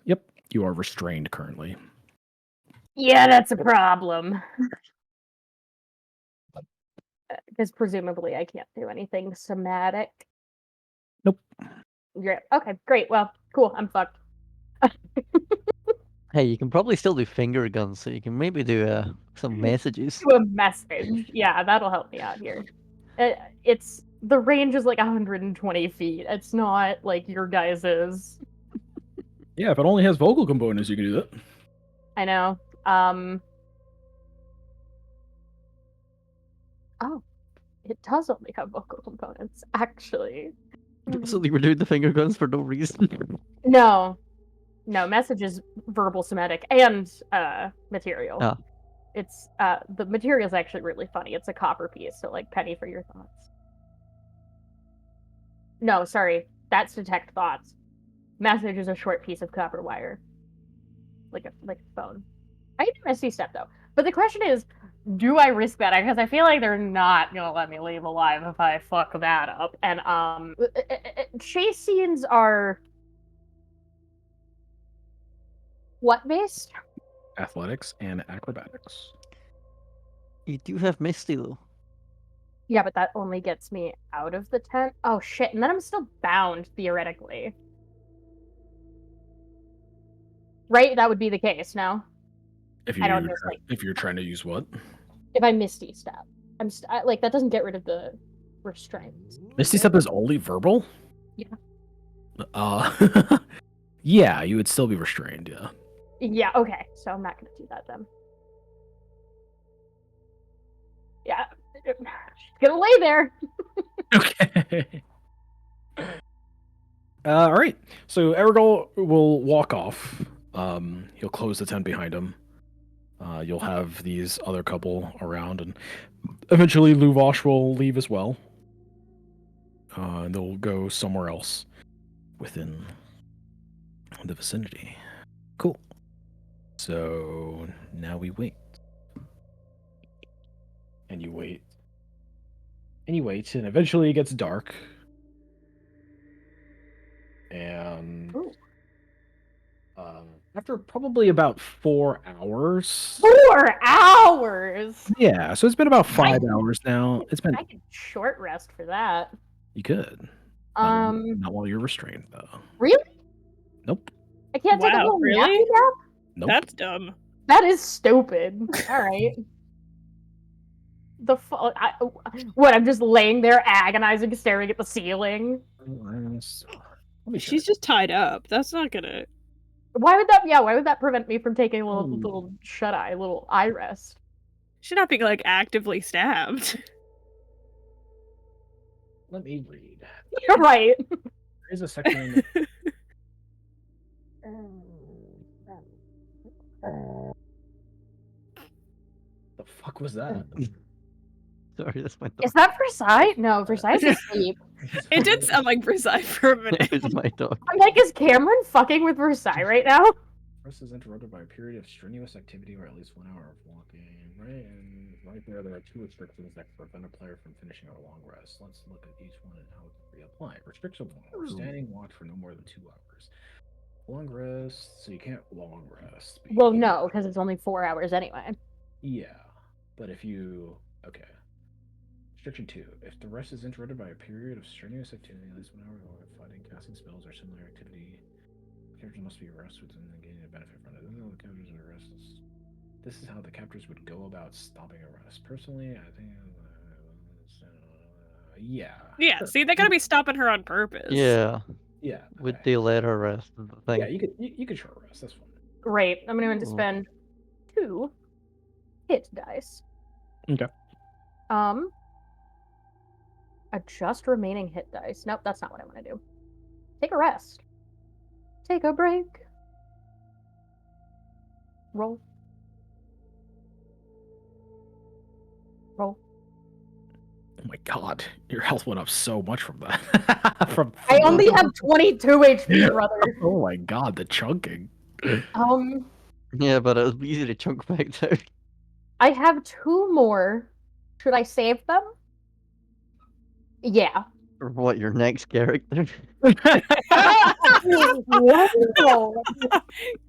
Yep, you are restrained currently. Yeah, that's a problem. Because presumably I can't do anything somatic. Nope. Yeah. Okay, great. Well, cool. I'm fucked. Hey, you can probably still do finger guns, so you can maybe do some messages. Do a message. Yeah, that'll help me out here. It's the range is like 120 feet. It's not like your guys's. Yeah, if it only has vocal components, you can do that. I know. Oh, it does only have vocal components, actually. So you were doing the finger guns for no reason. No, message is verbal, somatic, and material. Ah. It's the material is actually really funny. It's a copper piece, so like penny for your thoughts. No, sorry, that's detect thoughts. Message is a short piece of copper wire, like a phone. I can do Misty Step though, but the question is, do I risk that? Because I feel like they're not gonna let me leave alive if I fuck that up. And chase scenes are what based? Athletics and acrobatics. You do have Misty though. Yeah, but that only gets me out of the tent. Oh shit, and then I'm still bound theoretically. Right? That would be the case, no? If I don't just, if you're trying to use what? if I Misty Step. Like, that doesn't get rid of the restraints. Misty Step is only verbal? Yeah. Yeah, you would still be restrained, yeah. Yeah, okay. So I'm not gonna do that then. Yeah. She's gonna lay there. Okay. All right. So Erigol will walk off. He'll close the tent behind him. You'll have these other couple around, and eventually Luvosh will leave as well. And they'll go somewhere else within the vicinity. Cool. So now we wait. And you wait. And you wait, and eventually it gets dark. And after probably about 4 hours. 4 hours. Yeah, so it's been about 5 hours now. It's been. I could short rest for that. You could. Not while you're restrained, though. Really? Nope. I can't take a little really? nappy nap? Nope. That's dumb. That is stupid. All right. What? I'm just laying there, agonizing, staring at the ceiling. She's just tied up. That's not gonna. Why would that? Yeah, why would that prevent me from taking a little shut eye, little eye rest? She's not being like actively stabbed. Let me read. You're right. There's a section. The fuck was that? Sorry, that's my dog. Is that Versailles? No, Versailles is asleep. It did sound like Versailles for a minute. It's my dog. I'm like, is Cameron fucking with Versailles right now? First is interrupted by a period of strenuous activity or at least 1 hour of walking. Right, and right there are 2 restrictions that prevent a player from finishing a long rest. Let's look at each one and how it can be applied. Restriction 1: standing watch for no more than 2 hours. Long rest, so you can't long rest. Well, no, because it's only 4 hours anyway. Yeah, but if you Restriction 2: if the rest is interrupted by a period of strenuous activity, at least 1 hour or fighting, casting spells, or similar activity, characters must be arrested within the gaining a benefit from it. This is how the captors would go about stopping arrest. Personally, I think. Yeah. Yeah, see, they're gonna be stopping her on purpose. Yeah. Yeah. Would okay. they let her rest? Is the thing. Yeah, you could short rest. That's fine. Great. I'm going to spend 2 hit dice. Okay. Adjust remaining hit dice. Nope, that's not what I want to do. take a rest. Take a break. Roll. Roll. Oh my god, your health went up so much from that. I only have 22 HP, brother. Oh my god, the chunking. Yeah, but it was easy to chunk back though. I have 2 more. Should I save them? Yeah. For what, your next character? Wow.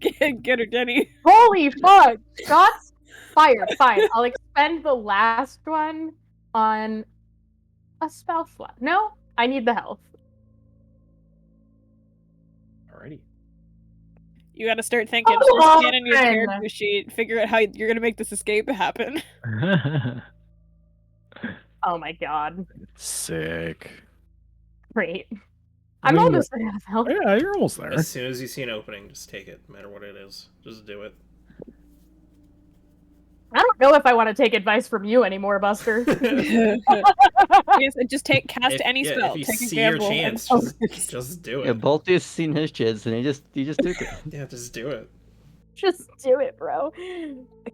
Get her, Denny. Holy fuck! Shots fired. Fine. I'll expend the last one on a spell slot. No, I need the health. Alrighty. You gotta start thinking. Come Start scanning your on! character sheet. Figure out how you're gonna make this escape happen. Oh my god. Sick. Great. I I'm mean, almost at half health. Yeah, you're almost there. As soon as you see an opening, just take it, no matter what it is. Just do it. I don't know if I want to take advice from you anymore, Buster. Yes, just cast any spell. If you Take see a your gamble. chance, just do it. Yeah, Balti's seen his chance and he just took it. Yeah, just do it. Just do it, bro.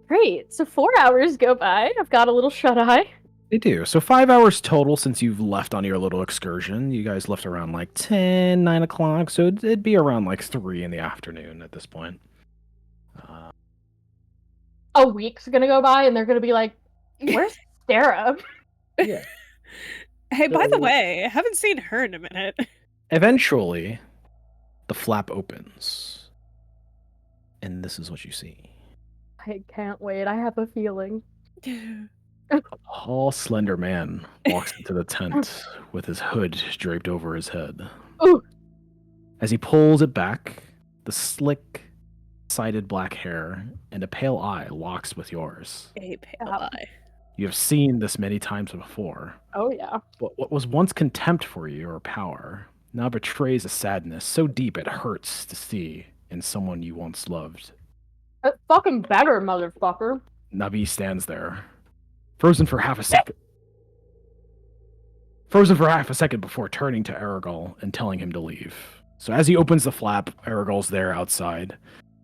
Great. So 4 hours go by. I've got a little shut eye. They do. So 5 hours total since you've left on your little excursion. You guys left around like 10, 9 o'clock. So it'd be around like 3 in the afternoon at this point. A week's gonna go by and they're gonna be like, where's Sarah? Yeah. Hey, by the So- way, I haven't seen her in a minute. Eventually, the flap opens. And this is what you see. I can't wait. I have a feeling. A tall, slender man walks into the tent with his hood draped over his head. Ooh. As he pulls it back, the slick-sided black hair and a pale eye locks with yours. A pale eye. You have seen this many times before. Oh yeah. But what was once contempt for you or power now betrays a sadness so deep it hurts to see in someone you once loved. It's fucking better, motherfucker. Navi stands there, frozen for half a second. Frozen for half a second before turning to Aragol and telling him to leave. So as he opens the flap, Aragol's there outside.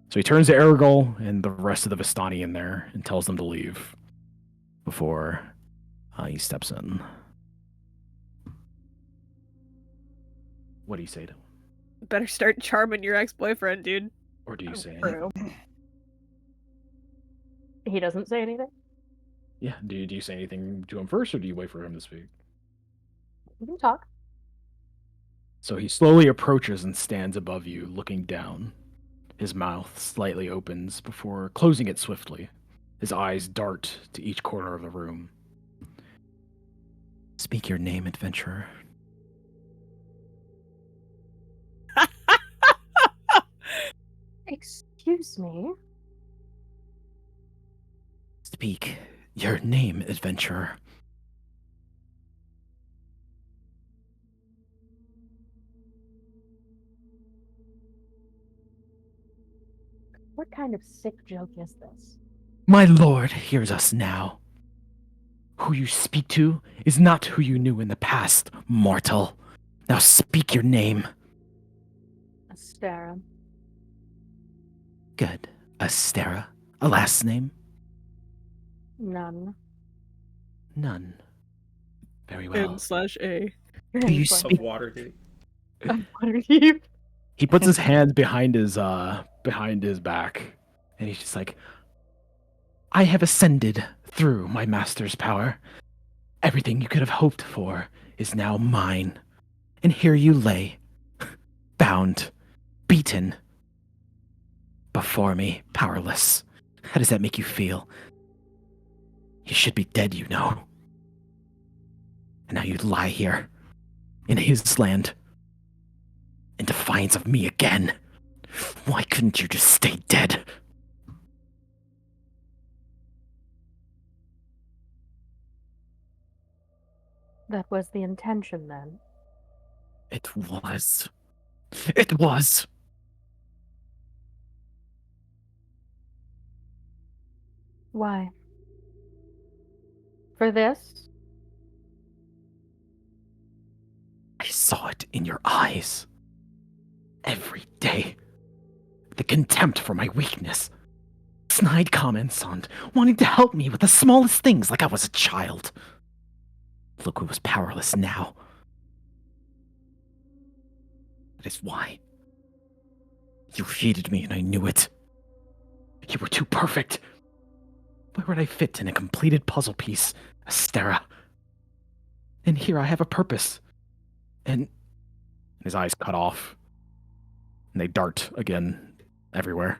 So he turns to Aragol and the rest of the Vistani in there and tells them to leave before he steps in. What do you say to him? Better start charming your ex-boyfriend, dude. Or do you say anything? True. He doesn't say anything. Yeah, do you say anything to him first, or do you wait for him to speak? We can talk. So he slowly approaches and stands above you, looking down. His mouth slightly opens before closing it swiftly. His eyes dart to each corner of the room. Speak your name, adventurer. Excuse me. Speak your name, adventurer. What kind of sick joke is this? My lord hears us now. Who you speak to is not who you knew in the past, mortal. Now speak your name. Astera. Good. Astera. A last name? None. None. Very well. N/A. Do you Of speak? Waterdeep. Waterdeep. He puts his hands behind his back, and he's just like, I have ascended through my master's power. Everything you could have hoped for is now mine. And here you lay, bound, beaten, before me, powerless. How does that make you feel? You should be dead, you know. And now you lie here, in his land, in defiance of me again. Why couldn't you just stay dead? That was the intention then. It was. It was. Why? For this? I saw it in your eyes. Every day. The contempt for my weakness. Snide comments on wanting to help me with the smallest things like I was a child. Look who was powerless now. That is why. You hated me and I knew it. You were too perfect. Where would I fit in a completed puzzle piece, Astera? And here I have a purpose. And his eyes cut off. And they dart again everywhere.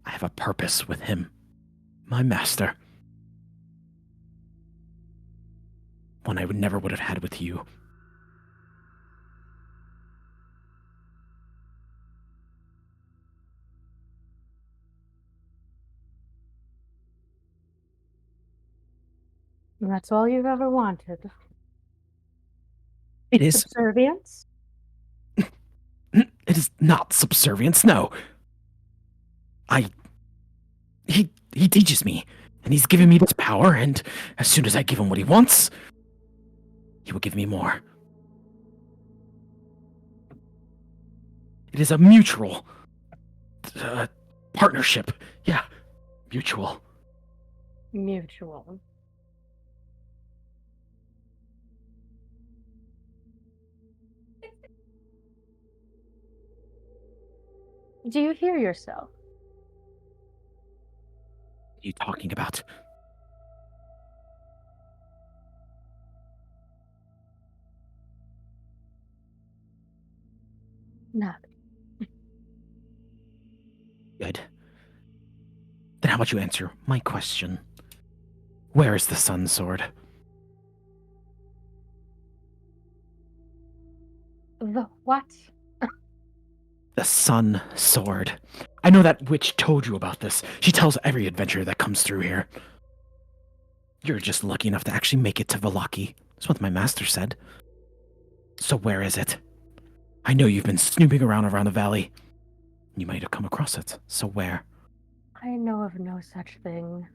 I have a purpose with him. My master. One I never would have had with you. And that's all you've ever wanted. It is. Subservience? It is not subservience, no. He teaches me, and he's given me this power, and as soon as I give him what he wants, he will give me more. It is a mutual partnership. Yeah, mutual. Mutual. Do you hear yourself? What are you talking about? Nothing. Good. Then how about you answer my question? Where is the sun sword? The what? The sun sword. I know that witch told you about this. She tells every adventurer that comes through here. You're just lucky enough to actually make it to Vallaki. That's what my master said. So where is it? I know you've been snooping around the valley. You might have come across it. So where? I know of no such thing.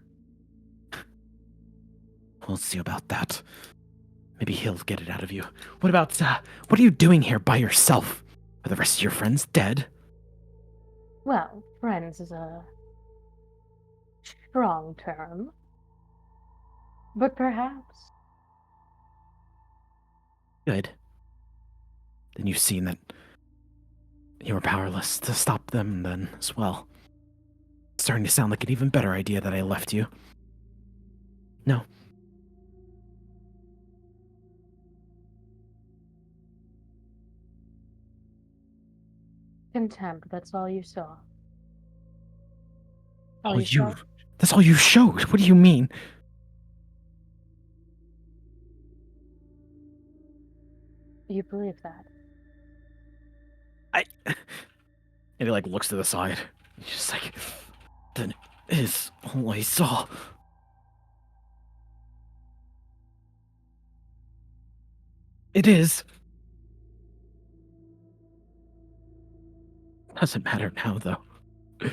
We'll see about that. Maybe he'll get it out of you. What about, what are you doing here by yourself? Are the rest of your friends dead? Well, friends is a strong term. But perhaps. Good. Then you've seen that you were powerless to stop them then as well. It's starting to sound like an even better idea that I left you. No. Contempt, that's all you saw. Oh, that's all you showed. What do you mean? You believe that? And he like looks to the side. He's just like, then it is all I saw. It is. Doesn't matter now, though.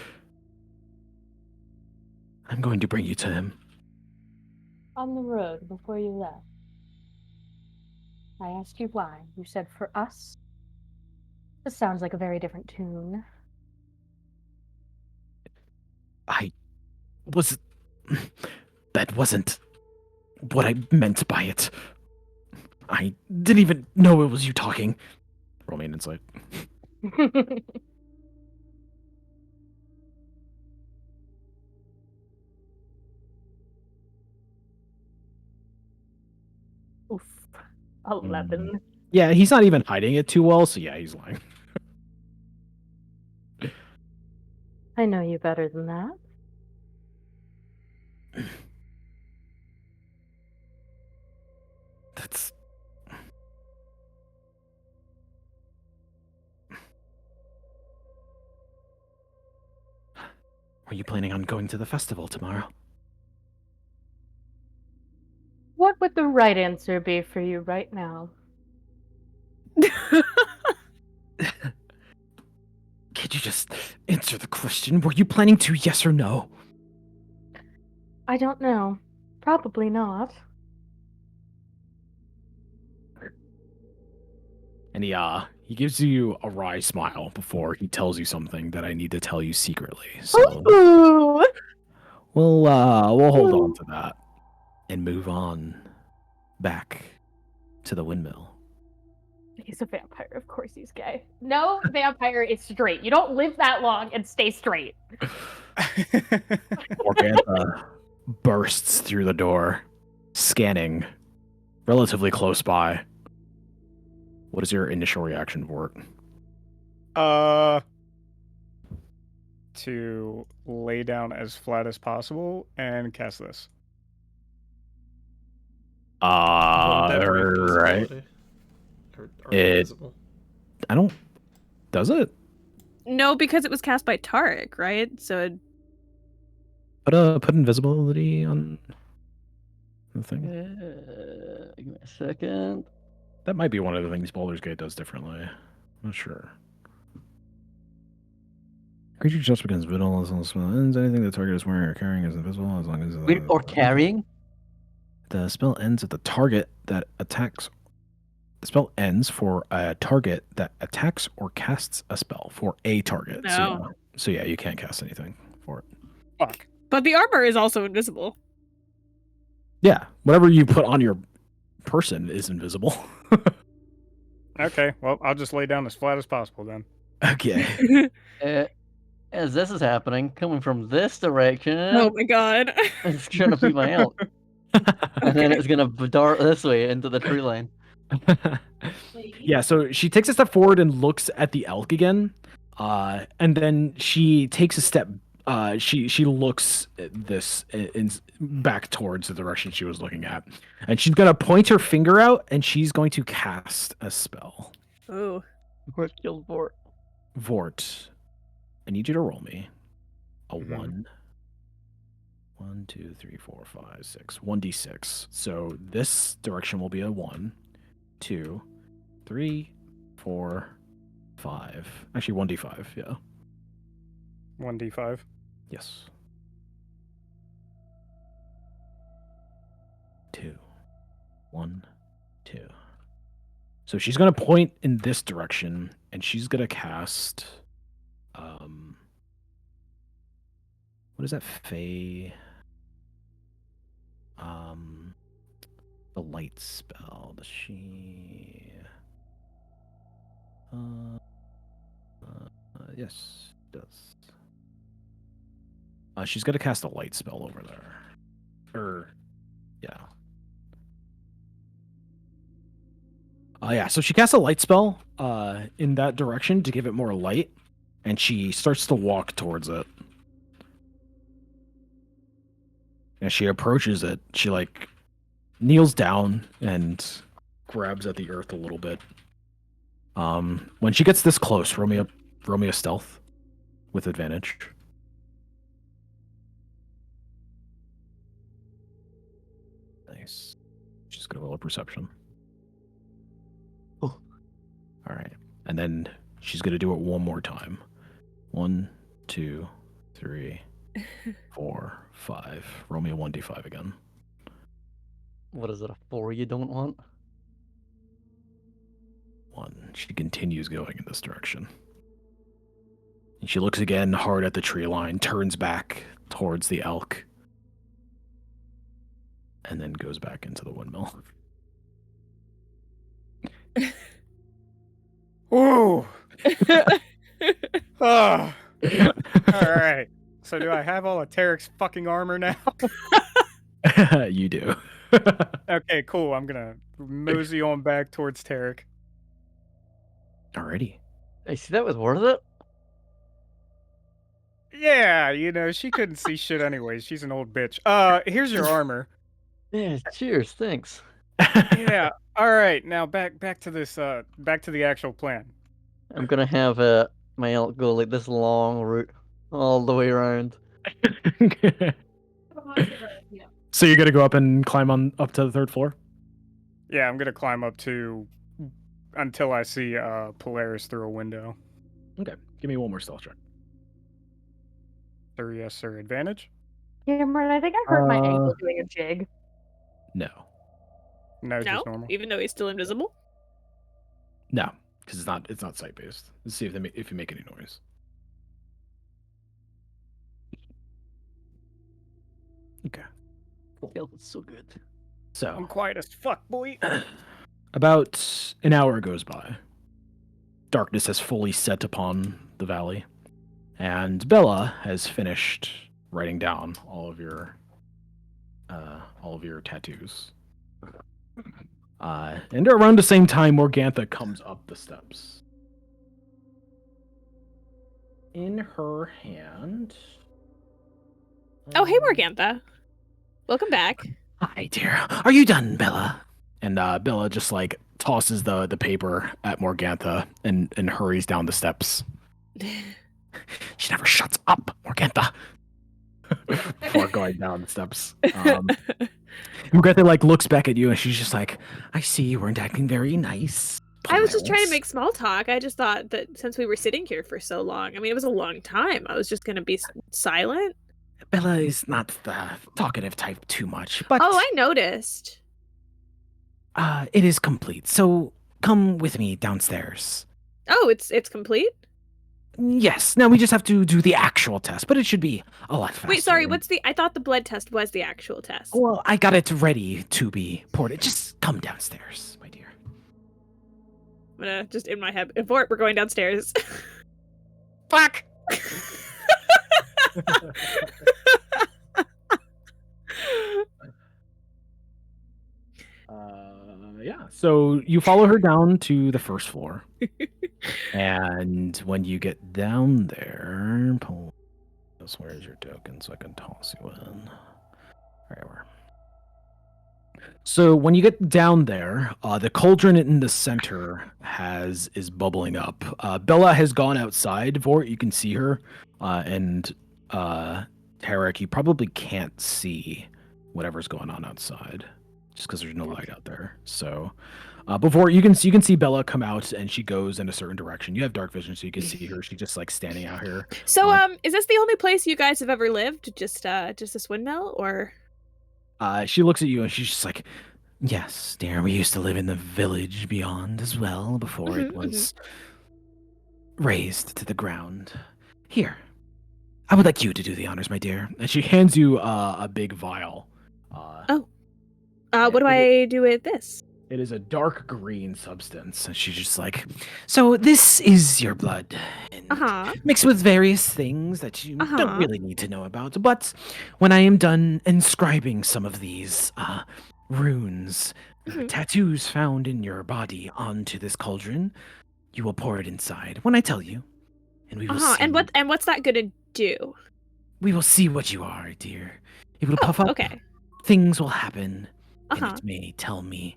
I'm going to bring you to him. On the road before you left. I asked you why. You said for us. This sounds like a very different tune. That wasn't what I meant by it. I didn't even know it was you talking. Roll me an insight. Oof. 11. Yeah, he's not even hiding it too well, so yeah, he's lying. I know you better than that. That's... Are you planning on going to the festival tomorrow? What would the right answer be for you right now? Could you just answer the question? Were you planning to, yes or no? I don't know. Probably not. And he gives you a wry smile before he tells you something that I need to tell you secretly. So Ooh. we'll hold on to that and move on back to the windmill. He's a vampire. Of course he's gay. No vampire is straight. You don't live that long and stay straight. Morgantha bursts through the door, scanning relatively close by. What is your initial reaction for it? To lay down as flat as possible and cast this. Wouldn't that break Right. invisibility? Or are they invisible? I don't. Does it? No, because it was cast by Tarek, right? So Put invisibility on the thing. Give me a second. That might be one of the things Baldur's Gate does differently. I'm not sure. Creature just becomes visible as long as spell ends. Anything the target is wearing or carrying is invisible as long as Wait, or carrying? the spell ends at the target that attacks. The spell ends for a target that attacks or casts a spell for a target. No. So yeah, you can't cast anything for it. Fuck. but the armor is also invisible. Yeah, whatever you put on your person is invisible. Okay, well, I'll just lay down as flat as possible then. Okay. As this is happening, coming from this direction, Oh my god. it's trying to beat my elk. And then it's gonna dart this way into the tree line. Yeah, so she takes a step forward and looks at the elk again, and then she takes a step. She looks at this back towards the direction she was looking at, and she's gonna point her finger out, and she's going to cast a spell. Oh. What killed Vort? Vort, I need you to roll me a Mhm. 1. 1, 2, 3, 4, 5, 6. 1d6. So this direction will be a 1, 2, 3, 4, 5. Actually, 1d5. Yeah. 1d5. Yes. 2. 1, 2. So she's gonna point in this direction, and she's gonna cast. What is that? Fey. The light spell. Does she? Yes, it does. She's gonna cast a light spell over there. Yeah. Yeah, so she casts a light spell in that direction to give it more light, and she starts to walk towards it. As she approaches it, she kneels down and grabs at the earth a little bit. When she gets this close, roll me a stealth with advantage. Nice. She's gonna roll a perception. Oh. All right, and then she's gonna do it one more time. 1, 2, 3, 4, 5. Roll me a 1d5 again. What is it, a 4 you don't want? 1. She continues going in this direction. And she looks again hard at the tree line, turns back towards the elk, and then goes back into the windmill. Ooh! Oh. Alright. So do I have all of Tarek's fucking armor now? You do. Okay, cool. I'm gonna mosey on back towards Tarek. Alrighty. Hey, see, that was worth it? Yeah, she couldn't see shit anyways. She's an old bitch. Here's your armor. Yeah, cheers, thanks. Yeah. Alright, now back to this, back to the actual plan. I'm gonna have my elk go like this long route all the way around. So you're gonna go up and climb up to the 3rd floor? Yeah, I'm gonna climb up until I see Polaris through a window. Okay. Give me one more stealth check. Sir, yes, sir. Advantage? Cameron, I think I hurt my ankle doing a jig. No. No, No, just normal. even though he's still invisible. No. because it's not sight based. Let's see if you make any noise. Okay. Feels so good. So I'm quiet as fuck, boy. about an hour goes by. Darkness has fully set upon the valley, and Bella has finished writing down all of your tattoos. And around the same time, Morgantha comes up the steps. In her hand. Oh, hey, Morgantha. Welcome back. Hi, dear. Are you done, Bella? And Bella just like tosses the paper at Morgantha and hurries down the steps. She never shuts up, Morgantha. Before going down the steps. Morgantha like looks back at you and she's just like, I see you weren't acting very nice. I was just trying to Polaris. make small talk. I just thought that since we were sitting here for so long, I mean, it was a long time. I was just going to be silent. Bella is not the talkative type too much, but Oh, I noticed. it is complete. So come with me downstairs. Oh, it's complete? Yes. Now we just have to do the actual test, but it should be a lot faster. Wait, sorry, I thought the blood test was the actual test. Well, I got it ready to be ported. Just come downstairs, my dear. I'm gonna just in my head, Vort, we're going downstairs. Fuck! Yeah. So you follow her down to the first floor. And when you get down there, where's your token so I can toss you in? Wherever. So when you get down there, the cauldron in the center is bubbling up. Bella has gone outside. Vort, you can see her, and Tarek, you probably can't see whatever's going on outside, just because there's no light out there. So, before you can see Bella come out, and she goes in a certain direction. You have dark vision, so you can see her. She's just like standing out here. So, is this the only place you guys have ever lived? Just this windmill, or? She looks at you and she's just like, Yes, dear. We used to live in the village beyond as well before it was razed to the ground. Here, I would like you to do the honors, my dear. and she hands you a big vial. What do I do with this? It is a dark green substance. And she's just like, so this is your blood. And mixed with various things that you don't really need to know about. But when I am done inscribing some of these runes, tattoos found in your body onto this cauldron, you will pour it inside when I tell you. And we will see. And what's that gonna do? We will see what you are, dear. It will puff up. Okay. Things will happen. And it may tell me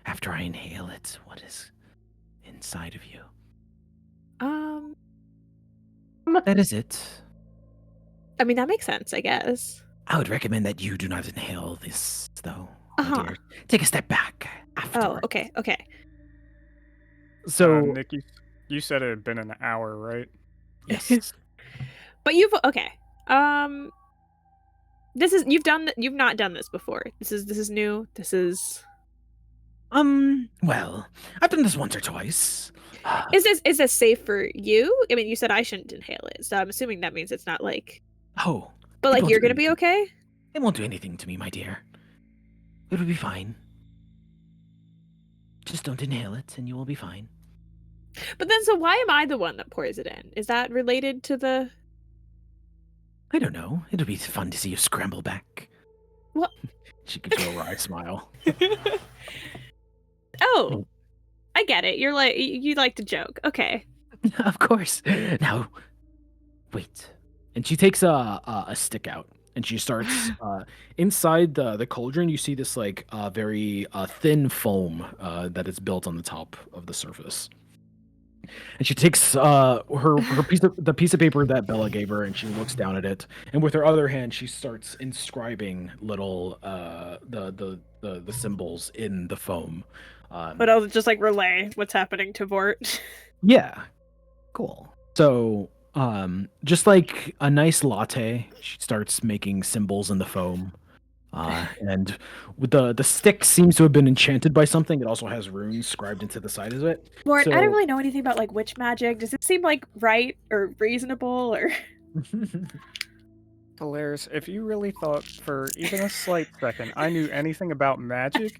after I inhale it what is inside of you. That is it. I mean, that makes sense, I guess. I would recommend that you do not inhale this, though. My dear. Take a step back afterward. Oh, okay. So, Nick, you said it had been an hour, right? Yes. But you've you've not done this before. This is new. This is Well, I've done this once or twice. Is this safe for you? I mean, you said I shouldn't inhale it, so I'm assuming that means it's not like. Oh. But like you're gonna be okay? It won't do anything to me, my dear. It will be fine. Just don't inhale it, and you will be fine. But then, so why am I the one that pours it in? Is that related to the? I don't know. It'll be fun to see you scramble back. What? She gives you a wry smile. Oh, I get it. You're like you like to joke. Okay. Of course. Now, wait. And she takes a stick out, and she starts inside the cauldron. You see this like very thin foam that is built on the top of the surface. And she takes her piece of paper that Bella gave her, and she looks down at it. And with her other hand, she starts inscribing little the symbols in the foam. But I'll just like relay what's happening to Vort. Yeah, cool. So, just like a nice latte, she starts making symbols in the foam. And with the stick seems to have been enchanted by something. It also has runes scribed into the side of it. Lord, So- I don't really know anything about like witch magic. Does it seem like right or reasonable or? Polaris, if you really thought for even a slight second I knew anything about magic,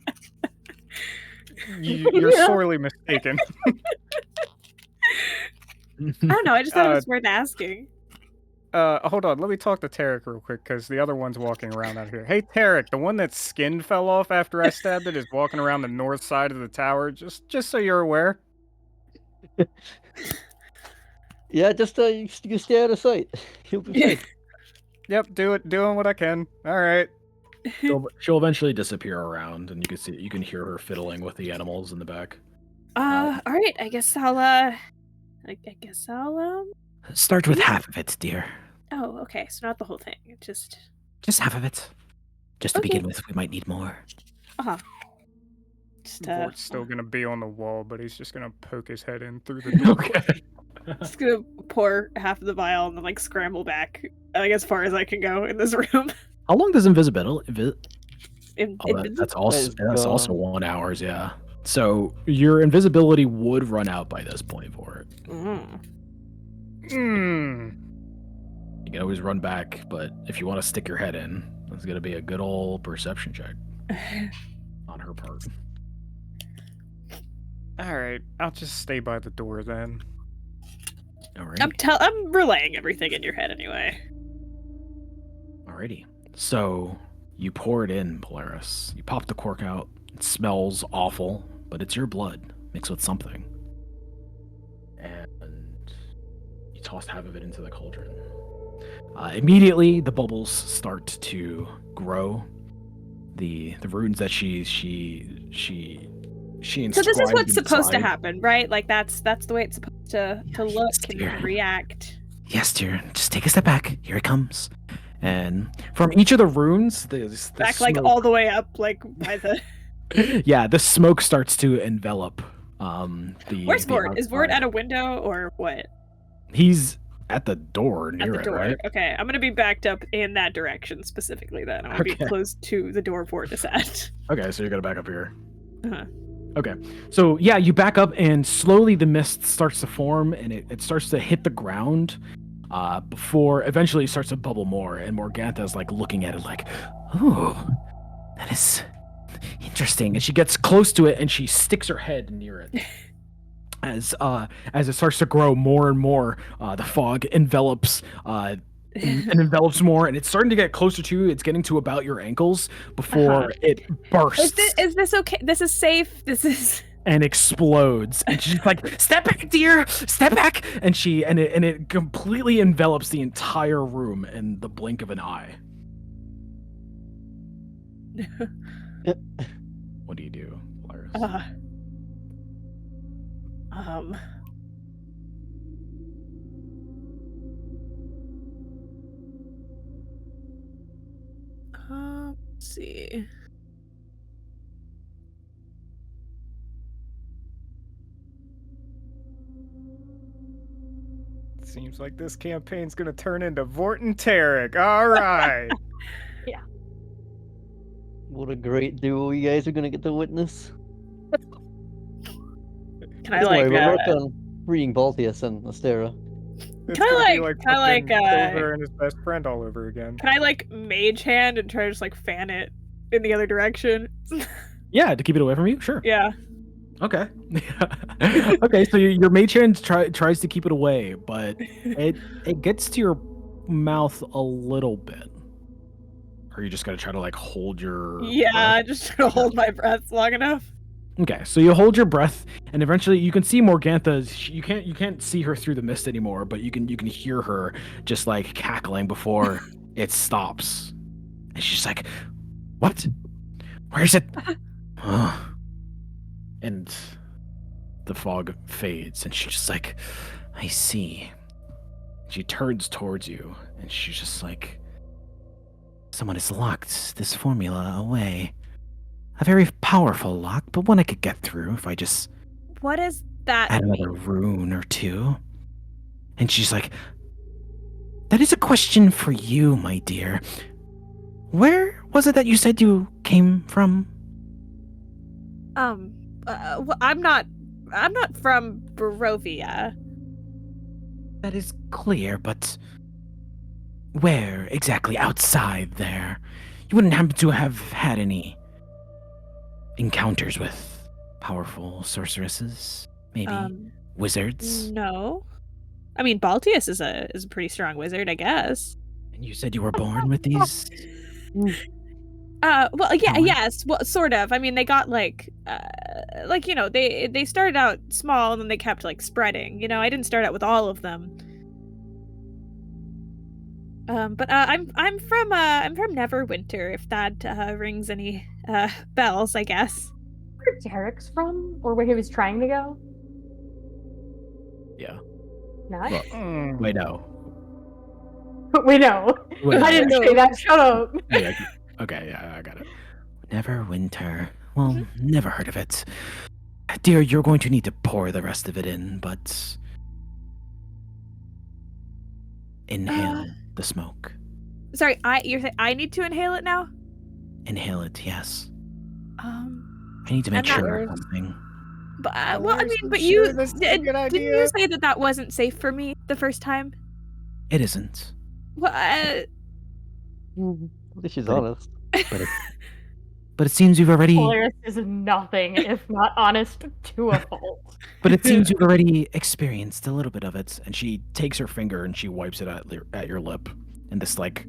you're sorely mistaken. I don't know. I just thought it was worth asking. Hold on. Let me talk to Tarek real quick, because the other one's walking around out here. Hey, Tarek, the one that skin fell off after I stabbed it is walking around the north side of the tower, just so you're aware. Yeah, just you stay out of sight. He'll be safe. Yep, doing what I can. All right. She'll eventually disappear around, and you can hear her fiddling with the animals in the back. All right. I guess I'll Start with half of it, dear. Oh, okay. So not the whole thing. Just half of it. Just to Okay. begin with, we might need more. Just Vort's still gonna be on the wall, but he's just gonna poke his head in through the door. Okay. just gonna pour half of the vial and then like scramble back, like as far as I can go in this room. How long does invisibility? That's also It's 1 hour. Yeah. So your invisibility would run out by this point for it. Hmm. You can always run back, but if you want to stick your head in, it's gonna be a good old perception check on her part. All right, I'll just stay by the door then. All right. I'm relaying everything in your head anyway. Alrighty. So you pour it in, Polaris. You pop the cork out. It smells awful, but it's your blood mixed with something. And you toss half of it into the cauldron. Immediately, the bubbles start to grow. The runes that she inscribed. So this is what's supposed to inside. happen, right? Like that's the way it's supposed to look dear. and react. Yes, dear. Just take a step back. Here it comes. And from each of the runes, the Back like smoke- all the way up, like by the. yeah, the smoke starts to envelop. The Where's the Vort? Is Vort outside. at a window or what? He's at the door At near the it, door. right? Okay, I'm gonna be backed up in that direction specifically. Then I'm gonna be Okay. close to the door Vort is at. Okay, so you're gonna back up here. Uh-huh. Okay, so yeah, you back up, and slowly the mist starts to form, and it starts to hit the ground. Before eventually it starts to bubble more, and Morgantha's like looking at it like, Oh, that is interesting. and she gets close to it and she sticks her head near it. As it starts to grow more and more, the fog envelops and envelops more, and it's starting to get closer to you. It's getting to about your ankles before it bursts Is this okay? This is safe. This is. and explodes. And she's like, "Step back, dear! Step back!" And it completely envelops the entire room in the blink of an eye. What do you do, Polaris? Let's see. Seems like this campaign's gonna turn into Vort and Tarek. All right. What a great duo you guys are gonna get to witness. Can I Don't worry, like? we'll work on freeing Baltius and Astera. It's Can I, gonna be like- like can I, like, fucking Silver and his best friend all over again. Can I like mage hand and try to just like fan it in the other direction? Yeah, to keep it away from you, sure. Yeah. Okay. Okay, so your mage hand tries to keep it away, but it gets to your mouth a little bit. Or are you just gonna try to like hold your Yeah, breath? just trying to hold my breath long enough. Okay, so you hold your breath, and eventually you can see Morgantha. You can't see her through the mist anymore, but you can hear her just like cackling before it stops. And she's like, "What? Where is it?" And the fog fades, and she's just like, I see. she turns towards you, and she's just like, Someone has locked this formula away. A very powerful lock, but one I could get through if I just What does that add mean? another rune or two. And she's like, that is a question for you, my dear. Where was it that you said you came from? Well, I'm not from Barovia. That is clear, but where exactly outside there? You wouldn't happen to have had any encounters with powerful sorceresses? Maybe wizards? No. I mean, Baltius is a pretty strong wizard, I guess. And you said you were born with these? Well, yeah, powers? yes, well, sort of. I mean, they got like you know, they started out small and then they kept like spreading. You know, I didn't start out with all of them. But I'm from Neverwinter, if that rings any bells, I guess. Where Derek's from, or where he was trying to go? Yeah. Not. Look, I know. We know. Wait, I didn't say that. Shut up. Yeah, okay, yeah, I got it. Neverwinter. Well, never heard of it. Dear, you're going to need to pour the rest of it in, but inhale the smoke. Sorry, you're saying I need to inhale it now? Inhale it, yes. I I need to make I'm not- sure of something. But well, I mean, but sure you this is a good didn't you idea? say that wasn't safe for me the first time? It isn't. Well, At least she's But it- honest. But it seems you've already. Polaris is nothing if not honest to a fault. But it seems you've already experienced a little bit of it. And she takes her finger and she wipes it at your lip, and this like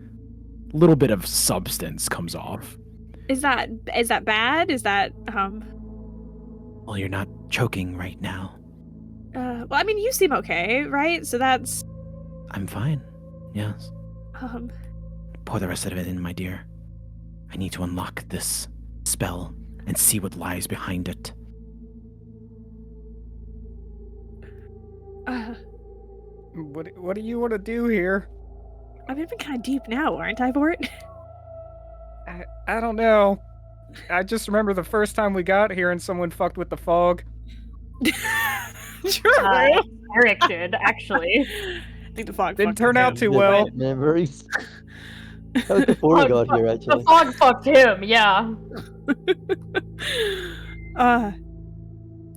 little bit of substance comes off. is that bad? Is that Well, you're not choking right now. well, I mean, you seem okay, right? So that's I'm fine. Yes. Pour the rest of it in, my dear. I need to unlock this spell and see what lies behind it. What do you want to do here? I'm even kind of deep now, aren't I, Bort? I don't know. I just remember the first time we got here and someone fucked with the fog. True. Eric did, actually. I think the fog Didn't fucked turn with out him. too well. Memories. That was before we got here, The actually. fog fucked him, yeah.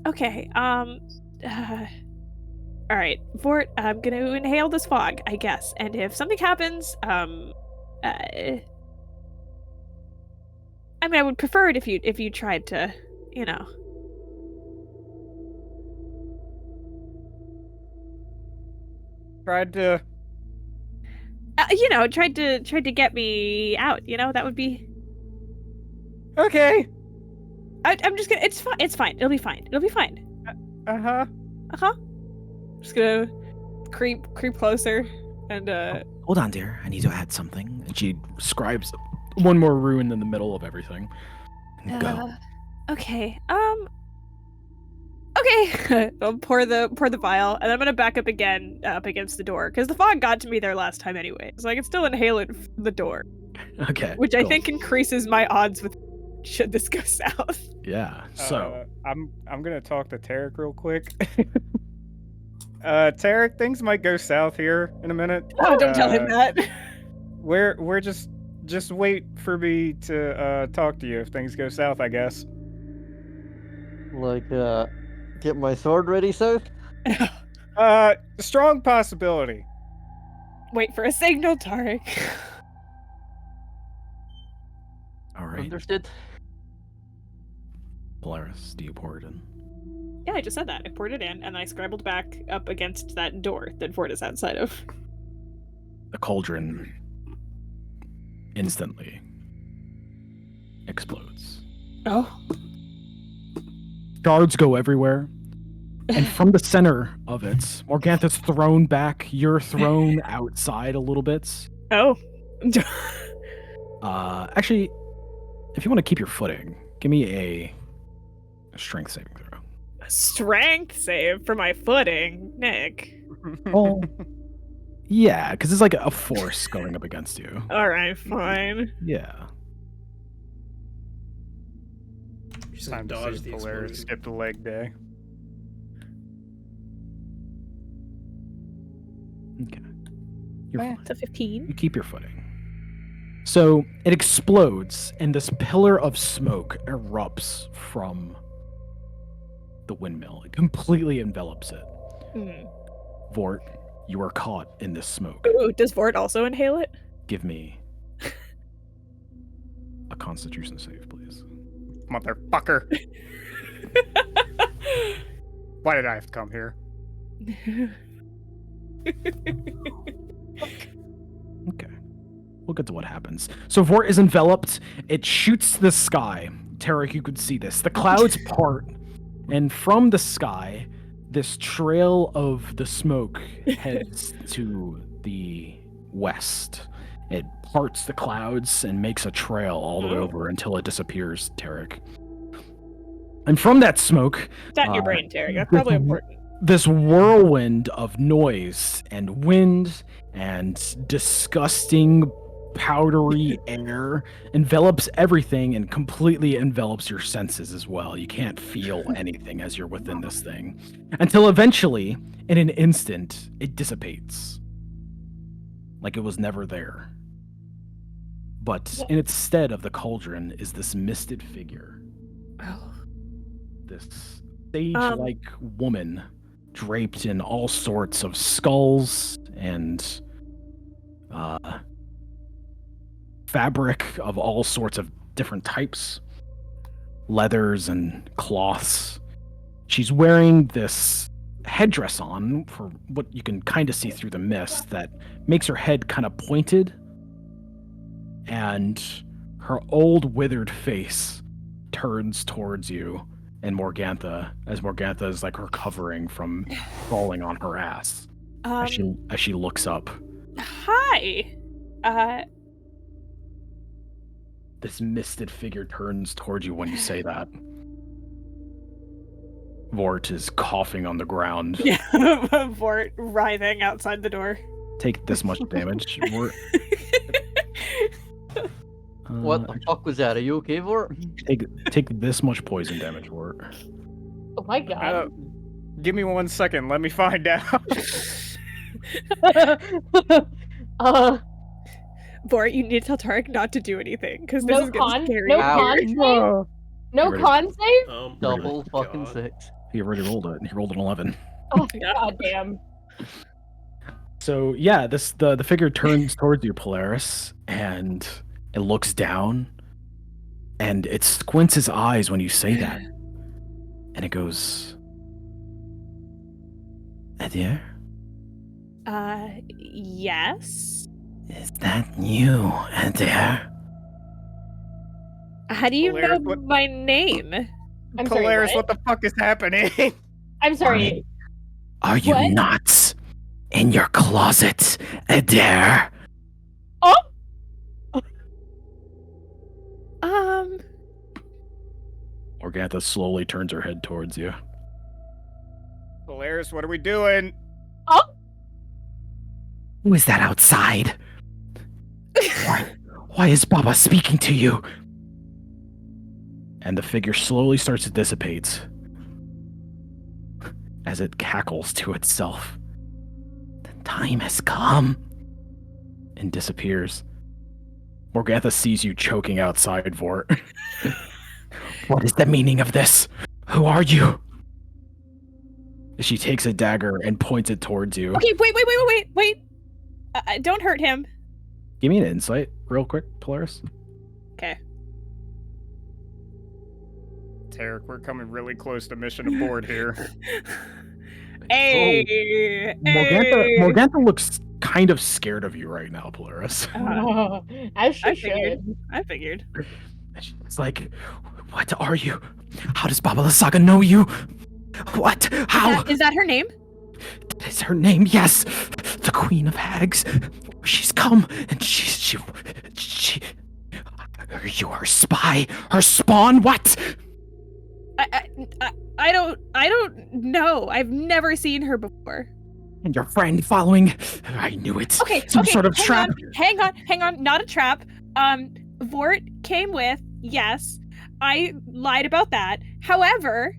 Okay. All right, Vort. I'm gonna inhale this fog, I guess, and if something happens, I mean, I would prefer it if you tried to, you know. Tried to. Tried to get me out. You know, that would be. Okay. I'm just gonna. It's fine. It's fine. It'll be fine. It'll be fine. Uh-huh. Just gonna creep closer and Hold on, dear. I need to add something. And she scribes one more rune in the middle of everything. And go. Okay. Okay. I'll pour the vial, and I'm gonna back up again up against the door because the fog got to me there last time anyway, so I can still inhale it from the door, Okay. which I cool. think increases my odds with should this go south. Yeah. So I'm gonna talk to Tarek real quick. Tarek, things might go south here in a minute. Oh, don't tell him that. We're just wait for me to talk to you if things go south, I guess. Like, get my sword ready, Seth? Strong possibility. Wait for a signal, Tarek. all right. Understood. Polaris, do you pour it in? Yeah, I just said that. I poured it in, and I scribbled back up against that door that Ford is outside of. The cauldron instantly explodes. Oh. Shards go everywhere. And from the center of it, Morgantha's thrown back. You're thrown outside a little bit. Oh. Actually, if you want to keep your footing, give me a strength saving throw. Strength save for my footing, Nick. Well, yeah, because it's like a force going up against you. All right, fine. Yeah. She's gonna Time to dodge see the Polaris explosion. skip the leg day. Okay. You're fine. It's a 15. You keep your footing. So it explodes, and this pillar of smoke erupts from the windmill. It completely envelops it. Mm. Vort, you are caught in this smoke. Ooh, does Vort also inhale it? Give me a Constitution save, please. Motherfucker. Why did I have to come here? Okay. We'll get to what happens. So Vort is enveloped. It shoots the sky. Tarek, you could see this. The clouds part, and from the sky, this trail of the smoke heads to the west. It parts the clouds and makes a trail all the way over until it disappears, Tarek. And from that smoke... It's not in your brain, Tarek. That's probably important. This whirlwind of noise and wind and disgusting powdery air envelops everything and completely envelops your senses as well. You can't feel anything as you're within this thing. Until eventually, in an instant, it dissipates. Like it was never there. But in its stead of the cauldron is this misted figure. Oh. This sage-like woman draped in all sorts of skulls and fabric of all sorts of different types, leathers and cloths. She's wearing this headdress on, for what you can kind of see through the mist, that makes her head kind of pointed, and her old withered face turns towards you and Morgantha, as Morgantha is like recovering from falling on her ass as she looks up. Hi. This misted figure turns towards you when you say that. Vort is coughing on the ground. Yeah, Vort writhing outside the door. Take this much damage, Vort. What the fuck was that? Are you okay, Vort? Take this much poison damage, Vort. Oh my god. Give me 1 second. Let me find out. Vort, you need to tell Tarek not to do anything, because this No is getting scary. No con save? No con save? Double fucking 6. He already rolled it. He rolled an 11. Oh, god damn. So yeah, the figure turns towards you, Polaris, and it looks down, and it squints its eyes when you say that, and it goes, Adir? Yes? Is that you, Adir? How do you Polaris, know my name? I'm sorry, Polaris, what the fuck is happening? I'm sorry. Are you What? not in your closet, Adir? Oh! Morgantha slowly turns her head towards you. Polaris, what are we doing? Oh! Who is that outside? Why is Baba speaking to you? And the figure slowly starts to dissipate as it cackles to itself. The time has come. And disappears. Morgantha sees you choking outside, Vort. What is the meaning of this? Who are you? She takes a dagger and points it towards you. Okay, wait. Don't hurt him. Give me an insight real quick, Polaris. Okay. Tarek, we're coming really close to mission aboard here. Hey! Morgantha looks kind of scared of you right now, Polaris. As she I should. figured. It's like, What are you? How does Baba Lysaga know you? What? How? Is that her name? That is her name, yes. The Queen of Hags. She's come, and she... Are you her spy? Her spawn? What? I don't know. I've never seen her before. And your friend following? I knew it. Okay, Some sort of trap? Hang on. Not a trap. Vort came with, yes. I lied about that. However,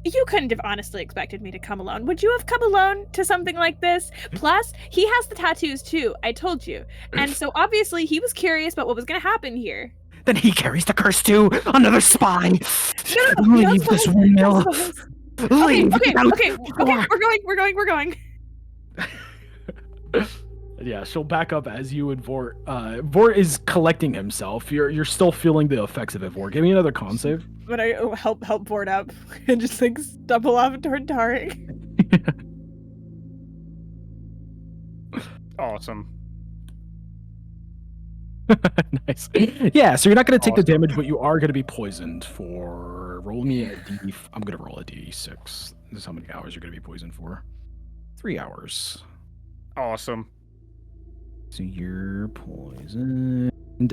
You couldn't have honestly expected me to come alone. Would you have come alone to something like this? Plus, he has the tattoos too, I told you. And so obviously he was curious about what was going to happen here. Then he carries the curse too. Another spy. No, Leave this windmill. Leave. Okay, without- we're going. Yeah, she'll back up as you and Vort. Vort is collecting himself. You're still feeling the effects of it, Vort. Give me another con save. But I help Vort up and just like stumble off toward Tarek. Awesome. Nice. Yeah, so you're not going to take the damage, but you are going to be poisoned for. Roll me a D. I'm going to roll a D6. This is how many hours you're going to be poisoned for. 3 hours. Awesome. So you're poisoned.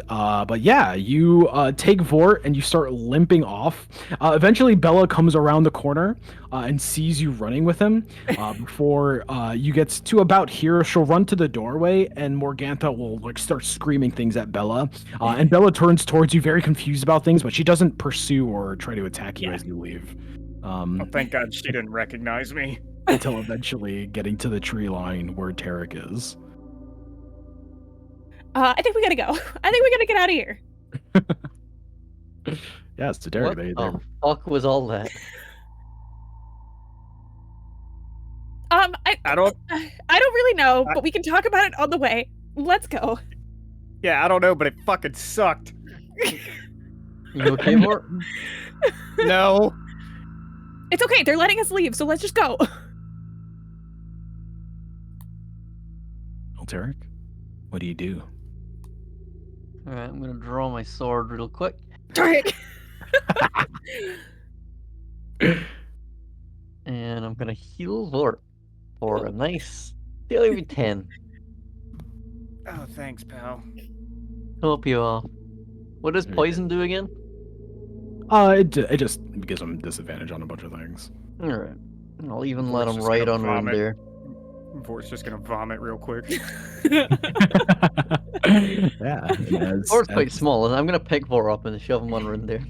But yeah, you take Vort and you start limping off. Eventually, Bella comes around the corner and sees you running with him. Before you get to about here, she'll run to the doorway and Morgantha will like start screaming things at Bella. And Bella turns towards you, very confused about things, but she doesn't pursue or try to attack you as you leave. Oh, thank God she didn't recognize me. Until eventually getting to the tree line where Tarek is. I think we gotta go. I think we gotta get out of here. Yeah, it's to Tarek. What the fuck was all that? I don't really know, but we can talk about it on the way. Let's go. Yeah, I don't know, but it fucking sucked. You okay, Mort? No. It's okay. They're letting us leave, so let's just go. Well, Tarek, what do you do? Alright, I'm gonna draw my sword real quick. Tarek! And I'm gonna heal Vort for a nice daily 10. Oh, thanks, pal. Help you all. What does Very poison do again? It just gives him disadvantage on a bunch of things. Alright. I'll even Vort's let him just write gonna on one vomit. there. Vort's just gonna vomit real quick. Yeah. Vort's quite small, and I'm gonna pick Vort up and shove him on one there.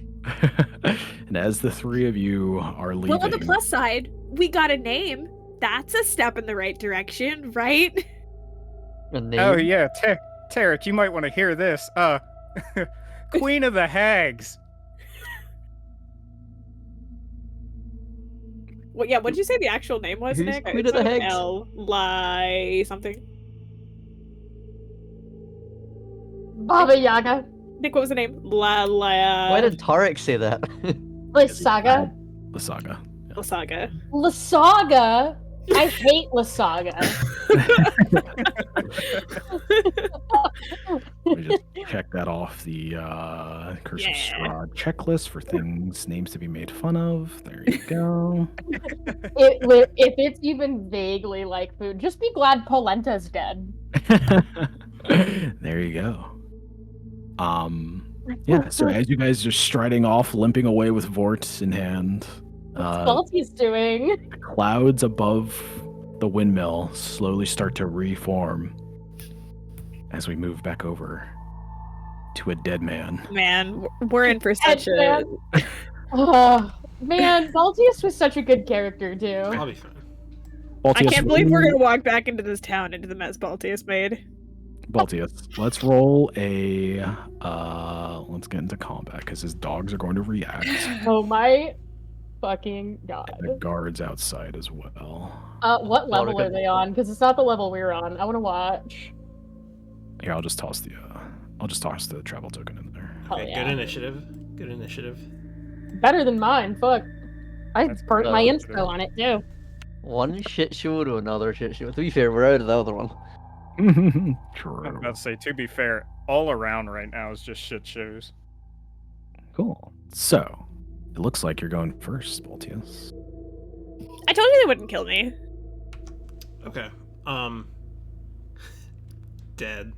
And as the three of you are leaving, Well, on the plus side, we got a name. That's a step in the right direction, right? A name? Oh yeah, Tarek, you might want to hear this. Queen of the Hags. Well, yeah, what did you say the actual name was, Who's Nick? Queen of the Hags? Lie something. Baba Yaga. Nick, what was the name? Why did Tarek say that? Lysaga. the saga. Saga. Lysaga? I hate Lysaga. Let me just check that off the Curse of Strahd checklist for things, names to be made fun of. There you go. If it's even vaguely like food, just be glad Polenta's dead. There you go. Yeah, so as you guys are striding off, limping away with Vort in hand, What's Balti's doing? the clouds above the windmill slowly start to reform as we move back over to a dead man. Man, we're in for such a... Man. Oh, man, Baltius was such a good character, too. I'll be fine. I can't believe we're gonna walk back into this town, into the mess Baltius made. Baltius, let's roll a let's get into combat because his dogs are going to react. Oh my fucking god. And the guards outside as well. What level are they on? Because it's not the level we were on. I want to watch. Here, I'll just toss the travel token in there. Oh, Okay, yeah. good initiative. Good initiative. Better than mine. Fuck. I That's burnt my better. inspo on it too. One shit show to another shit show. To be fair, we're out of the other one. I was True. about to say, to be fair, all around right now is just shit shows. Cool. So, it looks like you're going first, Baltius. I told you they wouldn't kill me. Okay. Dead.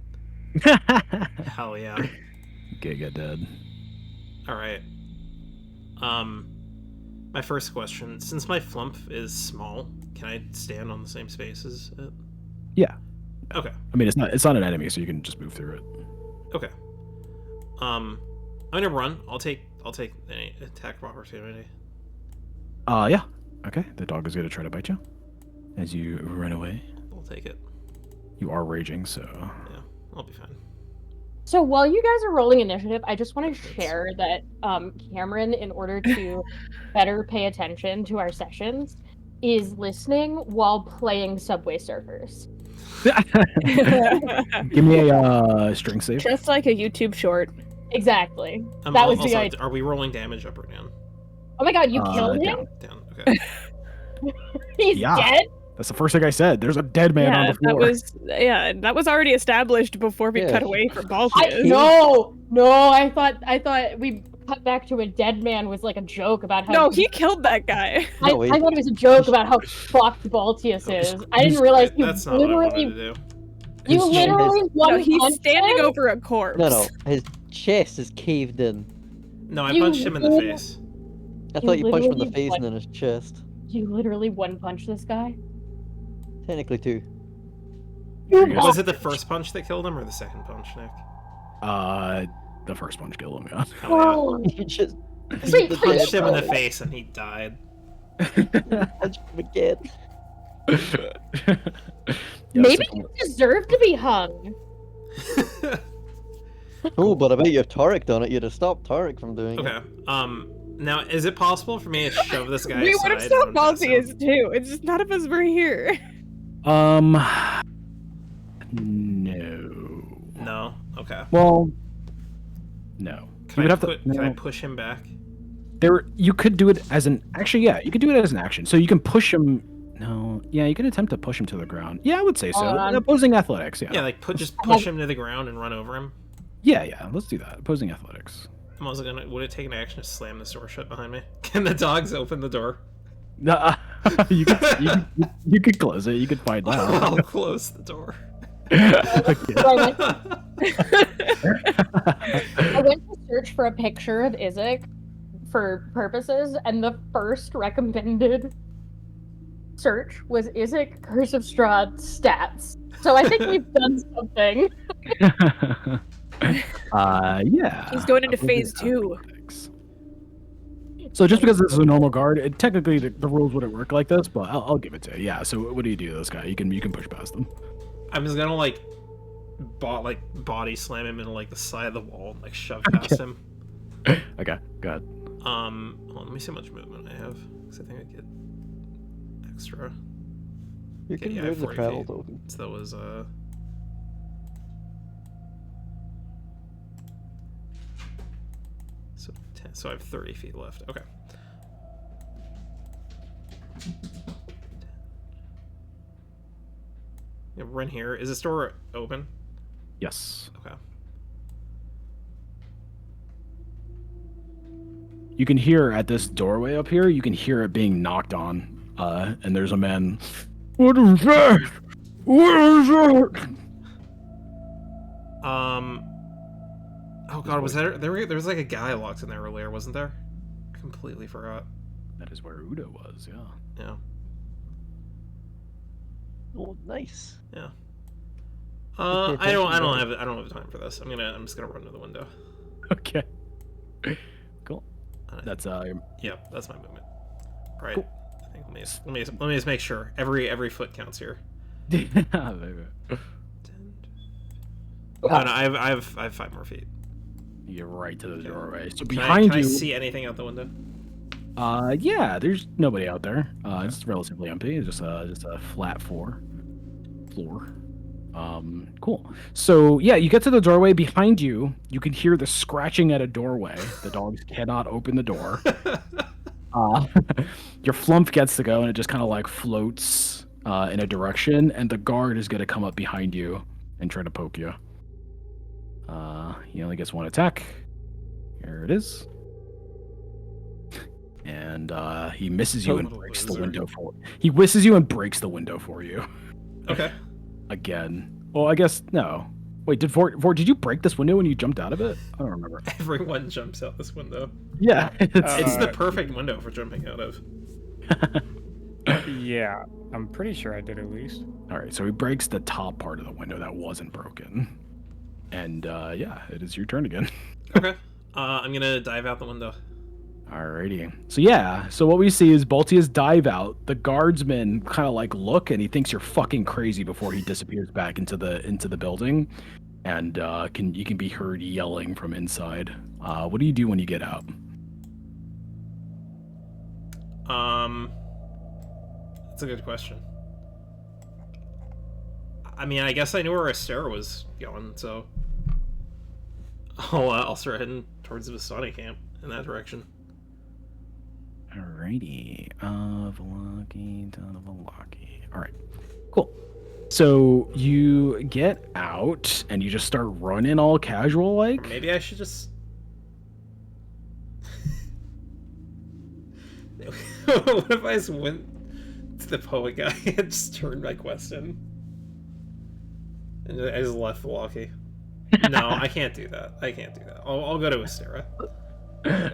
Hell yeah. Giga dead. All right. My first question: since my flump is small, can I stand on the same space as it? Yeah. Okay. I mean, it's not an enemy, so you can just move through it. Okay. I'm gonna run. I'll take any attack of opportunity. Yeah. Okay. The dog is gonna try to bite you as you run away. We'll take it. You are raging, so. Yeah, I'll be fine. So while you guys are rolling initiative, I just want to That's- share that Cameron, in order to better pay attention to our sessions, is listening while playing Subway Surfers. Give me a strength save. Just like a YouTube short. Exactly. That was the also, idea. are we rolling damage up or down? Oh my god, you killed him? Down. Down. Okay. He's Yeah. dead? That's the first thing I said. There's a dead man on the floor. That was already established before we Yeah. cut away from No, I thought we cut back to a dead man was like a joke about how No, he killed that guy. I No, thought it was a joke about how fucked Baltius is. I didn't realize you That's not what I wanted to literally do. you literally No, one he's punch standing him? over a corpse. No, his chest is caved in. No, I You punched him in the literally- face. I You thought you punched him in the literally face what- and then his chest. You literally one punch this guy? Technically two. Was it the first punch that killed him or the second punch, Nick? The first punch killed him. Yeah. Oh, You just Wait, yeah. Punched him in the face and he died. punch him again. Yeah, Maybe so- you deserve to be hung. Oh, but I bet you if Tarek done it, you'd have stopped Tarek from doing Okay. it. Now, is it possible for me to shove this guy We aside? would have and stopped pass him? Baltius too. It's just none of us were here. No. No. Okay. Well, no. Can would I, have to- can I no. push him back? You could do it as an actually, yeah, you could do it as an action. So you can push him. No, yeah, you can attempt to push him to the ground. Yeah, I would say so. Hold on. Opposing athletics, yeah. Yeah, like just push him to the ground and run over him. Yeah, let's do that. Opposing athletics. I'm also gonna. Would it take an action to slam this door shut behind me? Can the dogs open the door? No, you could close it. You could find out. I'll close the door. I went to search for a picture of Isaac for purposes, and the first recommended search was Isaac Curse of Strahd stats. So I think we've done something. Yeah. He's going into Opposing phase 2. athletics. So just because this is a normal guard, technically the rules wouldn't work like this, but I'll give it to you. Yeah. So what do you do to this guy? You can push past them. I'm just gonna body slam him into like the side of the wall and like shove past him. Okay. Go ahead. Hold on, let me see how much movement I have. Because I think I get extra. You Okay, can yeah, I have move the 40 travel feet. token. So that was so 10, so I have 30 feet left. Okay. Yeah, we're in here. Is this door open? Yes. Okay. You can hear at this doorway up here. You can hear it being knocked on. And there's a man. What is that? What is that? Oh god, was there was like a guy locked in there earlier, wasn't there? Completely forgot. That is where Udo was. Yeah. Yeah. Oh, nice. Yeah. pay I don't attention, have time for this. I'm just gonna run to the window. Okay. Cool. That's Yeah, that's my movement. Right. Cool. I think let me just make sure. Every foot counts here. Maybe. 10. Oh, no, I have 5 more feet. You're right to the doorway. So Can behind I you. see anything out the window? Yeah. There's nobody out there. It's relatively empty. It's just a flat floor. Cool. So yeah, you get to the doorway. Behind you, you can hear the scratching at a doorway. The dogs cannot open the door. Your flump gets to go, and it just kind of like floats in a direction, and the guard is going to come up behind you and try to poke you. He only gets 1 attack. Here it is. And he misses you and Little breaks the loser. window for. He whistles you and breaks the window for you. Okay. Again. Well, I guess no. Wait, did Fort did you break this window when you jumped out of it? I don't remember. Everyone jumps out this window. Yeah. It's the perfect window for jumping out of. Yeah, I'm pretty sure I did at least. All right, so he breaks the top part of the window that wasn't broken. And yeah, it is your turn again. Okay. I'm gonna dive out the window. Alrighty. So yeah, so what we see is Baltius dive out. The guardsman kind of like look, and he thinks you're fucking crazy before he disappears back into the building, and you can be heard yelling from inside. What do you do when you get out? That's a good question. I mean, I guess I knew where Astera was going, so I'll start heading towards the Vistani camp in that direction. Alrighty. Velaki, down to Velaki. Alright. Cool. So you get out and you just start running all casual like? Or maybe I should just what if I just went to the poet guy and just turned my quest in? And I just left Velaki. No, I can't do that. I can't do that. I'll go to Astera.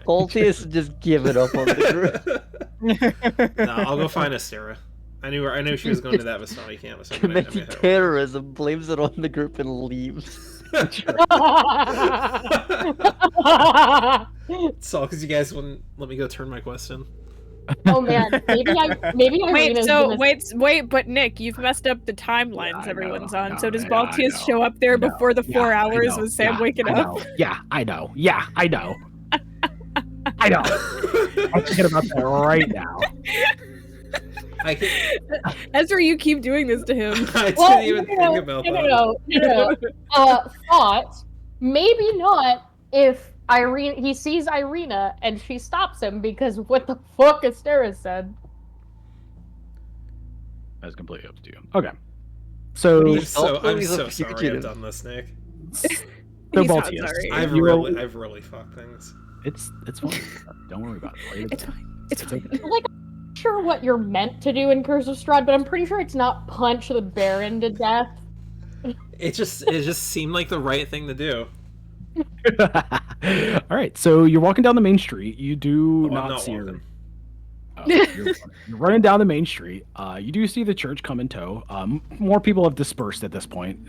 Baltius just given up on the group. No, I'll go find Astera. I knew she was going to that Vistani camp. So Committing terrorism, blames it on the group and leaves. It's all because you guys wouldn't let me go turn my quest in. Oh man, maybe Irina's wait, but Nick, you've messed up the timelines everyone's on. So does Baltius I show up there know. before the 4 hours I know. with Sam waking I up? know. Yeah, I know. Yeah, I know. I know. I'm thinking about that right now. Ezra, you keep doing this to him. I didn't even think about that. Thought maybe not if he sees Irina and she stops him because what the fuck Astera said. That's completely up to you. Okay. So I'm so sorry I've done this, Nick. So Baltius, I've really fucked things. It's fine. Don't worry about it. It's fine. It's fine. Okay. Like, I'm not sure what you're meant to do in Curse of Strahd, but I'm pretty sure it's not punch the Baron to death. It just seemed like the right thing to do. All right, so you're walking down the main street. You do I'm not not see walking. her. You're running down the main street. You do see the church come in tow. More people have dispersed at this point.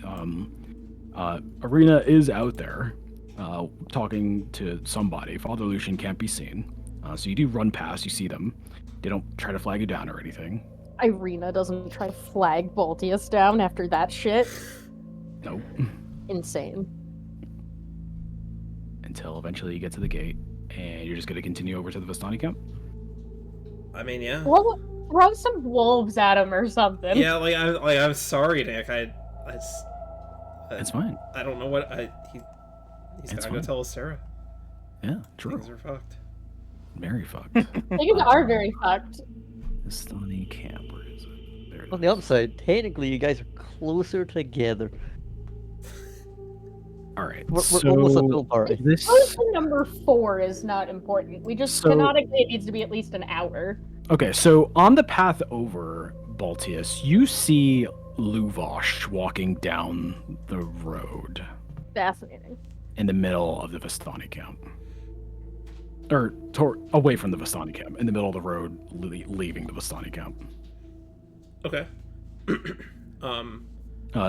Irina is out there talking to somebody. Father Lucian can't be seen. So you do run past. You see them. They don't try to flag you down or anything. Irina doesn't try to flag Baltius down after that shit. Nope. Insane. Until eventually you get to the gate, and you're just going to continue over to the Vistani camp? I mean, yeah. Well, throw some wolves at him or something. Yeah, I'm sorry, Nick. It's fine. I don't know what he's gotta go tell Sarah. Yeah, true. Things are fucked. Very fucked. Things are very fucked. Vistani camp, where is it? There it On is. the upside, technically, you guys are closer together. All right. We're so almost a full party. this. Person number 4 is not important. We just canonically it needs to be at least an hour. Okay, so on the path over Baltius, you see Luvosh walking down the road Fascinating. in the middle of the Vistani camp. Or away from the Vistani camp, in the middle of the road, leaving the Vistani camp. Okay.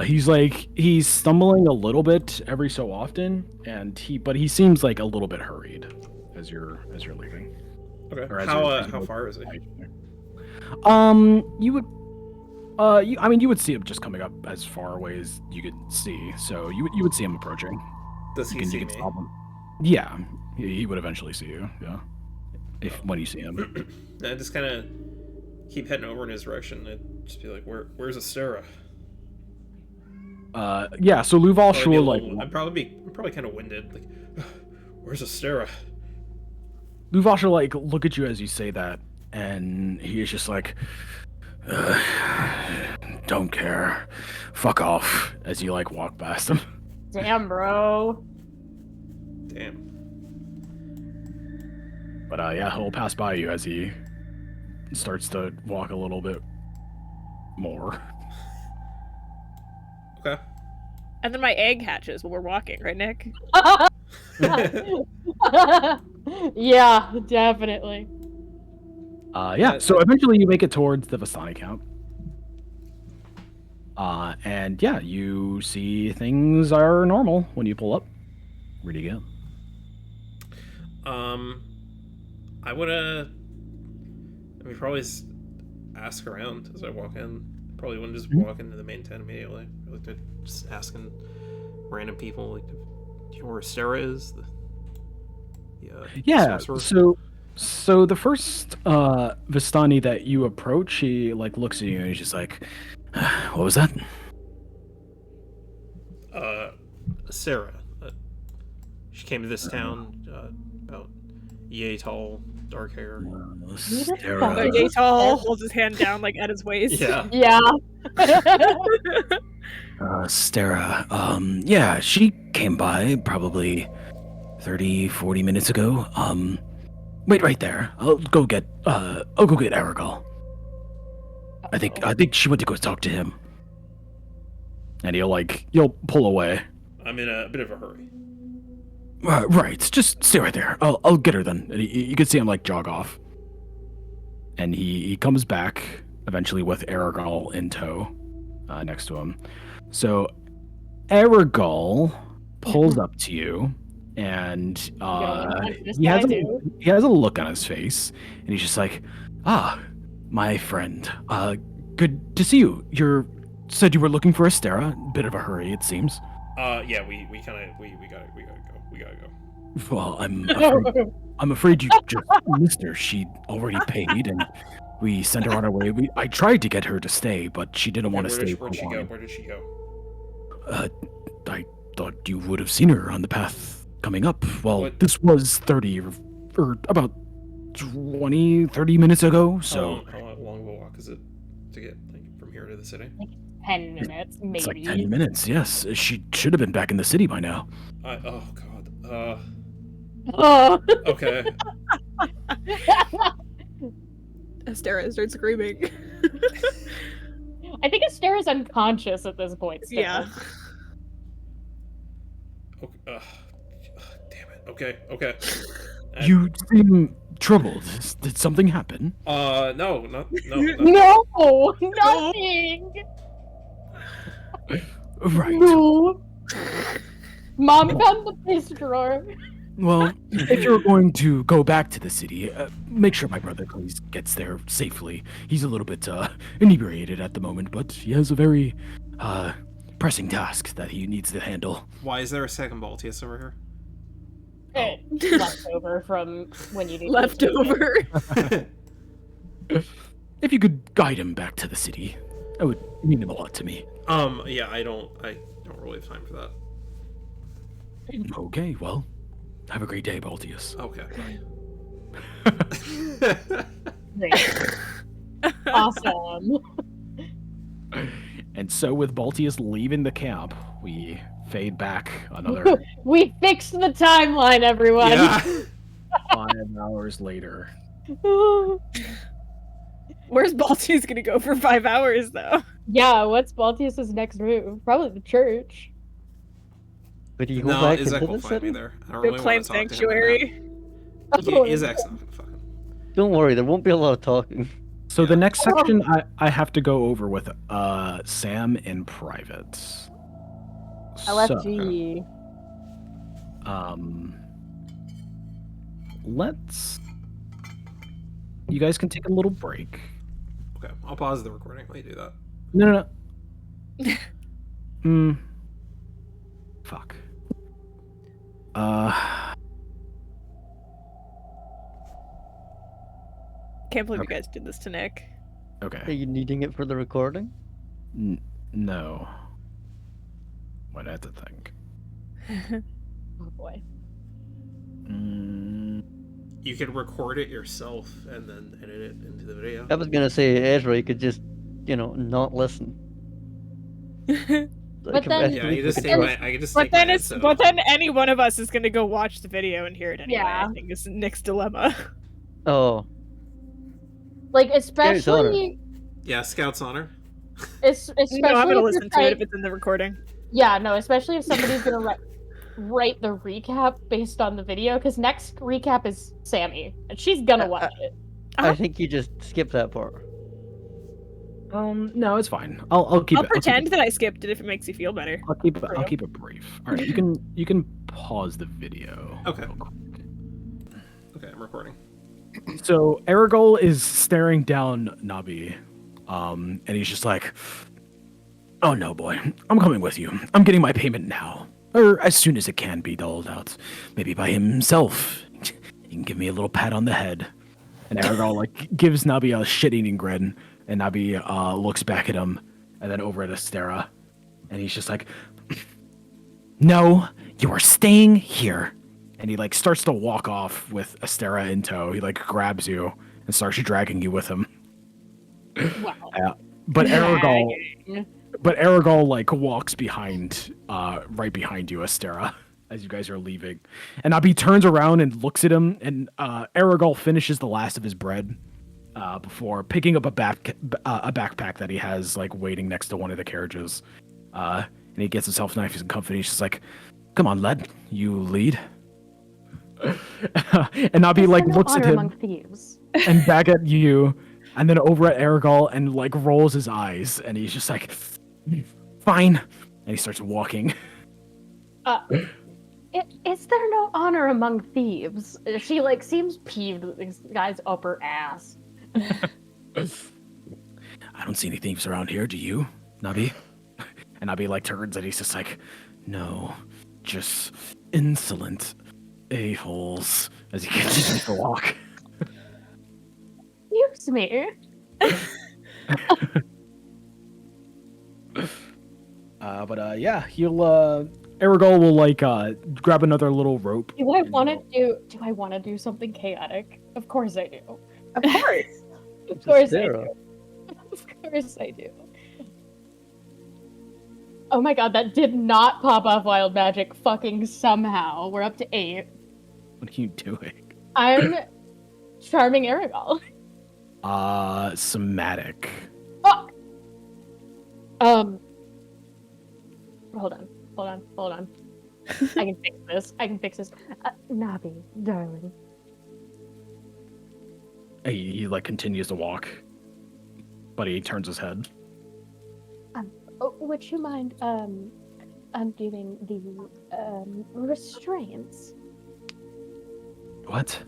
He's stumbling a little bit every so often, but he seems like a little bit hurried as you're leaving. Okay. Or as How far is it? You would see him just coming up as far away as you could see, so you would see him approaching. Does he see me? Stop him. Yeah, he would eventually see you. Yeah, when you see him. I just kind of keep heading over in his direction. I'd just be like, "Where's Astera?" Yeah. So Luvosh will like. I'm probably kind of winded. Like, "Where's Astera?" Luvosh will like look at you as you say that, and he is just like, "Don't care, fuck off," as you like walk past him. Damn, bro. Damn. But yeah, he'll pass by you as he starts to walk a little bit more. Okay. And then my egg hatches while we're walking, right, Nick? Yeah, definitely. Yeah, so eventually you make it towards the Vistani camp. And yeah, you see things are normal when you pull up. Where do you go? I would probably ask around as I walk in. Probably wouldn't just walk into the main tent immediately. I like to just asking random people, like, do you know where Sarah is? Yeah. sorcerer? So the first Vistani that you approach, he like looks at you and he's just like, "What was that?" Sarah. She came to this town about yay tall, dark hair. Sarah. Yay tall holds his hand down like at his waist. Yeah. Yeah. Stara. Yeah, she came by probably 30, 40 minutes ago. Wait right there. I'll go get Aragol. I think she went to go talk to him. And he'll pull away. I'm in a bit of a hurry. Right, just stay right there. I'll get her then. And you can see him like jog off. And he comes back eventually with Aragol in tow, next to him. So Aragol pulls up to you, and he has a look on his face, and he's just like, my friend, good to see you. You said you were looking for Astera. Bit of a hurry, it seems. Yeah, we gotta go. Well, I'm afraid you just missed her. She'd already paid, and we sent her on her way. I tried to get her to stay, but she didn't want to stay. Where'd she go? Where did she go? I thought you would have seen her on the path coming up. Well, this was 30 or about 20, 30 minutes ago, so... How long of a walk is it to get from here to the city? 10 minutes, maybe. It's like 10 minutes, yes. She should have been back in the city by now. Oh, God. Oh. Okay. Astera starts screaming. I think Astera's unconscious at this point. Still. Yeah. Okay. Damn it. Okay. You seem troubled. Did something happen? No, nothing. Right. No. Mom found the piss drawer. Well, if you're going to go back to the city, make sure my brother please gets there safely. He's a little bit inebriated at the moment, but he has a very pressing task that he needs to handle. Why is there a second Baltius over here? Leftover from when you do leftover. If you could guide him back to the city, that would mean a lot to me. Yeah, I don't really have time for that. Okay, well, have a great day, Baltius. Okay, bye. Great. Awesome. And so with Baltius leaving the camp, we fade back another... We fixed the timeline, everyone! Yeah. 5 hours later. Where's Baltius gonna go for 5 hours, though? Yeah, what's Baltius's next move? Probably the church. But he go back Izek into will the find me city? there. I don't Go really claim want to talk sanctuary. to him. Izek's not gonna fucking... Don't worry, there won't be a lot of talking. So the next section I have to go over with Sam in private. LFG. Let's... You guys can take a little break. Okay, I'll pause the recording while you do that. No. Fuck. Can't believe you guys did this to Nick. Okay. Are you needing it for the recording? No. Might have to think. Oh boy. You could record it yourself and then edit it into the video. I was gonna say, Ezra, you could just, not listen. But then, Yeah, I can just take but my then headset but off. then any one of us is gonna go watch the video and hear it anyway. Yeah. I think is Nick's dilemma. Oh, like, especially... Yeah, Scout's honor. Especially No, I'm if gonna you're listen to trying- it if it's in the recording. Yeah, no, especially if somebody's gonna write the recap based on the video, because next recap is Sammy, and she's gonna watch it. I think you just skip that part. No, it's fine. I'll keep I'll it. pretend that I skipped it if it makes you feel better. I'll keep it brief. All right, you can pause the video. Okay. Okay, I'm recording. So Aragol is staring down Nabi, and he's just like, "Oh no, boy, I'm coming with you. I'm getting my payment now, or as soon as it can be doled out. Maybe by himself. He can give me a little pat on the head." And Aragol like gives Nabi a shit-eating grin, and Nabi looks back at him, and then over at Astera, and he's just like, "No, you are staying here." And he like starts to walk off with Astera in tow. He like grabs you and starts dragging you with him. Wow. But Aragol, Dragging. like walks behind, right behind you, Astera, as you guys are leaving. And Nabi turns around and looks at him, and Aragol finishes the last of his bread before picking up a backpack that he has like waiting next to one of the carriages. And he gets himself nice and comfy. He's just like, "Come on, lad, you lead." And Nabi like looks at him among thieves. and back at you, and then over at Aragol and like rolls his eyes, and he's just like, "Fine," and he starts walking. Is there no honor among thieves? She like seems peeved that this guy's up her ass. "I don't see any thieves around here, do you, Nabi?" And Nabi like turns and he's just like, "No, just insolent a-holes," as he continues to walk. Excuse me. Yeah, he'll Aragol will like grab another little rope. Do I and want he'll- to do something chaotic? Of course I do. Of course. Of course I Sarah. do. Of course I do. Oh my god, that did not pop off wild magic fucking somehow. We're up to 8. What are you doing? I'm charming Aragol. Somatic. Fuck! Hold on. I can fix this. Nabi, darling. He like continues to walk, but he turns his head. Oh, would you mind, undoing the, restraints? What?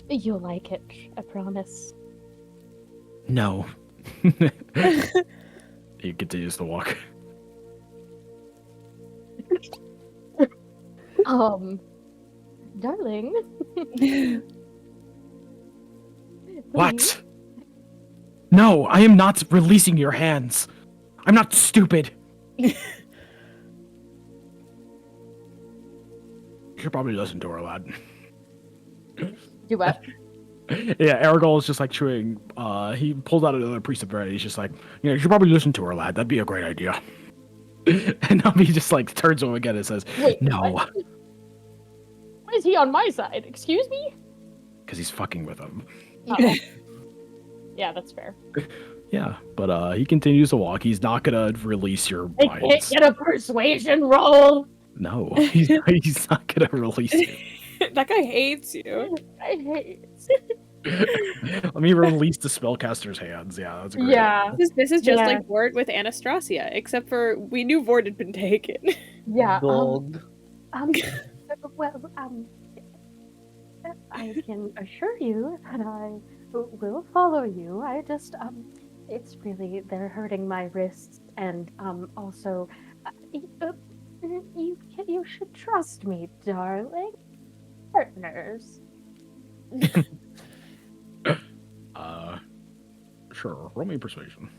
You'll like it, I promise. No. He continues to walk. Darling. What? No, I am not releasing your hands. I'm not stupid. You should probably listen to her, lad. Do what? Yeah, Aragol is just like chewing. He pulls out another piece of bread. He's just like, "Yeah, you should probably listen to her, lad. That'd be a great idea." And Nabi just like turns to him again and says, Wait, "No," what? Why is he on my side? Excuse me? because he's fucking with him. Oh. Yeah, that's fair. Yeah, but he continues to walk. He's not gonna release your I can't binds. get a persuasion roll. No, he's not gonna release you. That guy hates you. I hate. Let me release the spellcaster's hands. Yeah, that's great. Yeah, This is just Yeah. like Vord with Anastasia, except for we knew Vord had been taken. yeah. Dog. Well, I can assure you that I will follow you. I just, it's really, they're hurting my wrists, and, also, you should trust me, darling. Partners. Sure. Roll me persuasion.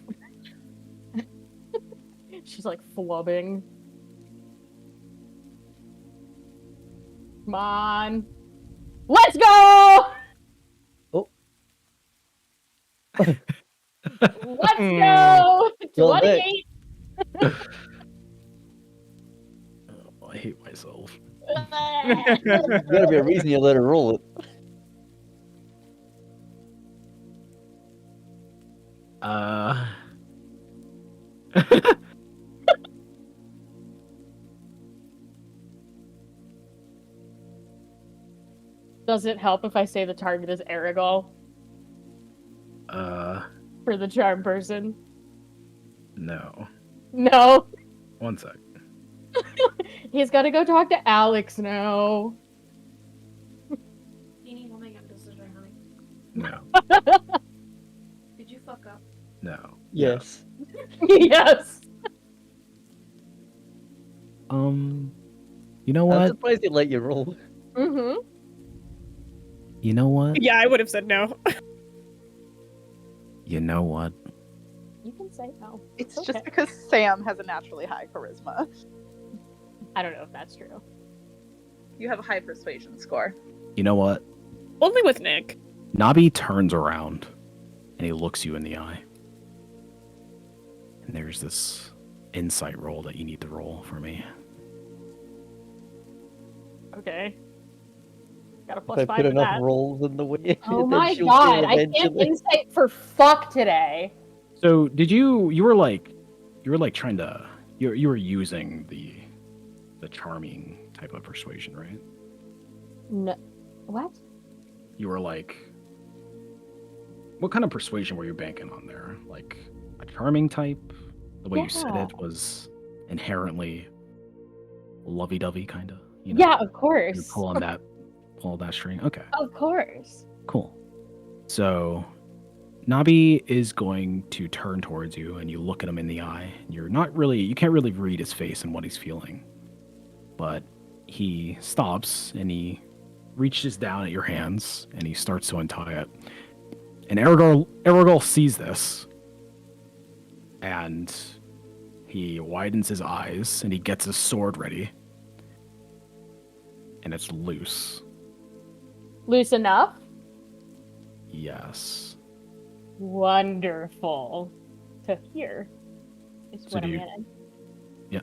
She's like flubbing. Come on. Let's go! Oh. Let's go! Well, 28! Oh, I hate myself. There's gotta be a reason you let her roll it. Does it help if I say the target is Aragol for the charm person? No. No. 1 sec. He's gotta go talk to Alex now. decision, honey? No. Did you fuck up? No. Yes. Yes. You know I'm what? surprised they let you roll. Mm-hmm. You know what? Yeah, I would have said no. You know what? You can say no. It's okay. just because Sam has a naturally high charisma. I don't know if that's true. You have a high persuasion score. You know what? Only with Nick. Nabi turns around and he looks you in the eye. And there's this insight roll that you need to roll for me. Okay. Got a If plus I 5 put to enough that. rolls in the way, Oh then my she'll god, do I can't eventually. insight for fuck today. So did you were like trying to you were using the charming type of persuasion, right? No. What? You were like, what kind of persuasion were you banking on there? Like a charming type? The way you said Yeah. it was inherently lovey-dovey, kind of. Yeah, of You're course. pulling that string. Okay, Of course. cool. So Nabi is going to turn towards you, and you look at him in the eye. And you can't really read his face and what he's feeling, but he stops and he reaches down at your hands and he starts to untie it. And Aragorn sees this, and he widens his eyes and he gets his sword ready, and it's loose. Loose enough? Yes. Wonderful to hear. Is So what do I'm you- gonna. Yeah.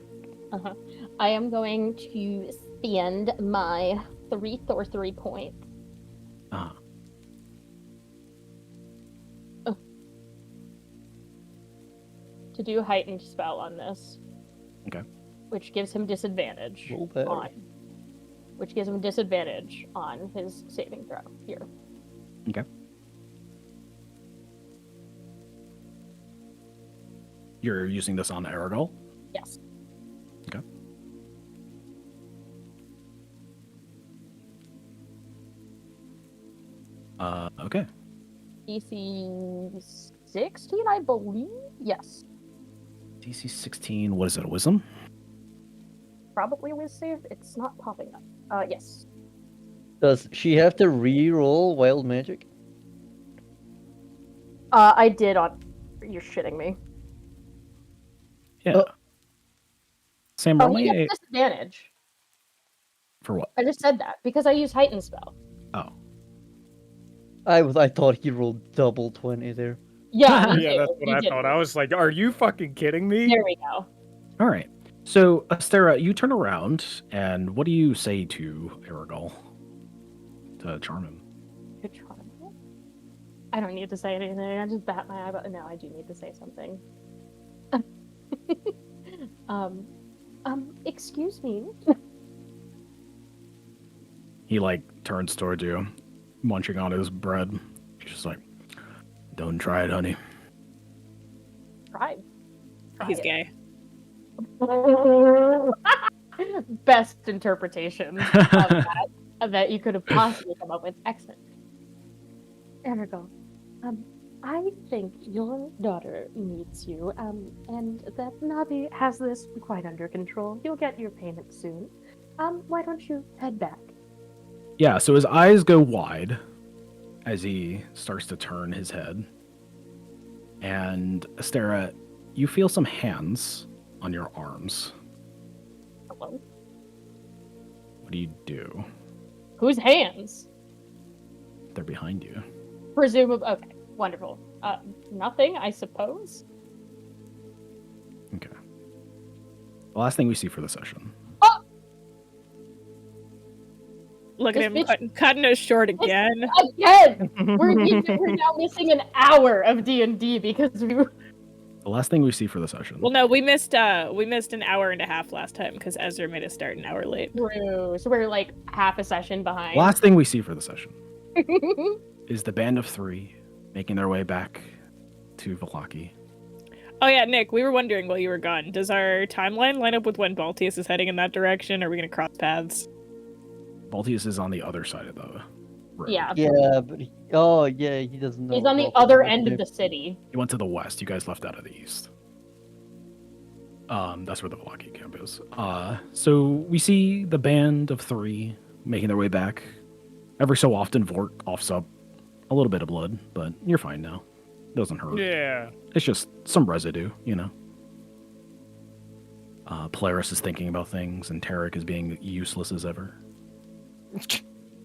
Uh-huh. I am going to spend my 3 sorcery points. Uh-huh. To do heightened spell on this. Okay. Which gives him disadvantage Roll better. on. Which gives him disadvantage on his saving throw here. Okay. You're using this on Aragorn? Yes. Okay. Okay. DC 16, I believe? Yes. DC 16, what is it, a wisdom? Probably with save. It's not popping up. Yes. Does she have to re-roll wild magic? I did on. You're shitting me. Yeah. Oh. Sam, Oh, roll he me gets disadvantage. for what? I just said that because I use heightened spell. Oh. I thought he rolled double 20 there. Yeah, me Yeah, too. that's what You I did. thought. I was like, are you fucking kidding me? There we go. All right. So, Astera, you turn around, and what do you say to Aragorn to charm him? Good try. I don't need to say anything. I just bat my eye. But no, I do need to say something. Excuse me. He, turns towards you, munching on his bread. He's just like, don't try it, honey. Try. He's gay. Best interpretation of that you could have possibly come up with. Excellent. Energo, I think your daughter needs you, and that Nabi has this quite under control. You'll get your payment soon. Why don't you head back? Yeah, so his eyes go wide as he starts to turn his head. And Astera, you feel some hands on your arms. Hello? What do you do? Whose hands? They're behind you. Presumably. Okay, wonderful. Nothing, I suppose. Okay. The last thing we see for the session. Look at This him cutting us short again. Again, we're now missing an hour of D&D because we. The last thing we see for the session. Well, no, we missed an hour and a half last time because Ezra made us start an hour late. True. So we're like half a session behind. Last thing we see for the session is the band of 3 making their way back to Vallaki. Oh yeah, Nick, we were wondering while you were gone. Does our timeline line up with when Baltius is heading in that direction? Or are we gonna cross paths? Baltius is on the other side of Yeah. Yeah, but oh yeah, he doesn't know. He's on the what other to end do. of the city. He went to the west. You guys left out of the east. That's where the Velaki camp is. So we see the band of 3 making their way back. Every so often, Vork coughs up a little bit of blood, but you're fine now. Doesn't hurt. Yeah. It's just some residue, you know. Polaris is thinking about things, and Tarek is being useless as ever.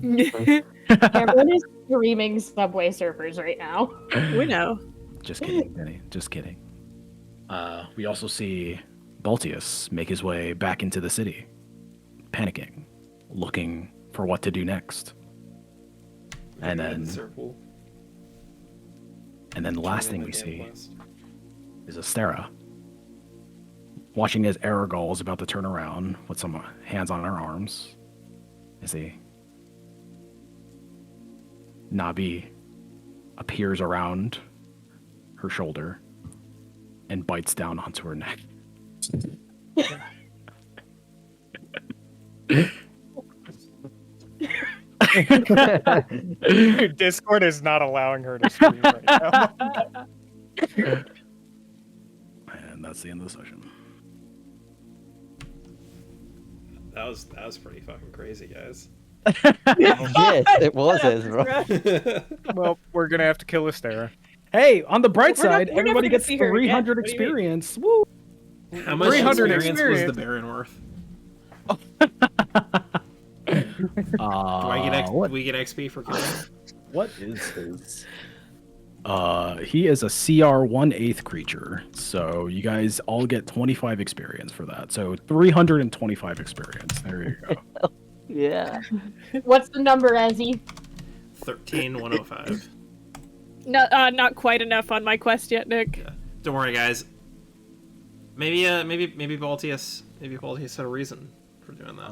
Cameron is screaming Subway Surfers right now. We know. Just kidding, Benny. Just kidding. We also see Baltius make his way back into the city, panicking, looking for what to do next. And then the last thing we see is Astera, watching as Aragol is about to turn around with some hands on her arms. As Nabi appears around her shoulder and bites down onto her neck. Discord is not allowing her to scream right now. And that's the end of the session. That was pretty fucking crazy, guys. Yes, it was Ezra. Well, we're gonna have to kill Astera. Hey, on the bright We're not- side, we're never everybody gonna gets see her again. 300 What do you mean? experience. Woo! How much 300 experience was experience. the Baron worth? Do Do I get what, we get XP for killing? what is his? He is a CR 1/8 creature, so you guys all get 25 experience for that. So 325 experience. There you go. Yeah. What's the number, Ezzy? 13,105. Not quite enough on my quest yet, Nick. Yeah. Don't worry, guys. Maybe Baltius had a reason for doing that.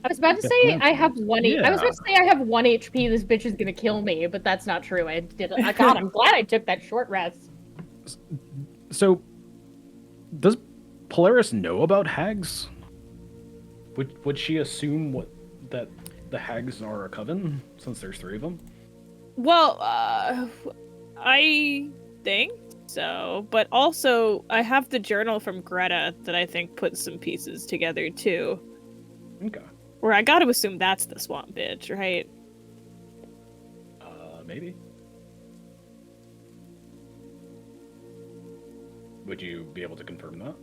I was about to say I have one. I was about to say I have 1 HP. This bitch is gonna kill me, but that's not true. I did. God, I'm glad I took that short rest. So, does Polaris know about hags? Would she assume that the hags are a coven since there's 3 of them? Well, I think so, but also I have the journal from Greta that I think puts some pieces together too. Okay. Where I gotta assume that's the swamp bitch, right? Maybe. Would you be able to confirm that?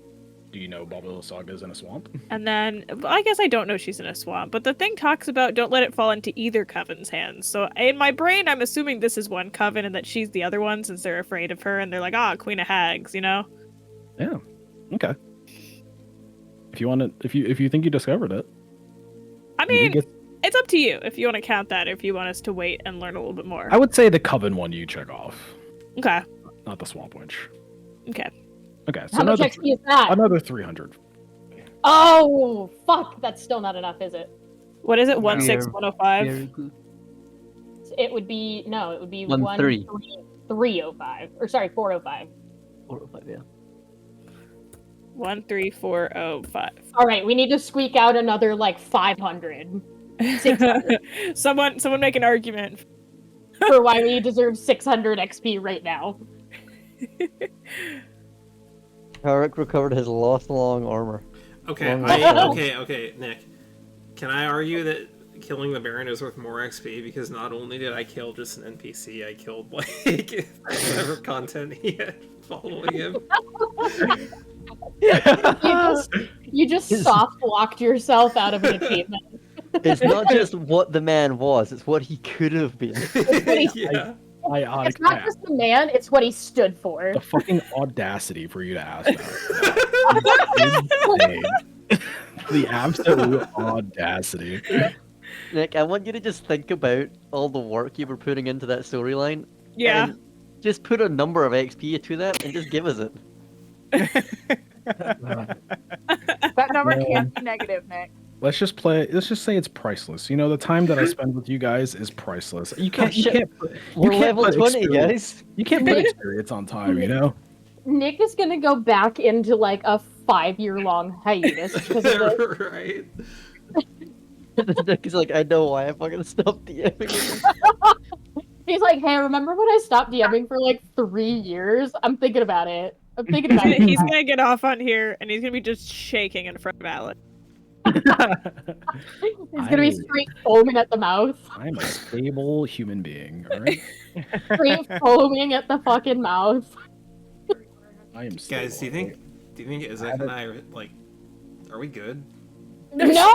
Do you know Babylon Saga is in a swamp? And then, well, I guess I don't know she's in a swamp, but the thing talks about don't let it fall into either coven's hands. So in my brain, I'm assuming this is one coven and that she's the other one since they're afraid of her and they're like, Queen of Hags, you know? Yeah. Okay. If you want to, if you think you discovered it, I mean, it's up to you if you want to count that or if you want us to wait and learn a little bit more. I would say the coven one you check off, Okay. not the swamp witch. Okay. Okay. So How much XP is that? another 300. Oh, fuck. That's still not enough, is it? What is it? No. 16105? Very good. It would be, no, it would be 13. 305. Or sorry, 405. 405, yeah. 13405. All right, we need to squeak out another, like, 500. 600. Someone make an argument. For why we deserve 600 XP right now. Tarek recovered his lost long armor. Okay, Long okay, Nick. Can I argue that killing the Baron is worth more XP because not only did I kill just an NPC, I killed like whatever content he had following him. You just soft locked yourself out of an achievement. It's not just what the man was, it's what he could have been. Yeah. It's not just the man, it's what he stood for. The fucking audacity for you to ask that. The absolute audacity. Nick, I want you to just think about all the work you were putting into that storyline. Yeah. And just put a number of XP to that and just give us it. That number can't be negative, Nick. Let's just say it's priceless. You know, the time that I spend with you guys is priceless. You can't We're level put 20, experience- guys. You can't put experience on time, you know? Nick is gonna go back into like a 5-year-long hiatus because of this. Right. He's like, I know why I fucking stopped DMing. He's like, hey, remember when I stopped DMing for like 3 years? I'm thinking about it. I'm thinking about it. He's gonna get off on here, and he's gonna be just shaking in front of Alex. He's gonna be straight foaming at the mouth. I'm a stable human being, alright? Straight foaming at the fucking mouth. I am stable. Guys, do you think Izek and I are like, are we good? No!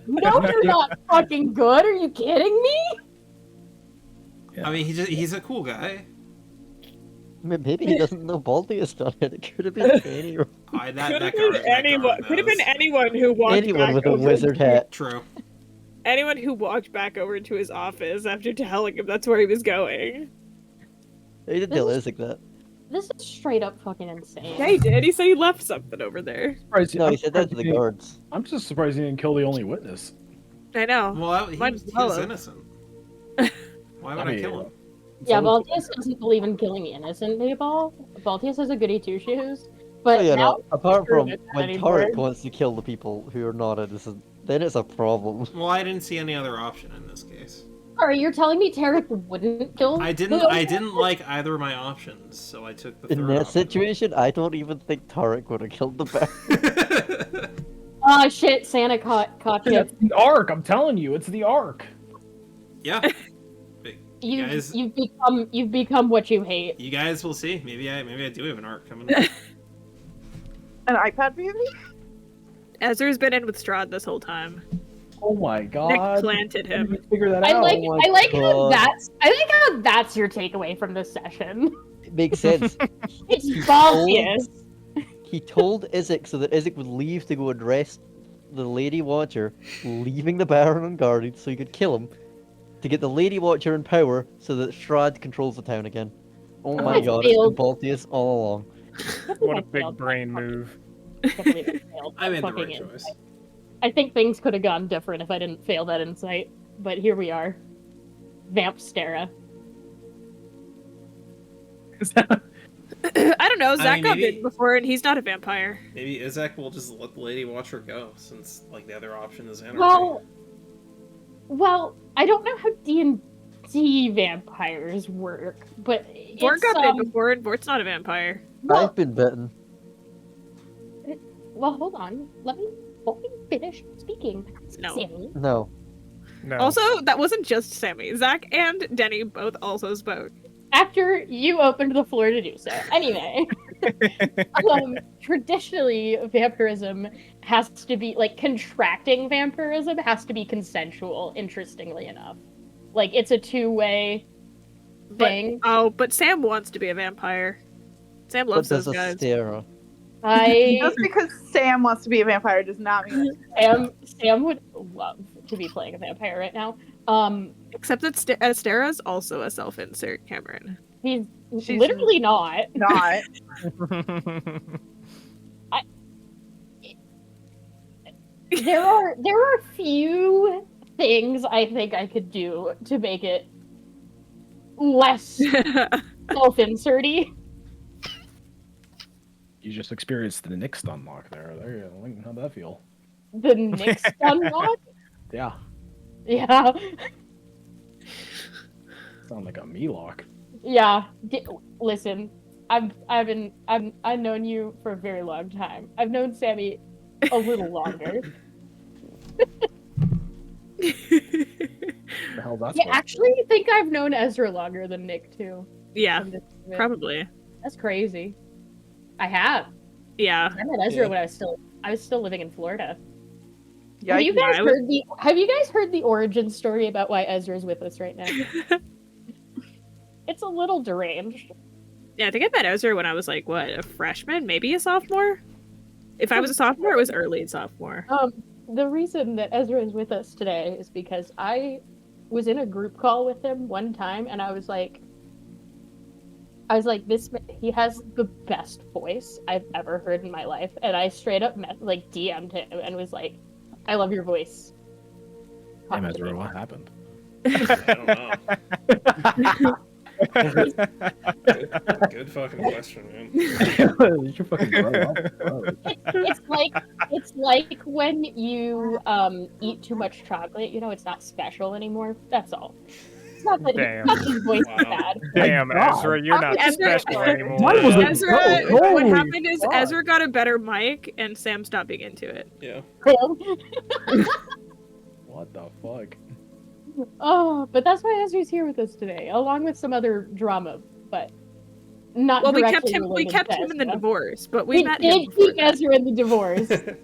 No, you're not fucking good. Are you kidding me? Yeah. I mean, he's a cool guy. Maybe he doesn't know Baldy has done it. It could have been anyone. Could have been anyone who walked Anyone back with a over wizard hat. True. Anyone who walked back over to his office after telling him that's where he was going. He didn't tell Izek that. This is straight up fucking insane. Yeah, he did. He said he left something over there. No, he said that to the guards. I'm just surprised he didn't kill the only witness. I know. Well, he Might was as well have. innocent. Why would I kill him? Yeah, Baltius doesn't believe in killing innocent people. Baltius has a goody two shoes. But Oh, yeah, now no. Apart from when anymore. Tarek wants to kill the people who are not innocent, then it's a problem. Well, I didn't see any other option in this case. Sorry, you're telling me Tarek wouldn't kill? I didn't like either of my options, so I took the third In that option. situation, I don't even think Tarek would have killed the bear. Oh shit, Santa caught you. It's the Ark, I'm telling you, it's the Ark. Yeah. You've become what you hate. You guys will see. Maybe I do have an arc coming. An iPad baby? Ezra's been in with Strahd this whole time. Oh my god. Nick planted him. Figure that I out. like how that's your takeaway from this session. It makes sense. It's obvious. He told Izek so that Izek would leave to go arrest the Lady Watcher, leaving the Baron unguarded so he could kill him, to get the Lady Watcher in power so that Strahd controls the town again. Oh my god, it's been Baltius all along. What a big brain move. I made the right choice. I think things could have gone different if I didn't fail that insight, but here we are. Vamp Stera. I don't know. Zach got maybe- bitten before, and he's not a vampire. Maybe Izek will just let the Lady Watcher go, since like the other option is anarchy. Well, I don't know how D&D vampires work, but Bort it's, got bitten before, and Bort's not a vampire. well, I've been bitten. well, hold on. Let me finish speaking. No. Sammy. No. No. Also, that wasn't just Sammy. Zach and Denny both also spoke. After you opened the floor to do so. Anyway, traditionally, vampirism has to be, like, contracting vampirism has to be consensual, interestingly enough. Like, it's a two-way thing. But Sam wants to be a vampire. Sam loves But there's those a guys. Stera. Just because Sam wants to be a vampire does not mean Sam would love to be playing a vampire right now. Except that Astera's also a self-insert, Cameron. She's She's literally not. not. There are few things I think I could do to make it less self-inserty. You just experienced the Nick unlock there. There you go. How'd that feel? The Nick's unlock? Yeah. Yeah. Sound like a me lock. Yeah. Listen, I've known you for a very long time. I've known Sammy a little longer. The hell that's Yeah, actually, I think I've known Ezra longer than Nick too. Yeah, probably. That's crazy. I have. Yeah. I met Ezra when I was still living in Florida. Yeah, Have you guys heard the origin story about why Ezra's with us right now? It's a little deranged. Yeah, I think I met Ezra when I was like, what, a freshman? Maybe a sophomore? If I was a sophomore, it was early sophomore. The reason that Ezra is with us today is because I was in a group call with him one time, and I was like, he has the best voice I've ever heard in my life, and I straight up DM'd him and was like, I love your voice. Damn, Ezra, what happened? I don't know. Good fucking question, man. You should fucking grow up, bro. It's like when you eat too much chocolate. You know, it's not special anymore. That's all. It's not that Damn. his voice is Wow. bad. Damn, My God. Ezra, you're not Ezra- special Mine anymore. was a Ezra, goat. what Holy happened is fuck. Ezra got a better mic, and Sam stopped being into it. Yeah. What the fuck? Oh, but that's why Ezra's here with us today, along with some other drama, but not Well, we kept directly him. We related kept to him in the Ezra. divorce, but we We met him did before keep that. Ezra in the divorce. What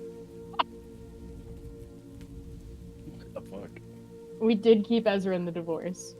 the fuck? We did keep Ezra in the divorce.